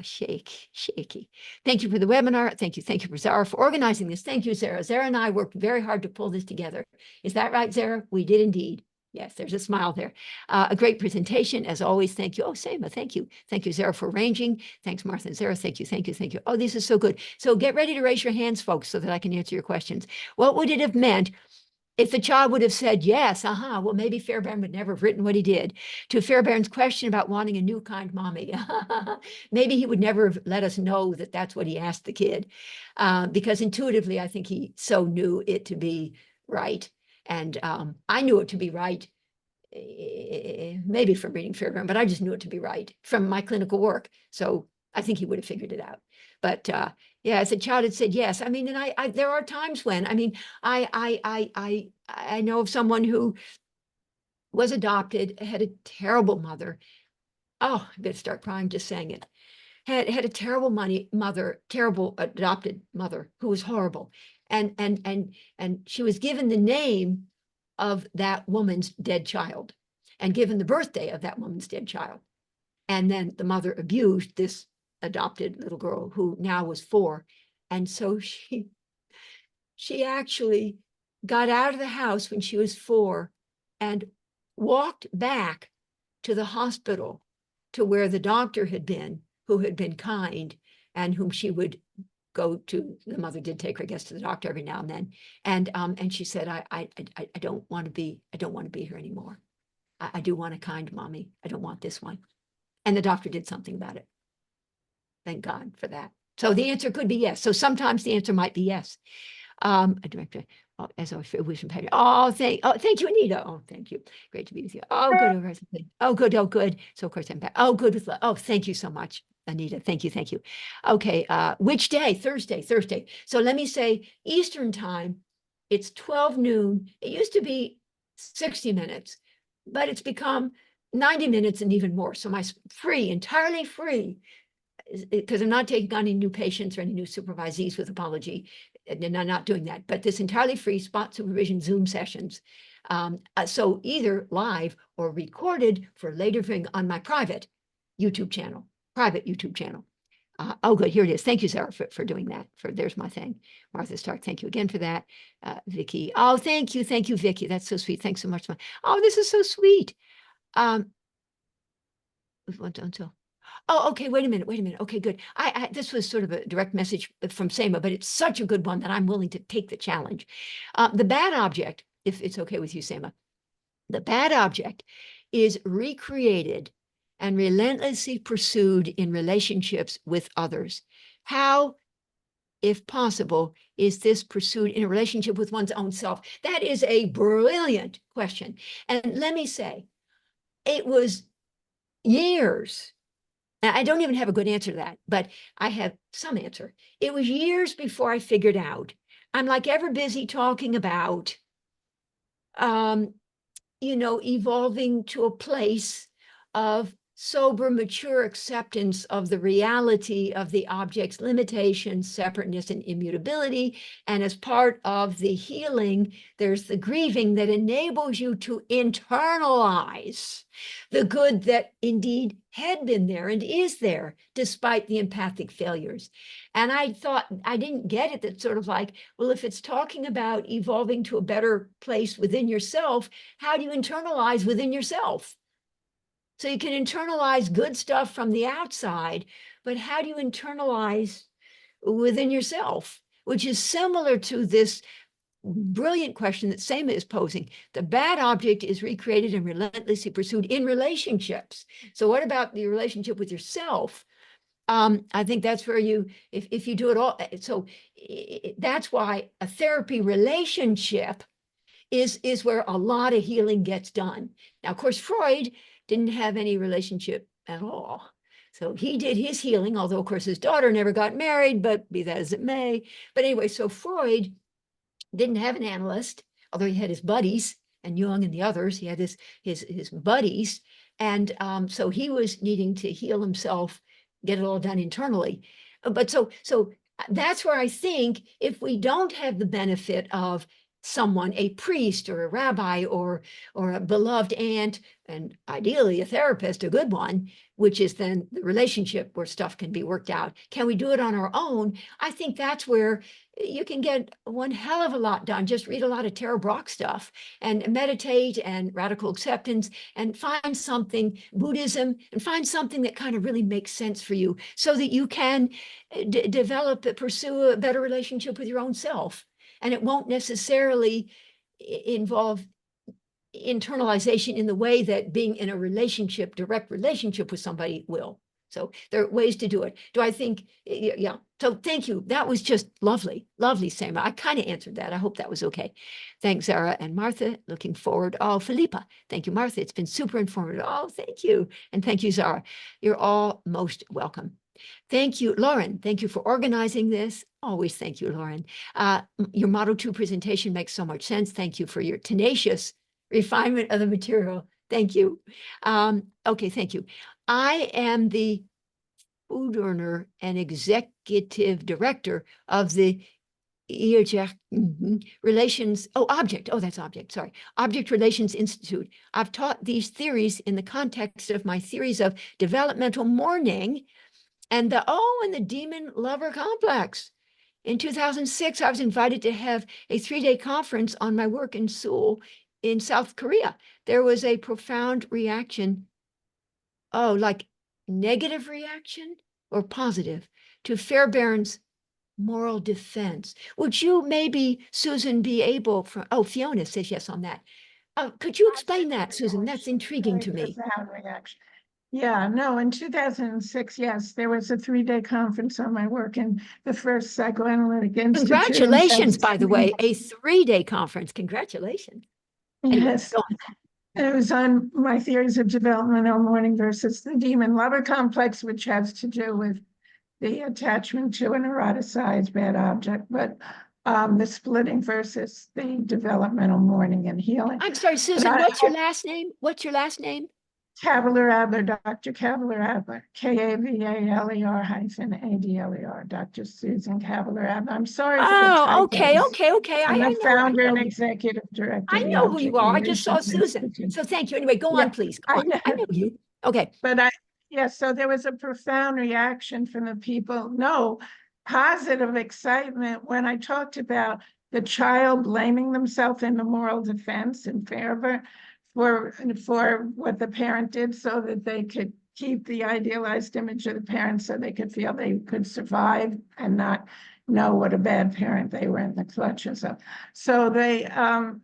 shaky. Thank you for the webinar. Thank you for Zara for organizing this. Thank you, Zara. Zara and I worked very hard to pull this together. Is that right, Zara? We did indeed. Yes, there's a smile there. A great presentation, as always. Thank you. Oh, Seema, thank you. Thank you, Zara, for arranging. Thanks, Martha and Zara. Thank you. Oh, this is so good. So get ready to raise your hands, folks, so that I can answer your questions. What would it have meant if the child would have said, yes, well, maybe Fairbairn would never have written what he did. To Fairbairn's question about wanting a new kind mommy, maybe he would never have let us know that that's what he asked the kid, because intuitively, I think he so knew it to be right. And I knew it to be right, maybe from reading Fairbairn, but I just knew it to be right from my clinical work. So I think he would have figured it out. But yeah, as a child had said yes. I mean, and I there are times when, I mean, I know of someone who was adopted, had a terrible mother. Oh, I'm gonna start crying just saying it. Had a terrible terrible adopted mother who was horrible. And she was given the name of that woman's dead child and given the birthday of that woman's dead child. And then the mother abused this adopted little girl who now was 4. And so she actually got out of the house when she was 4 and walked back to the hospital to where the doctor had been, who had been kind and whom she would go to. The mother did take her, I guess, to the doctor every now and then. And she said, I don't want to be here anymore. I do want a kind mommy. I don't want this one. And the doctor did something about it. Thank God for that. So the answer could be yes. So sometimes the answer might be yes. Director, as always, wish and oh, thank you, Anita. Oh, thank you. Great to be with you. Oh, good. Oh, good. Oh, good. So of course I'm back. Oh, good with love. Oh, thank you so much, Anita. Thank you. Thank you. Okay. Which day? Thursday. So let me say Eastern time. It's 12 noon. It used to be 60 minutes, but it's become 90 minutes and even more. So my entirely free, because I'm not taking on any new patients or any new supervisees with apology, and I'm not doing that, but this entirely free spot supervision Zoom sessions. So either live or recorded for later viewing on my private YouTube channel. Oh, good. Here it is. Thank you, Sarah, for doing that. There's my thing. Martha Stark, thank you again for that. Vicky. Oh, thank you, Vicky. That's so sweet. Thanks so much. Oh, this is so sweet. Until. Oh, okay. Wait a minute. Okay, good. This was sort of a direct message from Sema, but it's such a good one that I'm willing to take the challenge. The bad object, if it's okay with you, Sema, the bad object is recreated and relentlessly pursued in relationships with others. How, if possible, is this pursued in a relationship with one's own self? That is a brilliant question. And let me say, it was years. I don't even have a good answer to that, but I have some answer. It was years before I figured out. I'm like ever busy talking about, evolving to a place of sober, mature acceptance of the reality of the object's limitations, separateness, and immutability. And as part of the healing, there's the grieving that enables you to internalize the good that indeed had been there and is there, despite the empathic failures. And I thought, I didn't get it, that sort of like, well, if it's talking about evolving to a better place within yourself, how do you internalize within yourself? So you can internalize good stuff from the outside, but how do you internalize within yourself? Which is similar to this brilliant question that Sema is posing. The bad object is recreated and relentlessly pursued in relationships. So what about the relationship with yourself? I think that's where if you do it all, so that's why a therapy relationship is where a lot of healing gets done. Now, of course, Freud didn't have any relationship at all. So he did his healing, although, of course, his daughter never got married, but be that as it may. But anyway, so Freud didn't have an analyst, although he had his buddies and Jung and the others. He had his buddies. And so he was needing to heal himself, get it all done internally. But so that's where I think if we don't have the benefit of someone, a priest or a rabbi or a beloved aunt, and ideally a therapist, a good one, which is then the relationship where stuff can be worked out. Can we do it on our own? I think that's where you can get one hell of a lot done. Just read a lot of Tara Brach stuff and meditate and radical acceptance and find something, Buddhism, and find something that kind of really makes sense for you so that you can pursue a better relationship with your own self. And it won't necessarily involve internalization in the way that being in a relationship, direct relationship with somebody will. So there are ways to do it. Do I think, yeah. So thank you. That was just lovely, Sema. I kind of answered that. I hope that was okay. Thanks, Zara and Martha. Looking forward. Oh, Philippa. Thank you, Martha. It's been super informative. Oh, thank you. And thank you, Zara. You're all most welcome. Thank you, Lauren. Thank you for organizing this. Always thank you, Lauren. Your Model 2 presentation makes so much sense. Thank you for your tenacious refinement of the material. Thank you. Okay, thank you. I am the food earner and executive director of the Relations, Object Relations Institute. I've taught these theories in the context of my theories of developmental mourning and the demon lover complex. In 2006, I was invited to have a 3-day conference on my work in Seoul in South Korea. There was a profound reaction, like negative reaction or positive, to Fairbairn's moral defense. Would you maybe, Susan, be able, Fiona says yes on that. Could you explain that, Susan? That's intriguing to me. Profound reaction. Yeah, no, in 2006, yes, there was a 3-day conference on my work in the first Psychoanalytic Institute. Congratulations, by the way, a 3-day conference. Congratulations. Anyway, Yes, it was on my theories of developmental mourning versus the demon lover complex, which has to do with the attachment to an eroticized bad object, but the splitting versus the developmental mourning and healing. I'm sorry, Susan, what's your last name? What's your last name? Cavalier Adler, Dr. Cavalier Adler, Kavler-Adler, Dr. Susan Cavalier Adler. I'm sorry for the Oh, okay. typos. I I'm the know, founder and executive director I of the know who you Object are. I just saw Relations Susan. Institute. So thank you. Anyway, go Yeah, on, please. Go I on. I know. know you. Okay. But so there was a profound reaction from the people. No, positive excitement when I talked about the child blaming themselves in the moral defense in Fairbairn for what the parent did so that they could keep the idealized image of the parent so they could feel they could survive and not know what a bad parent they were in the clutches of. So they and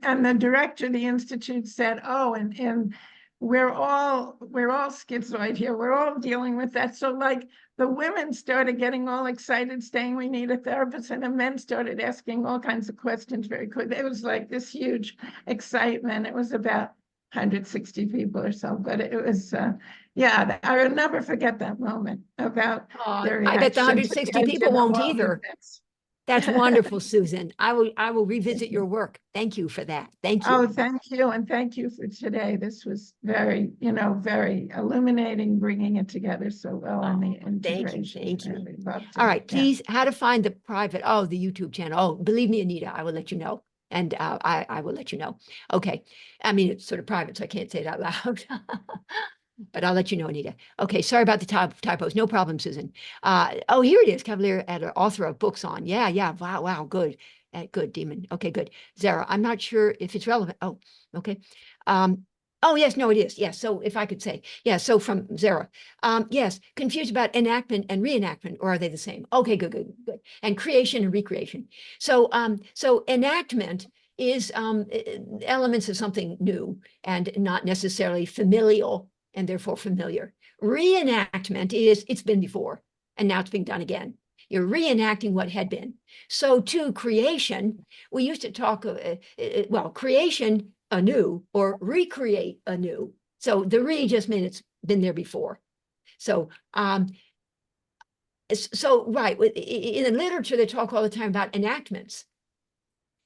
the director of the institute said, oh, and we're all schizoid here. We're all dealing with that. So like the women started getting all excited, saying we need a therapist, and the men started asking all kinds of questions very quickly. It was like this huge excitement. It was about 160 people or so, but it was, yeah, I will never forget that moment about their reaction. I bet the 160 people won't either. That's wonderful, Susan. I will revisit your work. Thank you for that. Thank you. Oh, thank you. And thank you for today. This was very, very illuminating, bringing it together so well on the integration. Thank you. Really All right, please, how to find the private, the YouTube channel. Oh, believe me, Anita, I will let you know. And I will let you know. Okay. I mean, it's sort of private, so I can't say it out loud. But I'll let you know, Anita. Okay, sorry about the typos. No problem, Susan. Here it is, Cavalier Adler, author of books on. Yeah. Wow, good. Good, Demon. Okay, good. Zara, I'm not sure if it's relevant. Oh, okay. Yes, no, it is. Yes, so if I could say, so from Zara. Yes, confused about enactment and reenactment, or are they the same? Okay, good. And creation and recreation. So enactment is elements of something new and not necessarily familial and therefore familiar. Reenactment is it's been before and now it's being done again. You're reenacting what had been. So to creation, we used to talk, creation anew or recreate anew. So the re just means it's been there before. So, right, in the literature, they talk all the time about enactments.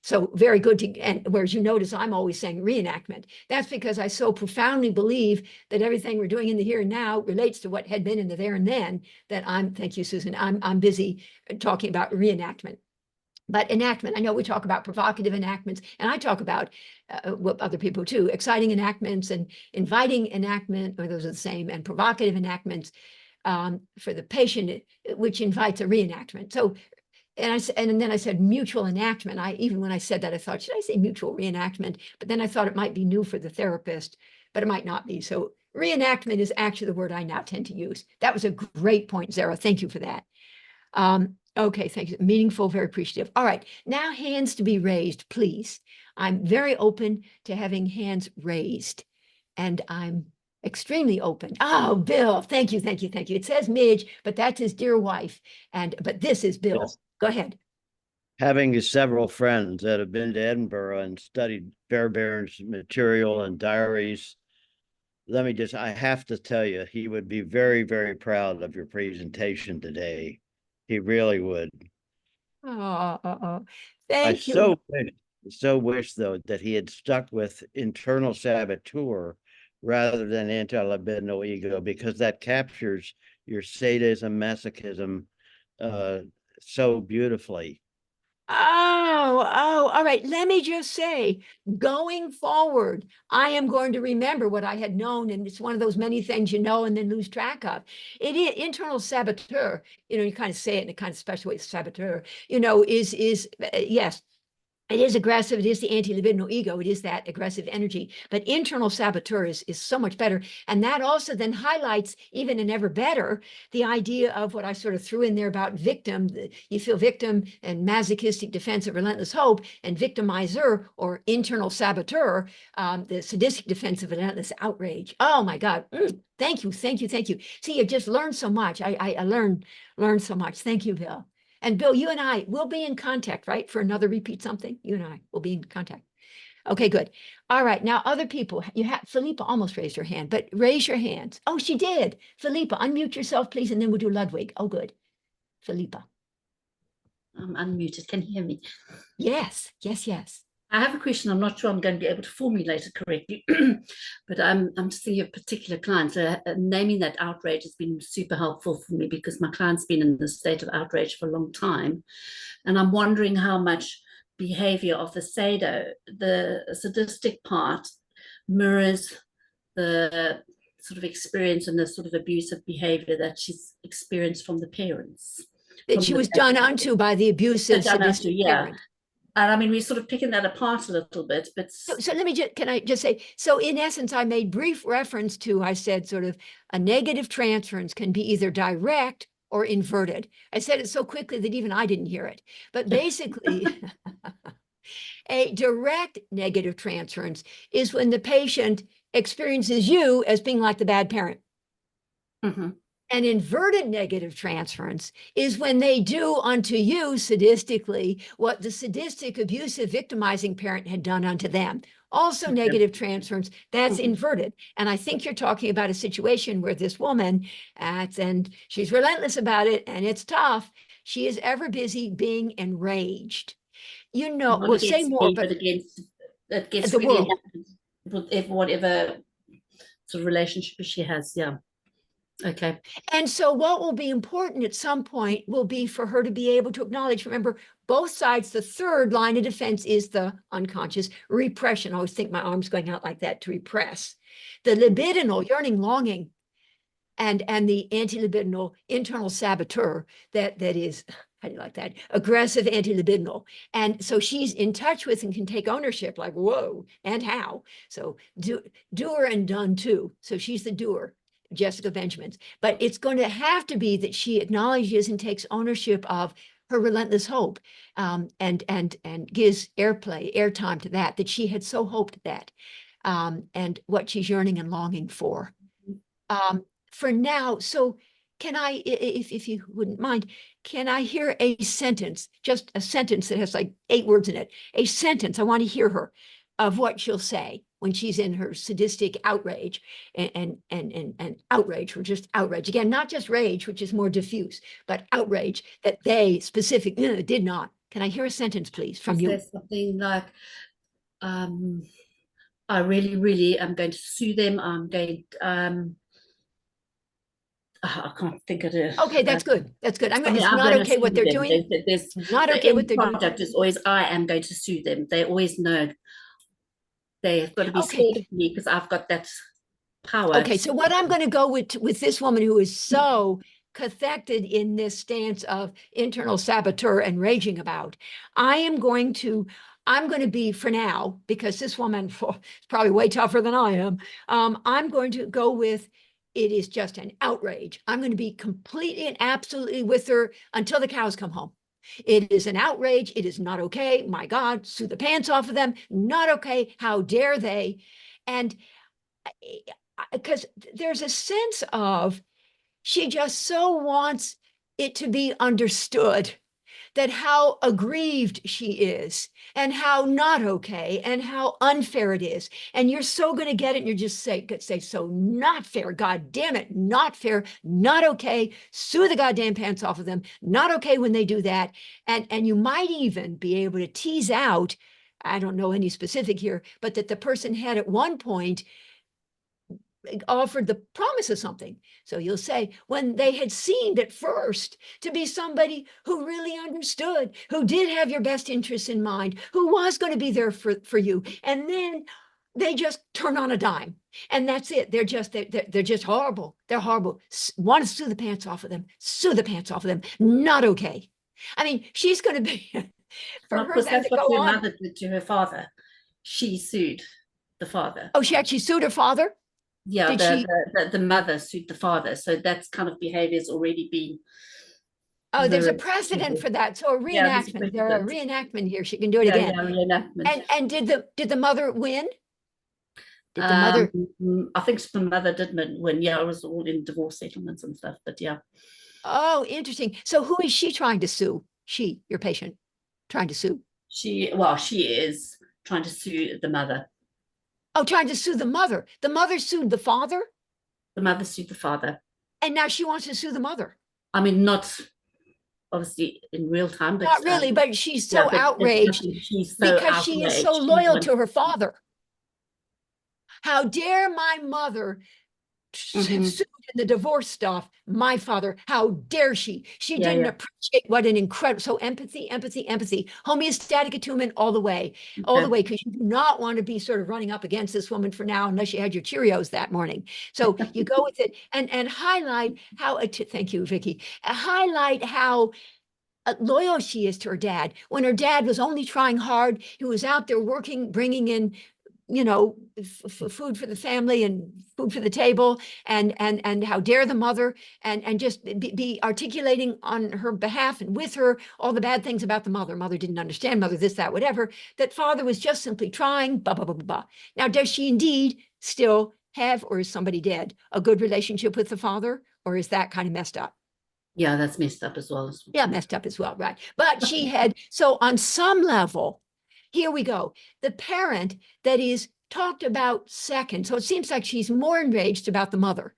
So very good and whereas you notice I'm always saying reenactment. That's because I so profoundly believe that everything we're doing in the here and now relates to what had been in the there and then that thank you, Susan, I'm busy talking about reenactment. But enactment, I know we talk about provocative enactments, and I talk about other people too, exciting enactments and inviting enactment, or those are the same, and provocative enactments for the patient, which invites a reenactment. So and then I said mutual enactment. Even when I said that, I thought, should I say mutual reenactment? But then I thought it might be new for the therapist, but it might not be. So reenactment is actually the word I now tend to use. That was a great point, Zara. Thank you for that. Okay, thank you. Meaningful, very appreciative. All right, now hands to be raised, please. I'm very open to having hands raised, and I'm extremely open. Oh, Bill, thank you. It says Midge, but that's his dear wife. But this is Bill. Yes. Go ahead. Having several friends that have been to Edinburgh and studied Fairbairn's material and diaries, I have to tell you, he would be very, very proud of your presentation today. He really would. Thank you. So wish, though, that he had stuck with internal saboteur rather than anti-libidinal ego, because that captures your sadism, masochism so beautifully. All right. Let me just say, going forward, I am going to remember what I had known, and it's one of those many things you know and then lose track of. It is internal saboteur. You kind of say it in a kind of special way. Saboteur, is yes, It is aggressive. It is the anti-libidinal ego. It is that aggressive energy. But internal saboteur is so much better. And that also then highlights, even and ever better, the idea of what I sort of threw in there about victim. You feel victim and masochistic defense of relentless hope, and victimizer or internal saboteur, the sadistic defense of relentless outrage. Oh my God. Thank you. Thank you. Thank you. See, you just learned so much. I learned so much. Thank you, Bill. And Bill, you and I will be in contact, right? For another repeat something. You and I will be in contact. Okay, good. All right. Now, other people, you have Philippa almost raised her hand, but raise your hands. Oh, she did. Philippa, unmute yourself, please, and then we'll do Ludwig. Oh, good. Philippa. I'm unmuted. Can you hear me? Yes, yes, yes. I have a question. I'm not sure I'm going to be able to formulate it correctly, but I'm just thinking of particular clients. Naming that outrage has been super helpful for me because my client's been in this state of outrage for a long time. And I'm wondering how much behavior of the sadistic part mirrors the sort of experience and the sort of abusive behavior that she's experienced from the parents. That she was done unto by the abusive sadistic parent. And I mean, we're sort of picking that apart a little bit, but so let me just, can I just say, so in essence, I made brief reference to, I said sort of a negative transference can be either direct or inverted. I said it so quickly that even I didn't hear it, but basically a direct negative transference is when the patient experiences you as being like the bad parent. Mm-hmm. An inverted negative transference is when they do unto you sadistically what the sadistic, abusive, victimizing parent had done unto them. Also negative transference, that's inverted. And I think you're talking about a situation where this woman, and she's relentless about it, and it's tough. She is ever busy being enraged. You know, we'll say more, but against it gets the really world. Whatever sort of relationship she has, yeah. Okay. And so what will be important at some point will be for her to be able to acknowledge, remember, both sides, the third line of defense is the unconscious repression. I always think my arm's going out like that to repress. The libidinal, yearning, longing, and the anti-libidinal internal saboteur that is, how do you like that? Aggressive anti-libidinal. And so she's in touch with and can take ownership, like, whoa, and how? So doer and done too. So she's the doer. Jessica Benjamin's, but it's going to have to be that she acknowledges and takes ownership of her relentless hope, and gives airtime to that she had so hoped that, and what she's yearning and longing for. For now, so can I, if you wouldn't mind, can I hear a sentence, just a sentence that has like 8 words in it, a sentence, I want to hear her, of what she'll say when she's in her sadistic outrage and outrage, or just outrage. Again, not just rage, which is more diffuse, but outrage that they specifically did not. Can I hear a sentence, please, from you? Something like, I really, really am going to sue them. I'm going, I can't think of it. Okay, that's good. That's good. It's not okay what they're doing. There's not okay what they're doing. Contact is always, I am going to sue them. They always know they've got to be scared of me because I've got that power. Okay, so what I'm going to go with this woman who is so cathected in this stance of internal saboteur and raging about, I'm going to be, for now, because this woman is probably way tougher than I am, I'm going to go with, it is just an outrage. I'm going to be completely and absolutely with her until the cows come home. It is an outrage. It is not okay. My God, sue the pants off of them. Not okay. How dare they? And because there's a sense of, she just so wants it to be understood that how aggrieved she is and how not okay and how unfair it is. And you're so going to get it, and you're just say, so not fair, God damn it, not fair, not okay, sue the goddamn pants off of them, not okay when they do that. And you might even be able to tease out, I don't know any specific here, but that the person had at one point offered the promise of something. So you'll say, when they had seemed at first to be somebody who really understood, who did have your best interests in mind, who was going to be there for you, and then they just turn on a dime, and that's it. They're just horrible. They're horrible. Want to sue the pants off of them. Sue the pants off of them. Not okay. I mean, she's going to be for And of her course, then that's to go what her on. mother did to her father. She sued the father. Oh, she actually sued her father? Yeah, Did she? the mother sued the father. So that's kind of behavior's already been Oh, there's a very precedent for that. So a Yeah, there's a reenactment. There are a precedent. reenactment here. She can do it Yeah, again. yeah, reenactment. And did the mother win? Did the mother? I think the mother did win. Yeah, it was all in divorce settlements and stuff. But yeah, Oh, interesting. So who is she trying to sue? She, your patient, trying to sue. she is trying to sue the mother. Oh, trying to sue the mother. The mother sued the father, The mother sued the father. and now she wants to sue the mother. I mean, not obviously in real time, but Not really, but she's so but outraged she's so because she is so outraged. loyal to her father. How dare my mother sued in the divorce stuff, my father, how dare she? She Yeah, didn't yeah. appreciate what an incredible, so empathy, homeostatic attunement all the way, because you do not want to be sort of running up against this woman for now, unless you had your Cheerios that morning. So you go with it and highlight how, thank you, Vicky, highlight how loyal she is to her dad. When her dad was only trying hard, he was out there working, bringing in food for the family and food for the table, and how dare the mother, and just be articulating on her behalf and with her all the bad things about the mother. Mother didn't understand, mother this, that, whatever, that father was just simply trying, blah, blah, blah, blah, blah. Now, does she indeed still have, or is somebody dead, a good relationship with the father, or is that kind of messed up? Yeah, that's messed up as well. Yeah, messed up as well, right? But she had, so on some level, here we go. The parent that is talked about second. So it seems like she's more enraged about the mother.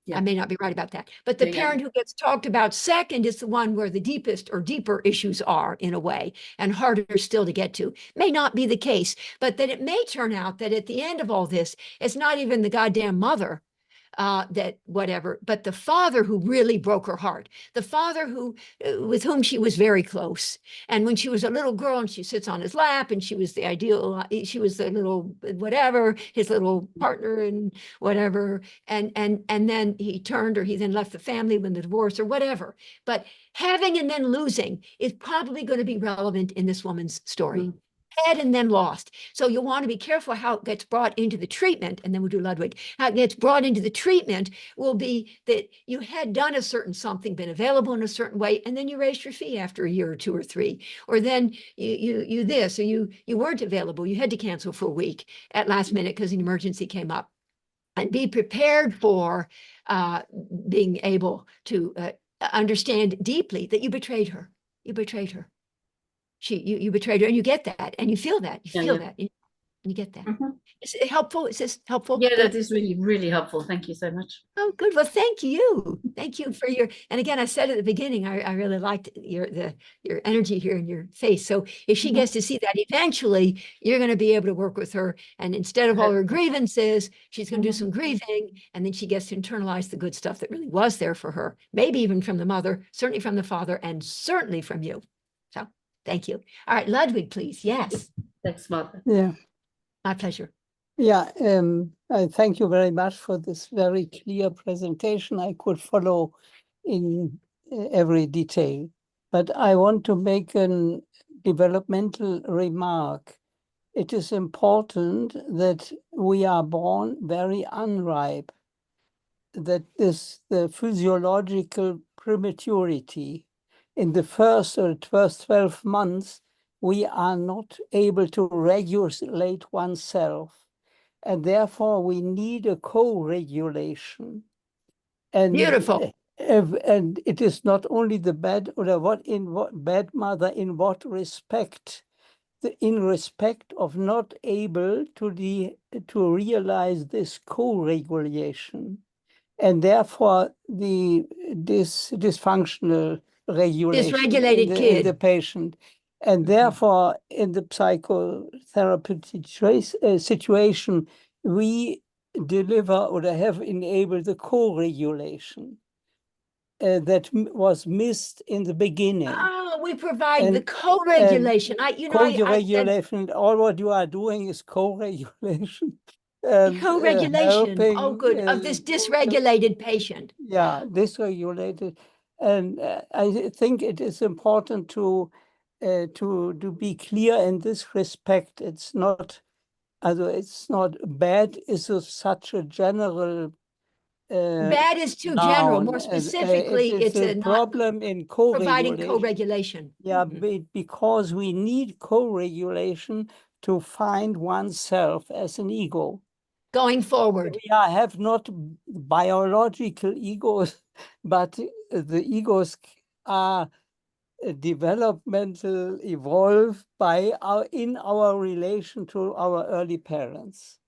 Yeah. I may not be right about that. But the parent who gets talked about second is the one where the deepest or deeper issues are, in a way, and harder still to get to. May not be the case, but that it may turn out that at the end of all this, it's not even the goddamn mother that whatever, but the father who really broke her heart, the father who, with whom she was very close. And when she was a little girl and she sits on his lap and she was the ideal, she was the little, whatever, his little partner and whatever. And then he turned, or he then left the family when the divorce or whatever. But having and then losing is probably going to be relevant in this woman's story. Had and then lost. So you'll want to be careful how it gets brought into the treatment, and then we'll do Ludwig. How it gets brought into the treatment will be that you had done a certain something, been available in a certain way, and then you raised your fee after a year or two or three, or then you this, or you weren't available, you had to cancel for a week at last minute because an emergency came up. And be prepared for being able to understand deeply that you betrayed her. You betrayed her. You betrayed her, and you get that, and you feel that, that, and you get that. Is it helpful? Is this helpful? Yeah, that is really, really helpful. Thank you so much. Oh, good. Well, thank you. Thank you for your, and again, I said at the beginning, I really liked your energy here in your face. So if she gets to see that, eventually you're going to be able to work with her. And instead of all her grievances, she's going to do some grieving, and then she gets to internalize the good stuff that really was there for her, maybe even from the mother, certainly from the father, and certainly from you. So thank you. All right, Ludwig, please. Yes. Thanks, Martha. Yeah. My pleasure. Yeah, I thank you very much for this very clear presentation. I could follow in every detail, but I want to make a developmental remark. It is important that we are born very unripe, that the physiological prematurity in the first 12 months, we are not able to regulate oneself. And therefore, we need a co-regulation. And beautiful. And it is not only the bad or what bad mother in what respect, in respect of not able to realize this co-regulation, and therefore this dysfunctional regulation Dysregulated kid in the patient. And therefore, in the psychotherapeutic situation, we deliver or have enabled the co-regulation that was missed in the beginning. Oh, we provide the co-regulation. Co-regulation, all what you are doing is co-regulation. Co-regulation. Oh, good. Of this dysregulated patient. Yeah, dysregulated. And I think it is important to to be clear in this respect, it's not bad is such a general Bad is too general. More specifically, it's a not problem in providing co-regulation. co-regulation. Yeah, Mhm. because we need co-regulation to find oneself as an ego. Going forward. We have not biological egos, but the egos are developmental, evolved in our relation to our early parents.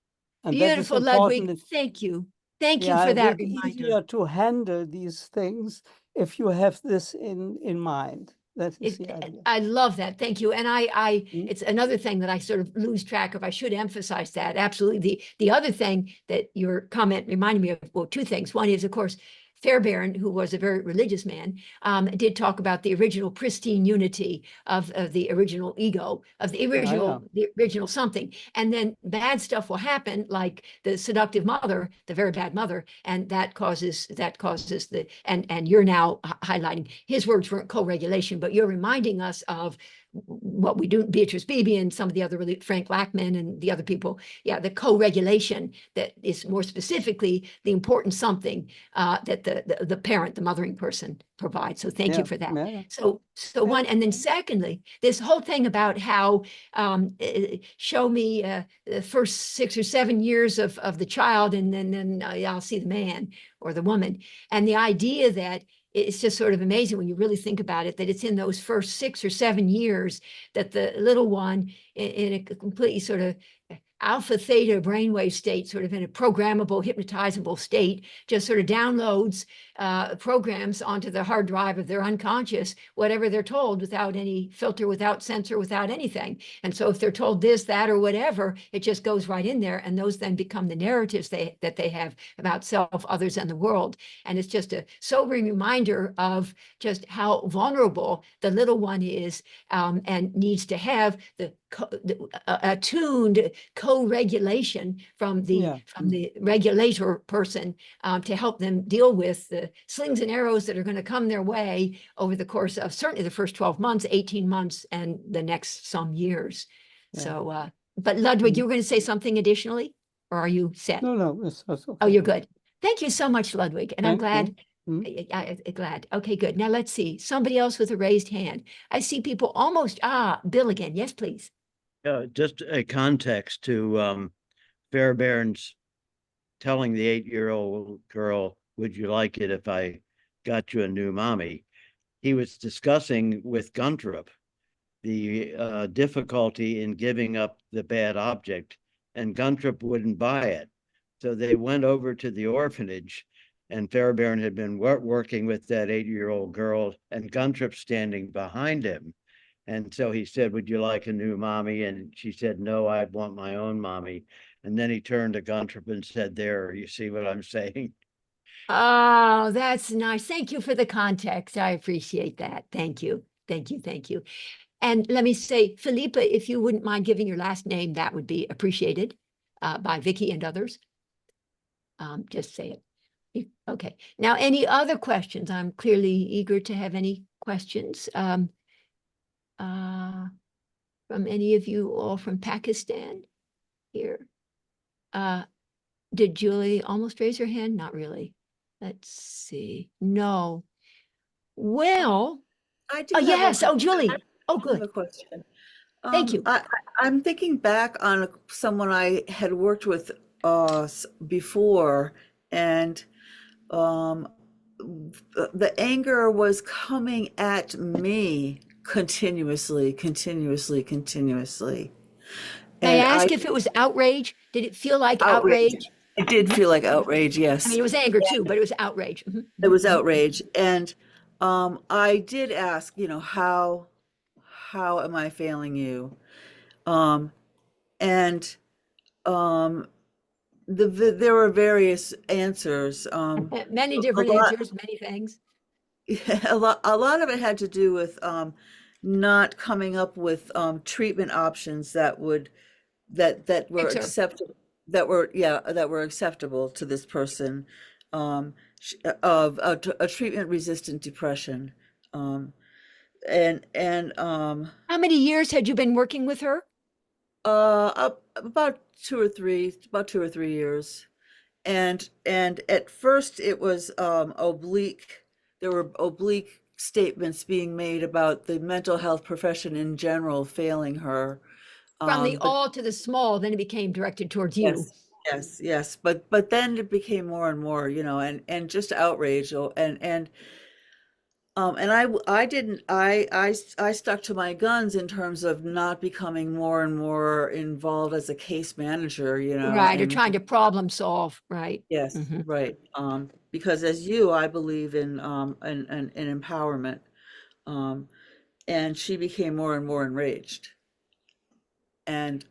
And that is Beautiful, Ludwig. important. Thank you. Thank you Yeah, for and that it's reminder. easier to handle these things if you have this in mind. That is the idea. I love that. Thank you. And Mm. it's another thing that I sort of lose track of. I should emphasize that. Absolutely. The other thing that your comment reminded me of, well, two things. One is, of course, Fairbairn, who was a very religious man, did talk about the original pristine unity of the original ego, of the original something. And then bad stuff will happen, like the seductive mother, the very bad mother, and that causes and you're now highlighting his words weren't co-regulation, but you're reminding us of what we do, Beatrice Beebe and some of the other, Frank Lackman and the other people. Yeah, the co-regulation that is more specifically the important something that the parent, the mothering person provides. So thank you for that. Yeah. So one, and then secondly, this whole thing about how show me the first 6 or 7 years of the child, and then I'll see the man or the woman. And the idea that it's just sort of amazing when you really think about it, that it's in those first 6 or 7 years that the little one in a completely sort of alpha theta brainwave state, sort of in a programmable, hypnotizable state, just sort of downloads programs onto the hard drive of their unconscious, whatever they're told, without any filter, without censor, without anything. And so if they're told this, that, or whatever, it just goes right in there. And those then become the narratives that they have about self, others, and the world. And it's just a sobering reminder of just how vulnerable the little one is, and needs to have the attuned co-regulation from the regulator person, to help them deal with the slings and arrows that are going to come their way over the course of certainly the first 12 months, 18 months, and the next some years. Yeah. So, but Ludwig, you were going to say something additionally, or are you set? No, it's okay. Oh, you're good. Thank you so much, Ludwig. And I'm glad. Mm. Glad. Okay, good. Now let's see. Somebody else with a raised hand. I see people almost. Bill again. Yes, please. Just a context to Fairbairn's telling the 8-year-old girl, would you like it if I got you a new mommy? He was discussing with Guntrup the difficulty in giving up the bad object, and Guntrup wouldn't buy it. So they went over to the orphanage, and Fairbairn had been working with that 8-year-old girl, and Guntrup standing behind him. And so he said, would you like a new mommy? And she said, no, I want my own mommy. And then he turned to Guntrup and said, there, you see what I'm saying? Oh, that's nice. Thank you for the context. I appreciate that. Thank you. Thank you. Thank you. And let me say, Philippa, if you wouldn't mind giving your last name, that would be appreciated by Vicky and others. Just say it. Okay. Now, any other questions? I'm clearly eager to have any questions from any of you all from Pakistan here. Did Julie almost raise her hand? Not really. Let's see. No. Well, I do have yes. a, Oh, Julie. Oh, I have a good. question. Thank you. I'm thinking back on someone I had worked with before, and the anger was coming at me continuously. May I And ask if it was outrage? Did it feel like outrage? It did feel like outrage, yes. I mean, it was anger too, but it was outrage. Mhm. It was outrage. And I did ask, how am I failing you? And there were various answers. Many different answers, many things. A lot of it had to do with not coming up with treatment options that were acceptable, that were acceptable to this person, of a treatment-resistant depression. and How many years had you been working with her? about 2 or 3 years. And at first it was oblique. There were oblique statements being made about the mental health profession in general failing her. From the But all to the small, then it became directed towards you. yes, yes. But then it became more and more, and just outrage. And I didn't, I stuck to my guns in terms of not becoming more and more involved as a case manager, Right, or and trying to problem solve, right? yes, Mhm. right. Because as you, I believe in empowerment. Um, and she became more and more enraged. And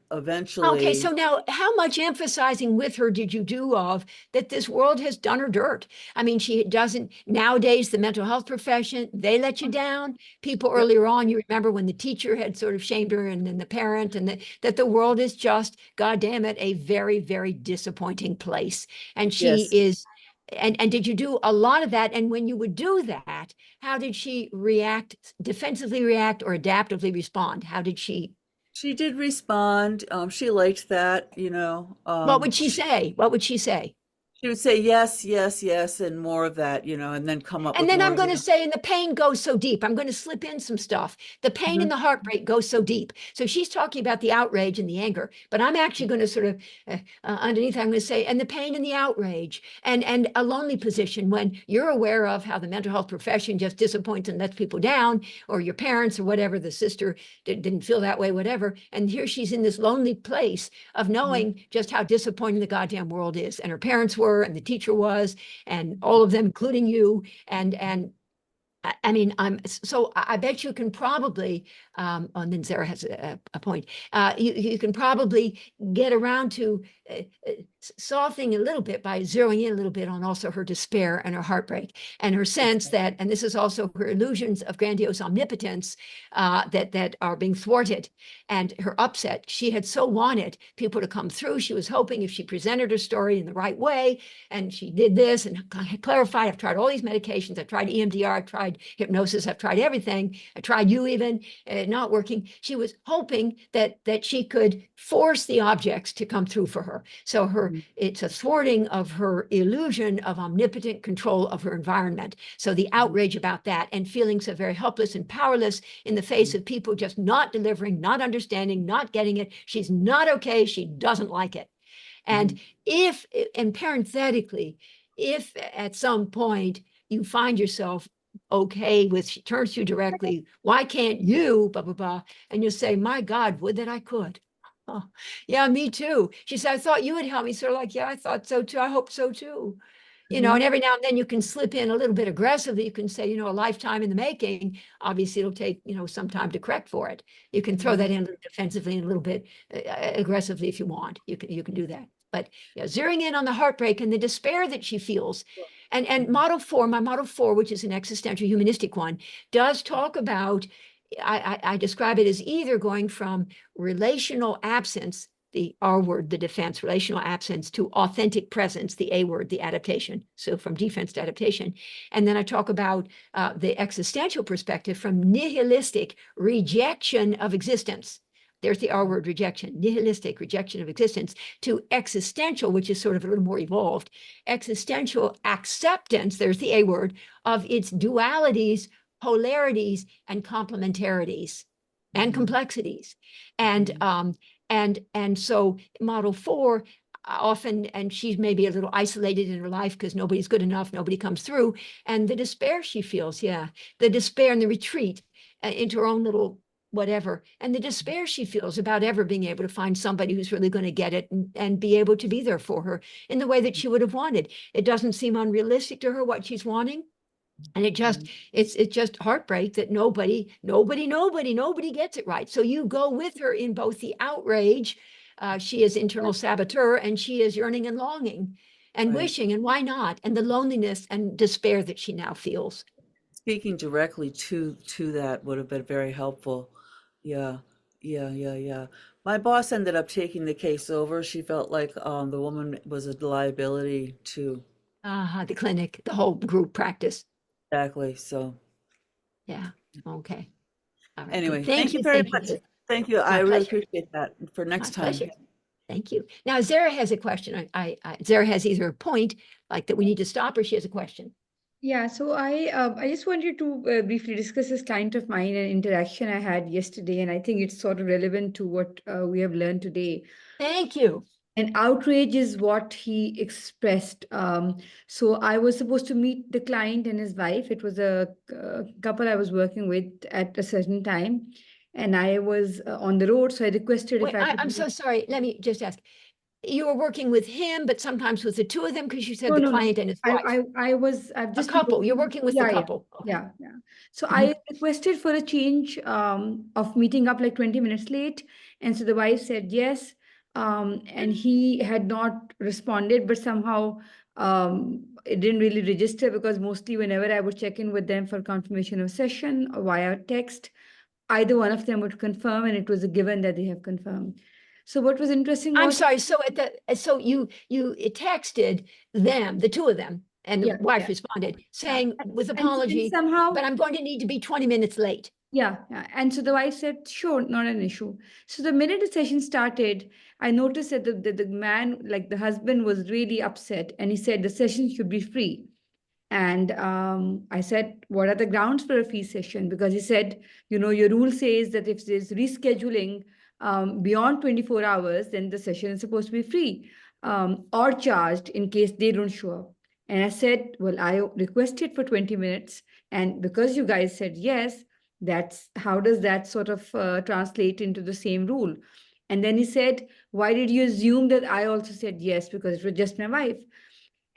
Okay, eventually, so now how much emphasizing with her did you do of that this world has done her dirt? I mean, she doesn't nowadays, the mental health profession, they let you down. People yep, earlier on, you remember when the teacher had sort of shamed her and then the parent, and that the world is just, God damn it, a very, very disappointing place. And she yes, is, and did you do a lot of that? And when you would do that, how did she react, defensively react or adaptively respond? How did she? she did respond. She liked that, What would she say? What would she say? she would say yes, yes, yes, and more of that, and then come up And with then more I'm of going the. to say, and the pain goes so deep. I'm going to slip in some stuff. The pain and Mhm, the heartbreak goes so deep. So she's talking about the outrage and the anger, but I'm actually going to sort of underneath, I'm going to say, and the pain and the outrage and a lonely position when you're aware of how the mental health profession just disappoints and lets people down, or your parents or whatever, the sister didn't feel that way, whatever. And here she's in this lonely place of mhm, knowing just how disappointing the goddamn world is. And her parents were, and the teacher was, and all of them, including you. And I mean, I bet you can probably, and then Sarah has a point. You can probably get around to softening a little bit by zeroing in a little bit on also her despair and her heartbreak and her sense that, and this is also her illusions of grandiose omnipotence that are being thwarted, and her upset. She had so wanted people to come through. She was hoping if she presented her story in the right way, and she did this and clarified. I've tried all these medications. I've tried EMDR. I've tried hypnosis. I've tried everything. I tried you even, not working. She was hoping that she could force the objects to come through for her. So mhm, it's a thwarting of her illusion of omnipotent control of her environment. So the mhm, outrage about that and feelings of very helpless and powerless in the face of people just not delivering, not understanding, not getting it. She's not okay. She doesn't like it. And mhm, if, and parenthetically, if at some point you find yourself okay with, she turns to you directly, why can't you, blah, blah, blah. And you say, my God, would that I could. Oh, yeah, me too. She said, I thought you would help me. Sort of like, yeah, I thought so too. I hope so too. And mhm, every now and then you can slip in a little bit aggressively. You can say, a lifetime in the making. Obviously, it'll take, some time to correct for it. You can throw that mhm, in a little defensively and a little bit aggressively if you want. You can do that. But yeah, zeroing in on the heartbreak and the despair that she feels. And mhm, my model 4, which is an existential humanistic one, does talk about, I describe it as either going from relational absence, the R word, the defense, relational absence, to authentic presence, the A word, the adaptation. So from defense to adaptation. And then I talk about the existential perspective from nihilistic rejection of existence. There's the R word, rejection, nihilistic rejection of existence, to existential, which is sort of a little more evolved, existential acceptance, there's the A word, of its dualities, polarities, and complementarities and mhm, complexities. And mhm, and so model 4 often, and she's maybe a little isolated in her life because nobody's good enough, nobody comes through, and the despair she feels, yeah, the despair and the retreat into her own little whatever, and the despair she feels about ever being able to find somebody who's really going to get it and be able to be there for her in the way that she would have wanted. It doesn't seem unrealistic to her what she's wanting. And mhm. it's just heartbreak that nobody gets it right. So you go with her in both the outrage, she is internal saboteur, and she is yearning and longing and Right. wishing, and why not? And the loneliness and despair that she now feels. Speaking directly to that would have been very helpful. Yeah, yeah. My boss ended up taking the case over. She felt like the woman was a liability too. The clinic, the whole group practice. Exactly. So Yeah. Okay. All right. Anyway, Thank thank you you. very Thank you. much. Thank you. I My really pleasure. appreciate that for My next time. pleasure. Thank you. Now, Zara has a question. Zara has either a point like that we need to stop, or she has a question. Yeah, so I just wanted to briefly discuss this client of mine and interaction I had yesterday, and I think it's sort of relevant to what we have learned today. Thank you. And outrage is what he expressed. So I was supposed to meet the client and his wife. It was a couple I was working with at a certain time, and I was on the road, so I requested Wait, if I could. I'm so sorry. Let me just ask. You were working with him, but sometimes with the two of them, because you said No, the no, no. client and his wife. I've A just been couple. You're working with the yeah, couple. Okay. yeah, yeah. So Mhm. I requested for a change of meeting up like 20 minutes late. And so the wife said yes. And he had not responded, but somehow it didn't really register, because mostly whenever I would check in with them for confirmation of session or via text, either one of them would confirm, and it was a given that they have confirmed. So what was interesting I'm was, sorry. So you texted them, the two of them, and the yeah, wife yeah, responded saying with and apology, somehow, but I'm going to need to be 20 minutes late. yeah, yeah. And so the wife said, sure, not an issue. So the minute the session started, I noticed that the man, like the husband, was really upset, and he said the session should be free. And I said, what are the grounds for a fee session? Because he said, your rule says that if there's rescheduling beyond 24 hours, then the session is supposed to be free or charged in case they don't show up. And I said, well, I requested for 20 minutes. And because you guys said yes, how does that sort of translate into the same rule? And then he said, why did you assume that I also said yes? Because it was just my wife.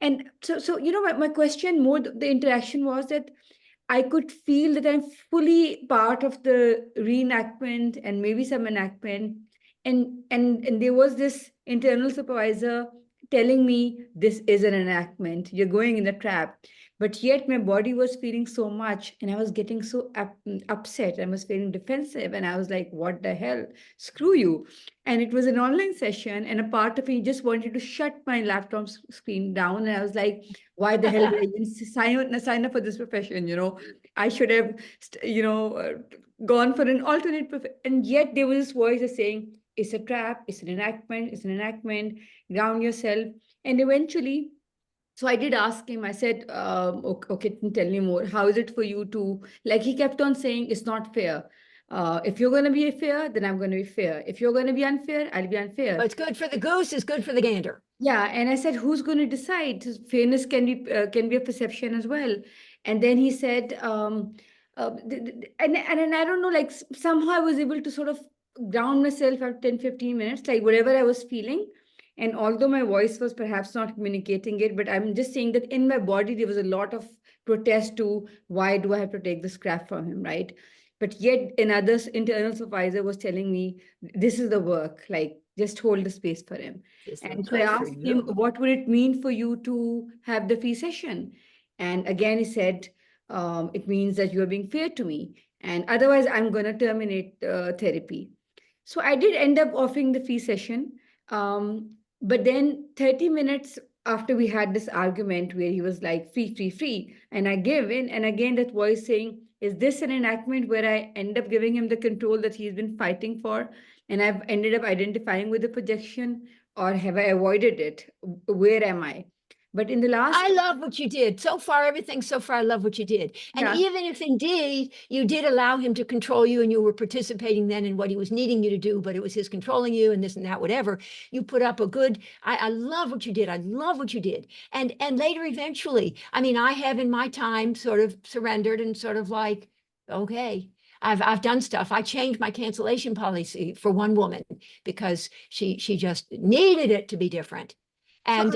And so my question more, the interaction was that I could feel that I'm fully part of the reenactment and maybe some enactment. And there was this internal supervisor telling me this is an enactment, you're going in the trap. But yet my body was feeling so much, and I was getting so upset. I was feeling defensive, and I was like, what the hell? Screw you. And it was an online session, and a part of me just wanted to shut my laptop screen down. And I was like, why the hell did I even sign up for this profession? I should have, gone for an alternate profession. And yet there was this voice that's saying, it's a trap, it's an enactment, ground yourself. And eventually, so I did ask him, I said, okay, tell me more. How is it for you to, like he kept on saying, it's not fair. If you're going to be fair, then I'm going to be fair. If you're going to be unfair, I'll be unfair. What's good for the goose is good for the gander. Yeah, and I said, who's going to decide? Fairness can be a perception as well. And then he said, and I don't know, like somehow I was able to sort of ground myself after 10, 15 minutes, like whatever I was feeling. And although my voice was perhaps not communicating it, but I'm just saying that in my body, there was a lot of protest to why do I have to take this crap from him, right? But yet another internal supervisor was telling me, this is the work, like just hold the space for him. And so I asked him, what would it mean for you to have the fee session? And again, he said, it means that you are being fair to me. And otherwise, I'm going to terminate therapy. So I did end up offering the fee session. But then 30 minutes after we had this argument where he was like, free, free, free, and I gave in. And again, that voice saying, is this an enactment where I end up giving him the control that he's been fighting for? And I've ended up identifying with the projection, or have I avoided it? Where am I? But in the last, I love what you did. So far, everything so far, I love what you did. And Yeah. even if indeed you did allow him to control you and you were participating then in what he was needing you to do, but it was his controlling you and this and that, whatever, you put up a good, I love what you did. I love what you did. And later, eventually, I mean, I have in my time sort of surrendered and sort of like, okay, I've done stuff. I changed my cancellation policy for one woman because she just needed it to be different. And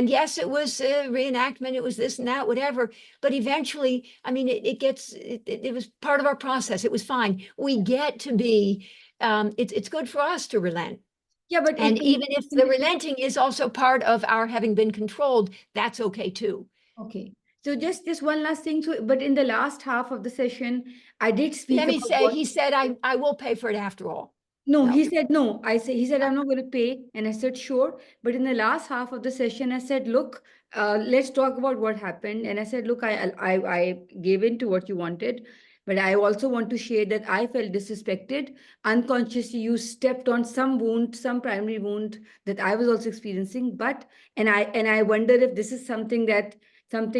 yes, it was a reenactment. It was this and that, whatever. But eventually, I mean, it was part of our process. It was fine. We get to be. It's good for us to relent. Yeah, but and even if the relenting is also part of our having been controlled, that's okay too. Okay. So just one last thing. So, but in the last half of the session, I did speak. Let me about say, what- he said, I will pay for it after all. No, No. he said no. He said, I'm not going to pay. And I said, sure. But in the last half of the session, I said, look, let's talk about what happened. And I said, look, I gave in to what you wanted. But I also want to share that I felt disrespected. Unconsciously, you stepped on some wound, some primary wound that I was also experiencing. And I wonder if this is something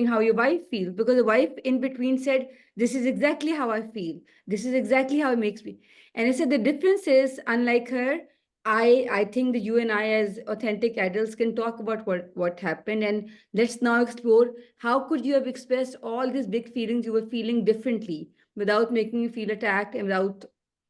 how your wife feels, because the wife in between said, "This is exactly how I feel. This is exactly how it makes me." And I said the difference is, unlike her, I think that you and I, as authentic adults, can talk about what happened, and let's now explore how could you have expressed all these big feelings you were feeling differently without making you feel attacked and without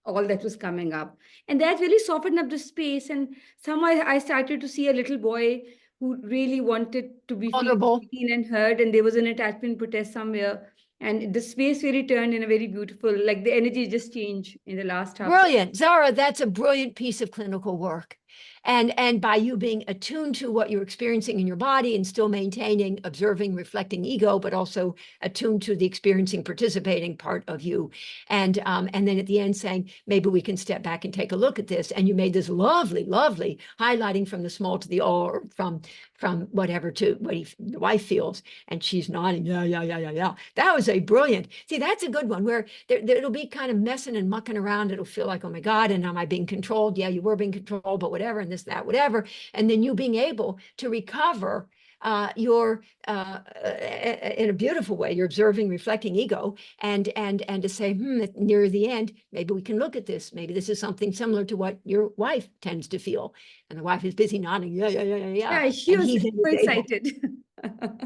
all that was coming up. And that really softened up the space. And somehow I started to see a little boy who really wanted to be Vulnerable. seen and heard, and there was an attachment protest somewhere. And the space really turned in a very beautiful, like the energy just changed in the last half. Brilliant. Zara, that's a brilliant piece of clinical work. And by you being attuned to what you're experiencing in your body and still maintaining, observing, reflecting ego, but also attuned to the experiencing, participating part of you. And then at the end saying, maybe we can step back and take a look at this. And you made this lovely, lovely highlighting from the small to the all, or from whatever to what the wife feels. And she's nodding, yeah. That was a brilliant, see, that's a good one where it'll be kind of messing and mucking around. It'll feel like, oh my God, and am I being controlled? Yeah, you were being controlled, but whatever, and this, that, whatever. And then you being able to recover in a beautiful way, you're observing, reflecting ego, and to say, near the end, maybe we can look at this. Maybe this is something similar to what your wife tends to feel. And the wife is busy nodding, yeah. Yeah, she And was he's so excited.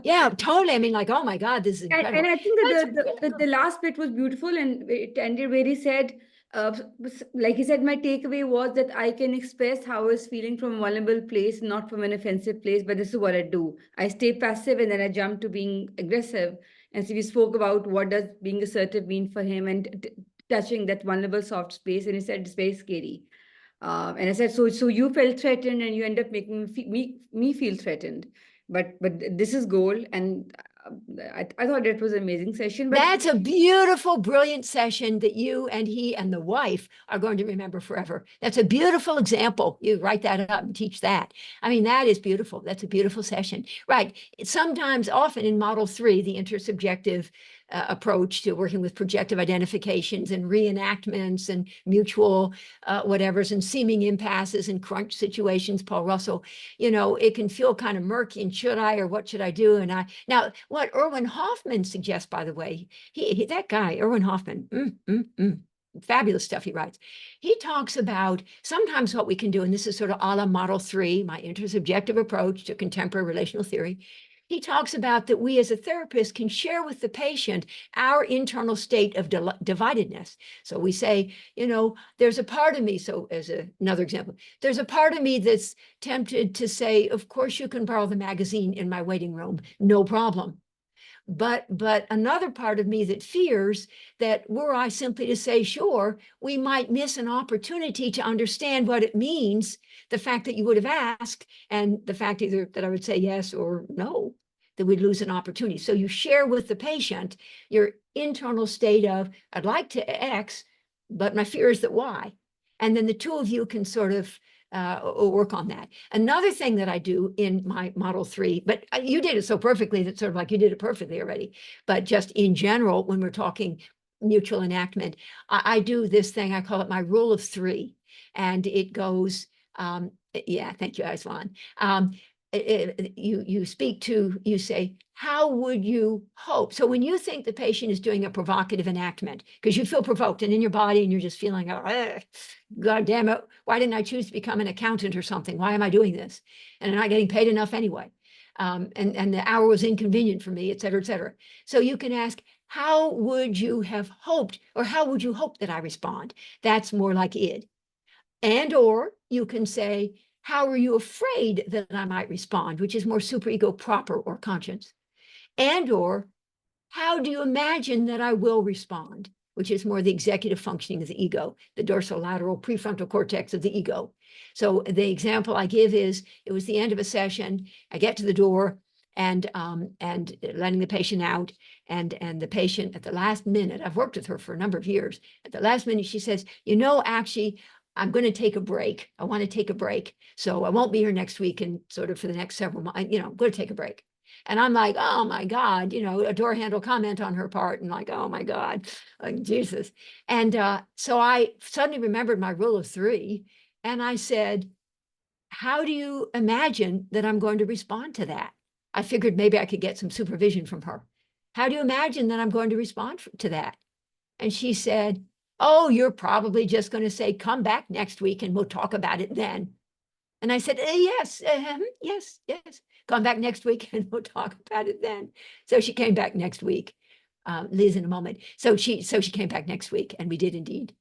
Yeah, totally. I mean, like, oh my God, this is incredible. And I think that That's the last bit was beautiful, and it ended where he said, like he said, my takeaway was that I can express how I was feeling from a vulnerable place, not from an offensive place, but this is what I do. I stay passive and then I jump to being aggressive. And so we spoke about what does being assertive mean for him, and touching that vulnerable soft space. And he said, it's very scary. And I said, so you felt threatened and you end up making me feel threatened. But this is gold. And I thought it was an amazing session. But That's a beautiful, brilliant session that you and he and the wife are going to remember forever. That's a beautiful example. You write that up and teach that. I mean, that is beautiful. That's a beautiful session. Right. Sometimes, often in Model 3, the intersubjective approach to working with projective identifications and reenactments and mutual whatevers and seeming impasses and crunch situations, Paul Russell, it can feel kind of murky, and should I, or what should I do? Now what Erwin Hoffman suggests, by the way, that guy, Erwin Hoffman, fabulous stuff he writes. He talks about sometimes what we can do, and this is sort of a la Model 3, my intersubjective approach to contemporary relational theory. He talks about that we as a therapist can share with the patient our internal state of dividedness. So we say, there's a part of me, so as another example, there's a part of me that's tempted to say, of course you can borrow the magazine in my waiting room, no problem. But another part of me that fears that were I simply to say, sure, we might miss an opportunity to understand what it means, the fact that you would have asked, and the fact either that I would say yes or no, that we'd lose an opportunity. So you share with the patient your internal state of, I'd like to X, but my fear is that Y. And then the two of you can sort of work on that. Another thing that I do in my Model 3, but you did it so perfectly that sort of like you did it perfectly already, but just in general, when we're talking mutual enactment, I do this thing, I call it my rule of 3. And it goes, yeah, thank you, Aslan. You say, how would you hope? So when you think the patient is doing a provocative enactment, because you feel provoked and in your body and you're just feeling, God damn it, why didn't I choose to become an accountant or something? Why am I doing this? And I'm not getting paid enough anyway. And the hour was inconvenient for me, et cetera, et cetera. So you can ask, how would you have hoped, or how would you hope that I respond? That's more like id. And or you can say, how are you afraid that I might respond, which is more superego proper or conscience? And or how do you imagine that I will respond, which is more the executive functioning of the ego, the dorsolateral prefrontal cortex of the ego. So the example I give is, it was the end of a session. I get to the door and letting the patient out, and the patient at the last minute, I've worked with her for a number of years. At the last minute, she says, actually, I'm going to take a break. I want to take a break. So I won't be here next week and sort of for the next several months, I'm going to take a break. And I'm like, oh my God, a door handle comment on her part, and like, oh my God, like Jesus. And so I suddenly remembered my rule of 3, and I said, how do you imagine that I'm going to respond to that? I figured maybe I could get some supervision from her. How do you imagine that I'm going to respond to that? And she said, oh, you're probably just going to say, come back next week and we'll talk about it then. And I said, yes, yes, yes. Come back next week and we'll talk about it then. So she came back next week. Liz in a moment. So she came back next week, and we did indeed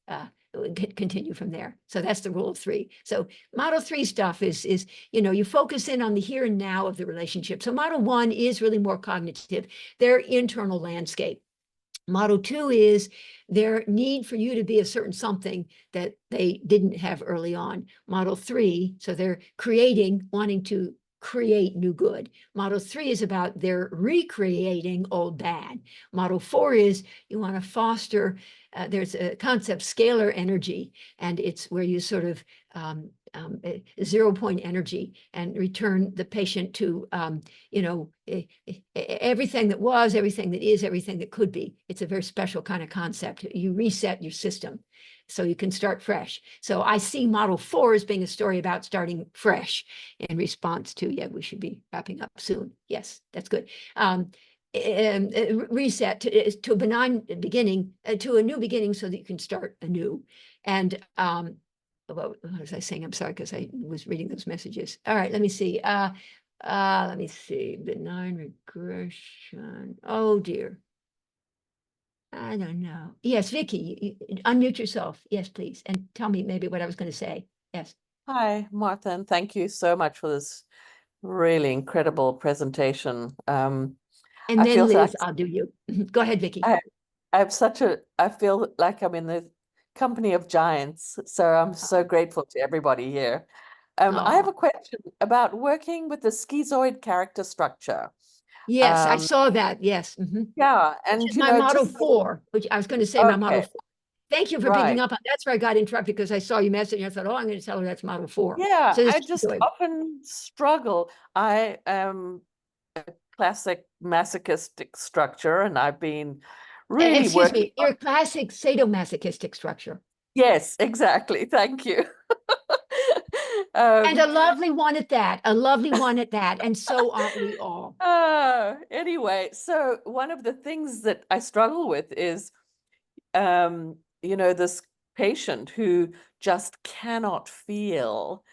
continue from there. So that's the rule of 3. So model 3 stuff is you focus in on the here and now of the relationship. So model 1 is really more cognitive, their internal landscape. Model 2 is their need for you to be a certain something that they didn't have early on. Model 3, so they're wanting to create new good. Model 3 is about their recreating old bad. Model 4 is you want to foster, there's a concept, scalar energy, and it's where you sort of 0-point energy and return the patient to, everything that was, everything that is, everything that could be. It's a very special kind of concept. You reset your system so you can start fresh. So I see model 4 as being a story about starting fresh in response to, we should be wrapping up soon. Yes, that's good. Reset to a benign beginning, to a new beginning so that you can start anew. And what was I saying? I'm sorry, because I was reading those messages. All right, let me see. Let me see. Benign regression. Oh dear. I don't know. Yes, Vicky, unmute yourself. Yes, please. And tell me maybe what I was going to say. Yes. Hi, Martha, and thank you so much for this really incredible presentation. And I then feel Liz, I'll do you. Go ahead, Vicky. I feel like I'm in the company of giants, so I'm so grateful to everybody here. I have a question about working with the schizoid character structure. Yes, I saw that. Yes. Yeah, Which and is my model 4, which I was going to say my model 4. Thank you for picking up on. That's where I got interrupted, because I saw you message. I thought, oh, I'm going to tell her that's model 4. Yeah, so I just often struggle. I am a classic masochistic structure, and I've been really excuse me, working your classic sadomasochistic structure. Yes, exactly. Thank you. And a lovely one at that, and so aren't we all. Anyway, so one of the things that I struggle with is, this patient who just cannot feel,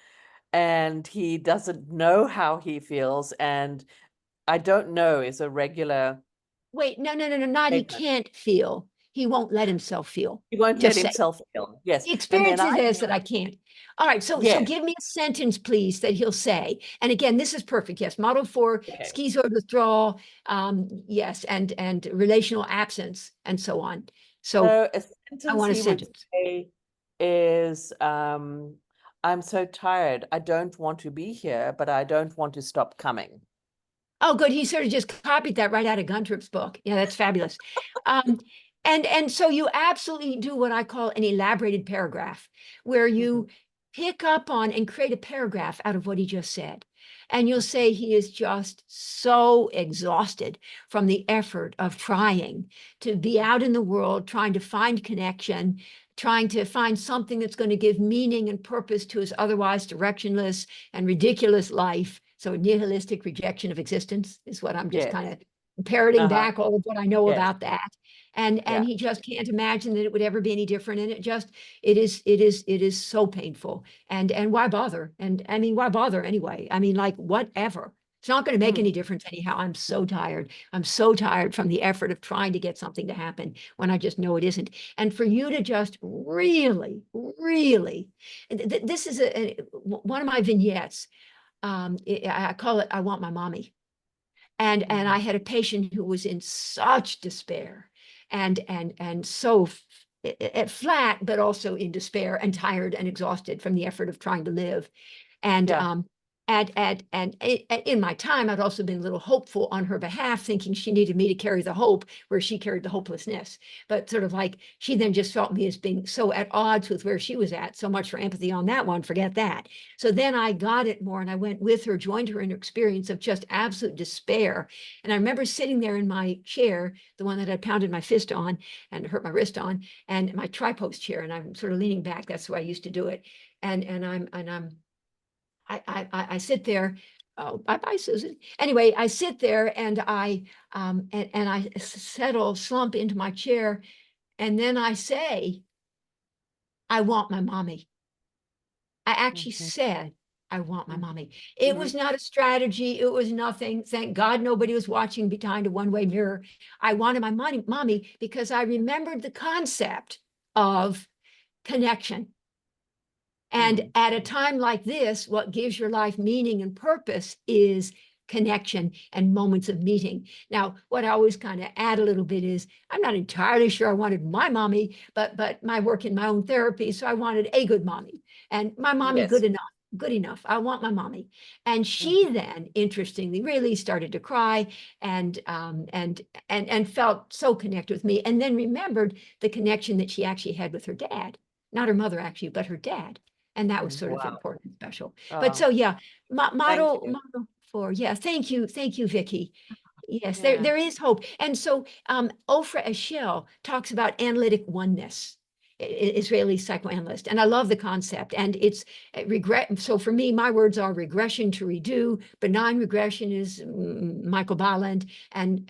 and he doesn't know how he feels, and I don't know is a regular. Wait, no, not he can't feel. He won't let himself feel. He won't let himself feel. Yes. The experience is that I can't. All right, so give me a sentence, please, that he'll say. And again, this is perfect. Yes, model 4, schizoid withdrawal, yes, and relational absence, and so on. So a sentence I want a he sentence. would say is, I'm so tired. I don't want to be here, but I don't want to stop coming. Oh, good. He sort of just copied that right out of Guntrup's book. Yeah, that's fabulous. And so you absolutely do what I call an elaborated paragraph, where you pick up on and create a paragraph out of what he just said. And you'll say he is just so exhausted from the effort of trying to be out in the world, trying to find connection, trying to find something that's going to give meaning and purpose to his otherwise directionless and ridiculous life. So nihilistic rejection of existence is what I'm just kind of parroting back all of what I know about that. And he just can't imagine that it would ever be any different. And it is so painful. And why bother? And I mean, why bother anyway? I mean, like, whatever. It's not going to make any difference anyhow. I'm so tired. I'm so tired from the effort of trying to get something to happen when I just know it isn't. And for you to just really, this is one of my vignettes. I call it, I want my mommy. And I had a patient who was in such despair and so flat, but also in despair and tired and exhausted from the effort of trying to live. And And in my time, I'd also been a little hopeful on her behalf, thinking she needed me to carry the hope where she carried the hopelessness. But sort of like she then just felt me as being so at odds with where she was at. So much for empathy on that one, forget that. So then I got it more and I went with her, joined her in her experience of just absolute despair. And I remember sitting there in my chair, the one that I pounded my fist on and hurt my wrist on, and my tripod chair, and I'm sort of leaning back. That's the way I used to do it. I sit there. Oh, bye, Susan. Anyway, I sit there and I slump into my chair, and then I say, I want my mommy. I actually said, I want my mommy. It was not a strategy. It was nothing. Thank God nobody was watching behind a one-way mirror. I wanted my mommy because I remembered the concept of connection. And at a time like this, what gives your life meaning and purpose is connection and moments of meeting. Now, what I always kind of add a little bit is, I'm not entirely sure I wanted my mommy, but my work in my own therapy. So I wanted a good mommy, and my mommy good enough. I want my mommy. And she then, interestingly, really started to cry and felt so connected with me, and then remembered the connection that she actually had with her dad, not her mother actually, but her dad. And that was sort of important and special. But so, yeah, model 4. Yeah, thank you, Vicky. Yes, there is hope. And so Ofra Eshel talks about analytic oneness, Israeli psychoanalyst. And I love the concept. And it's regret. So for me, my words are regression to redo. Benign regression is Michael Balland, and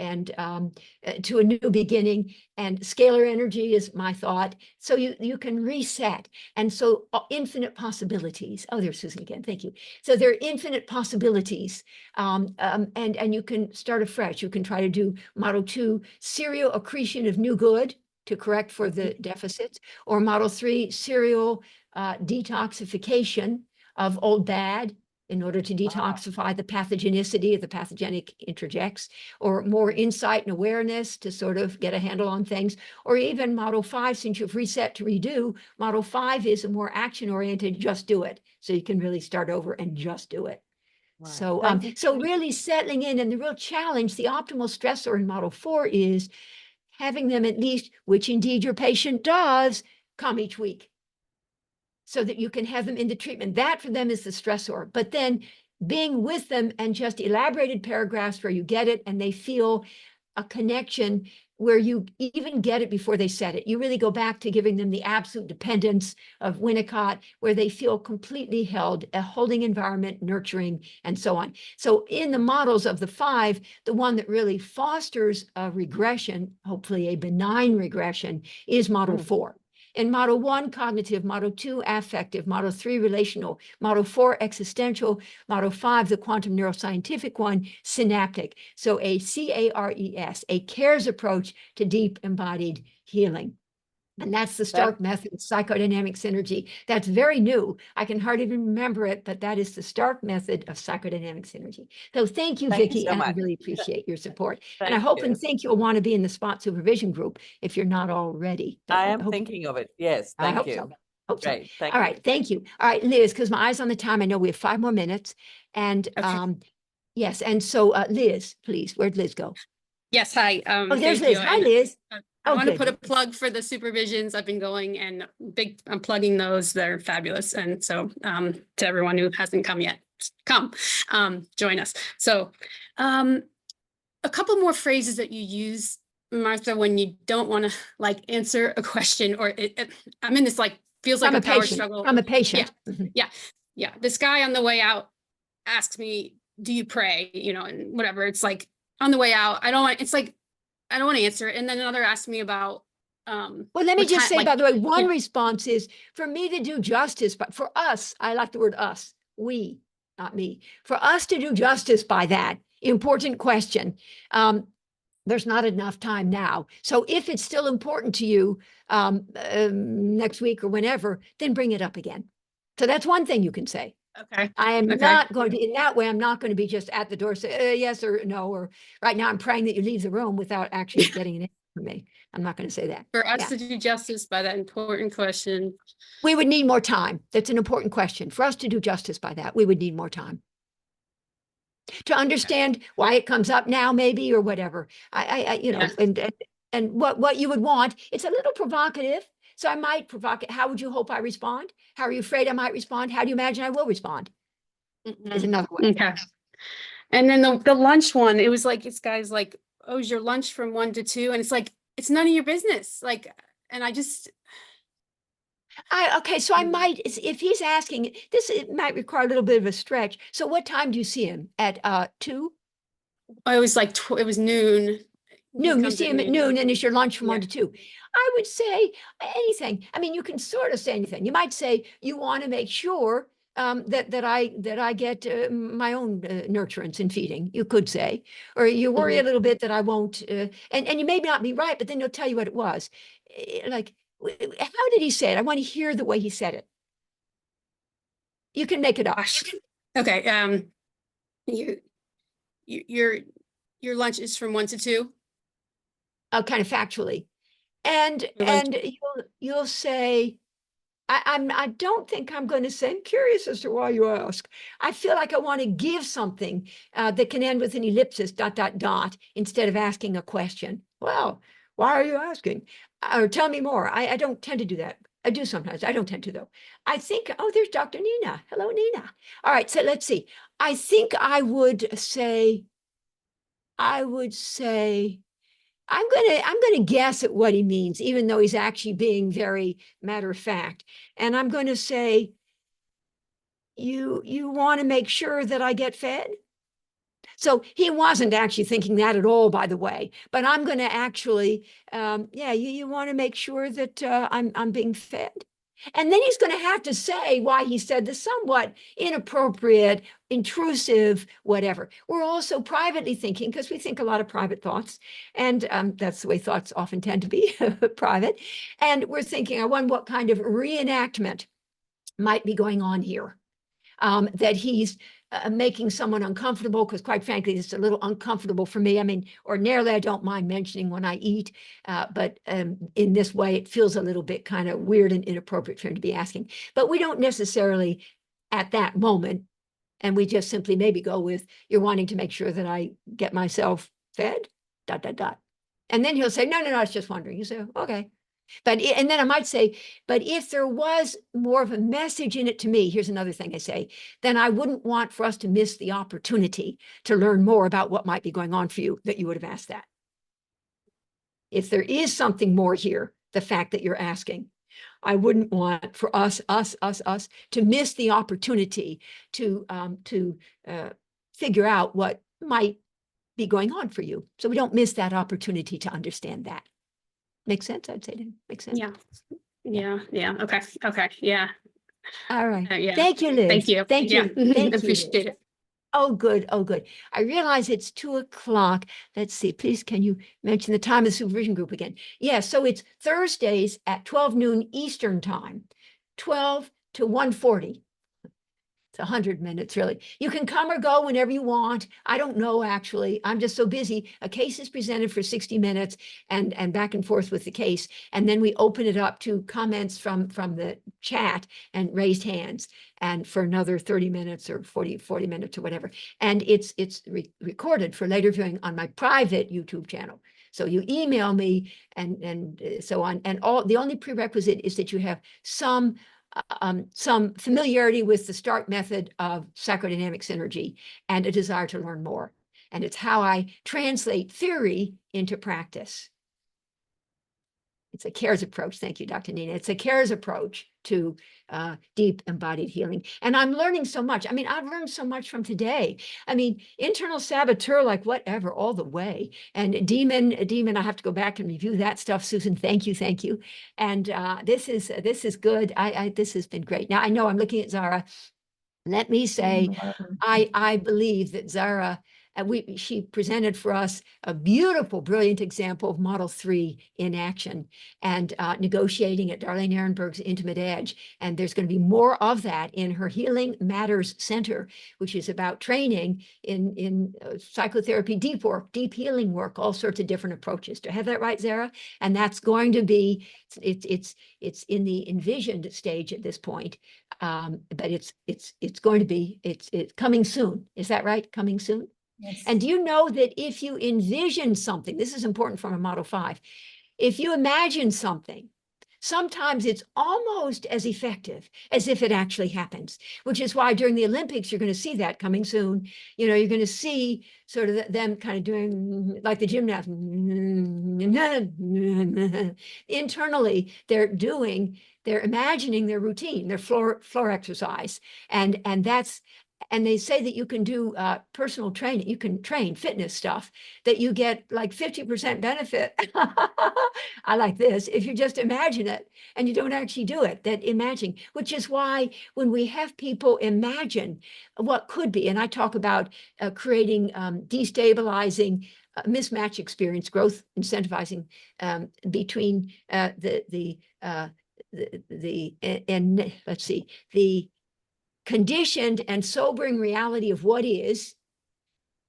to a new beginning. And scalar energy is my thought. So you can reset. And so infinite possibilities. Oh, there's Susan again. Thank you. So there are infinite possibilities. And you can start afresh. You can try to do model 2, serial accretion of new good to correct for the deficits, or model 3, serial detoxification of old bad in order to detoxify the pathogenicity of the pathogenic interjects, or more insight and awareness to sort of get a handle on things, or even model 5, since you've reset to redo, model 5 is a more action-oriented, just do it. So you can really start over and just do it. So, so really settling in, and the real challenge, the optimal stressor in model 4 is having them at least, which indeed your patient does, come each week so that you can have them into treatment. That for them is the stressor. But then being with them and just elaborated paragraphs where you get it and they feel a connection, where you even get it before they said it. You really go back to giving them the absolute dependence of Winnicott, where they feel completely held, a holding environment, nurturing, and so on. So in the models of the 5, the one that really fosters a regression, hopefully a benign regression, is model 4. In model 1, cognitive, model 2, affective, model 3, relational, model 4, existential, model 5, the quantum neuroscientific one, synaptic. So a CARES, a CARES approach to deep embodied healing. And that's the Stark method of psychodynamic synergy. That's very new. I can hardly even remember it, but that is the Stark method of psychodynamic synergy. So thank you, Vicky, and I really appreciate your support. And I hope and think you'll want to be in the SPOT supervision group if you're not already. I am thinking of it. Yes, thank you. Hope so. All right, thank you. All right, Liz, because my eye's on the time, I know we have 5 more minutes. And yes, and so Liz, please, where'd Liz go? Yes, hi. Oh, there's Liz. Hi, Liz. I want to put a plug for the supervisions. I've been going, and I'm plugging those. They're fabulous. And so to everyone who hasn't come yet, come join us. So a couple more phrases that you use, Martha, when you don't want to like answer a question, or I'm in this like feels like a power struggle. I'm a patient. Yeah. This guy on the way out asks me, do you pray? You know, and whatever. It's like on the way out, I don't want to answer it. And then another asked me about well, let me just say, by the way, one response is for me to do justice, but for us, I like the word us, we, not me, for us to do justice by that important question. There's not enough time now. So if it's still important to you next week or whenever, then bring it up again. So that's one thing you can say. Okay. I am not going to, in that way, I'm not going to be just at the door, say yes or no, or right now I'm praying that you leave the room without actually getting an answer from me. I'm not going to say that. For us to do justice by that important question. We would need more time. That's an important question. For us to do justice by that, we would need more time. to understand why it comes up now, maybe, or whatever. You know, Yeah. and what you would want. It's a little provocative, so I might provoke it. How would you hope I respond? How are you afraid I might respond? How do you imagine I will respond? Is another way. Okay. And then the lunch one, it was like, this guy's like, oh, is your lunch from 1 to 2? And it's like, it's none of your business. Like, and I just, Okay, so I might, if he's asking this, it might require a little bit of a stretch. So what time do you see him at 2? I was like, it was noon. He Noon, you comes see him at noon, and it's your lunch from 1 to 2. I would say anything. I mean, you can sort of say anything. You might say you want to make sure that I get my own nurturance and feeding. You could say, or you worry a little bit that I won't. And you may not be right, but then he'll tell you what it was. Like, how did he say it? I want to hear the way he said it. You can make it up. Okay. Your lunch is from 1 to 2. Kind of factually, and you'll say, I don't think I'm going to say, I'm curious as to why you ask. I feel like I want to give something that can end with an ellipsis, ... instead of asking a question. Well, why are you asking? Or tell me more. I don't tend to do that. I do sometimes. I don't tend to, though. I think, oh, there's Dr. Nina. Hello, Nina. All right, so let's see. I think I would say, I'm gonna guess at what he means, even though he's actually being very matter of fact. And I'm going to say, you want to make sure that I get fed? So he wasn't actually thinking that at all, by the way. But I'm going to actually, yeah, you want to make sure that I'm being fed. And then he's going to have to say why he said the somewhat inappropriate, intrusive, whatever. We're also privately thinking, because we think a lot of private thoughts, and that's the way thoughts often tend to be, private. And we're thinking, I wonder what kind of reenactment might be going on here. That he's making someone uncomfortable, because quite frankly, it's a little uncomfortable for me. I mean, ordinarily, I don't mind mentioning when I eat, but in this way, it feels a little bit kind of weird and inappropriate for him to be asking. But we don't necessarily at that moment, and we just simply maybe go with, you're wanting to make sure that I get myself fed, ... And then he'll say, no, I was just wondering. You say, okay. And then I might say, but if there was more of a message in it to me, here's another thing I say, then I wouldn't want for us to miss the opportunity to learn more about what might be going on for you, that you would have asked that. If there is something more here, the fact that you're asking, I wouldn't want for us to miss the opportunity to figure out what might be going on for you. So we don't miss that opportunity to understand that. Makes sense, I'd say. Makes sense. Yeah. Okay. Yeah. All right. Yeah. Thank you, Liz. Thank you. Thank you. Thank you, Appreciate it. Oh, good. I realize it's 2:00. Let's see. Please, can you mention the time of the supervision group again? Yeah, so it's Thursdays at 12 noon Eastern time, 12 to 1:40. It's 100 minutes, really. You can come or go whenever you want. I don't know, actually. I'm just so busy. A case is presented for 60 minutes and back and forth with the case. And then we open it up to comments from the chat and raised hands, and for another 30 minutes or 40 minutes or whatever. And it's recorded for later viewing on my private YouTube channel. So you email me and so on. And the only prerequisite is that you have some familiarity with the START method of psychodynamic synergy and a desire to learn more. And it's how I translate theory into practice. It's a CARES approach. Thank you, Dr. Nina. It's a CARES approach to deep embodied healing. And I'm learning so much. I mean, I've learned so much from today. I mean, internal saboteur, like whatever, all the way. And demon, I have to go back and review that stuff. Susan, thank you. And this is good. This has been great. Now, I know I'm looking at Zara. Let me say, I believe that Zara And she presented for us a beautiful, brilliant example of Model 3 in action and negotiating at Darlene Ehrenberg's Intimate Edge. And there's going to be more of that in her Healing Matters Center, which is about training in psychotherapy, deep work, deep healing work, all sorts of different approaches. Do I have that right, Zara? And that's going to be, it's in the envisioned stage at this point. But it's going to be, it's coming soon. Is that right? Coming soon? Yes. And do you know that if you envision something, this is important from a Model 5, if you imagine something, sometimes it's almost as effective as if it actually happens, which is why during the Olympics, you're going to see that coming soon. You know, you're going to see sort of them kind of doing like the gymnast. Internally, they're imagining their routine, their floor exercise. And they say that you can do personal training, you can train fitness stuff, that you get like 50% benefit. I like this. If you just imagine it and you don't actually do it, that imagine, which is why when we have people imagine what could be, and I talk about creating destabilizing mismatch experience, growth incentivizing between the conditioned and sobering reality of what is,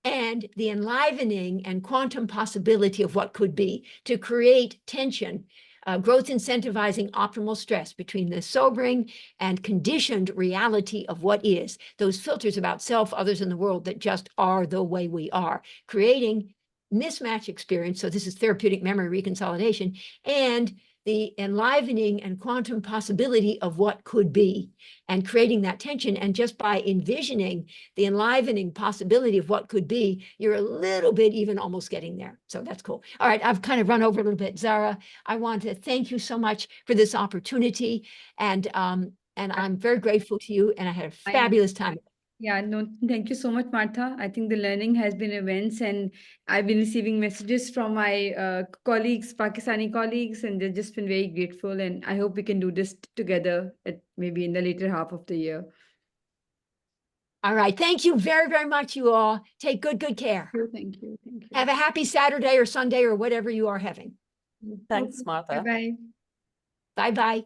and the enlivening and quantum possibility of what could be, to create tension, growth incentivizing optimal stress between the sobering and conditioned reality of what is, those filters about self, others, in the world that just are the way we are, creating mismatch experience. So this is therapeutic memory reconsolidation, and the enlivening and quantum possibility of what could be, and creating that tension. And just by envisioning the enlivening possibility of what could be, you're a little bit even almost getting there. So that's cool. All right, I've kind of run over a little bit. Zara, I want to thank you so much for this opportunity. And I'm very grateful to you, and I had a fabulous time. Yeah, no, thank you so much, Martha. I think the learning has been immense, and I've been receiving messages from my colleagues, Pakistani colleagues, and they've just been very grateful. And I hope we can do this together at maybe in the later half of the year. All right. Thank you very, very much, you all. Take good care. Thank you. Have a happy Saturday or Sunday or whatever you are having. Thanks, Martha. Bye-bye. Bye-bye.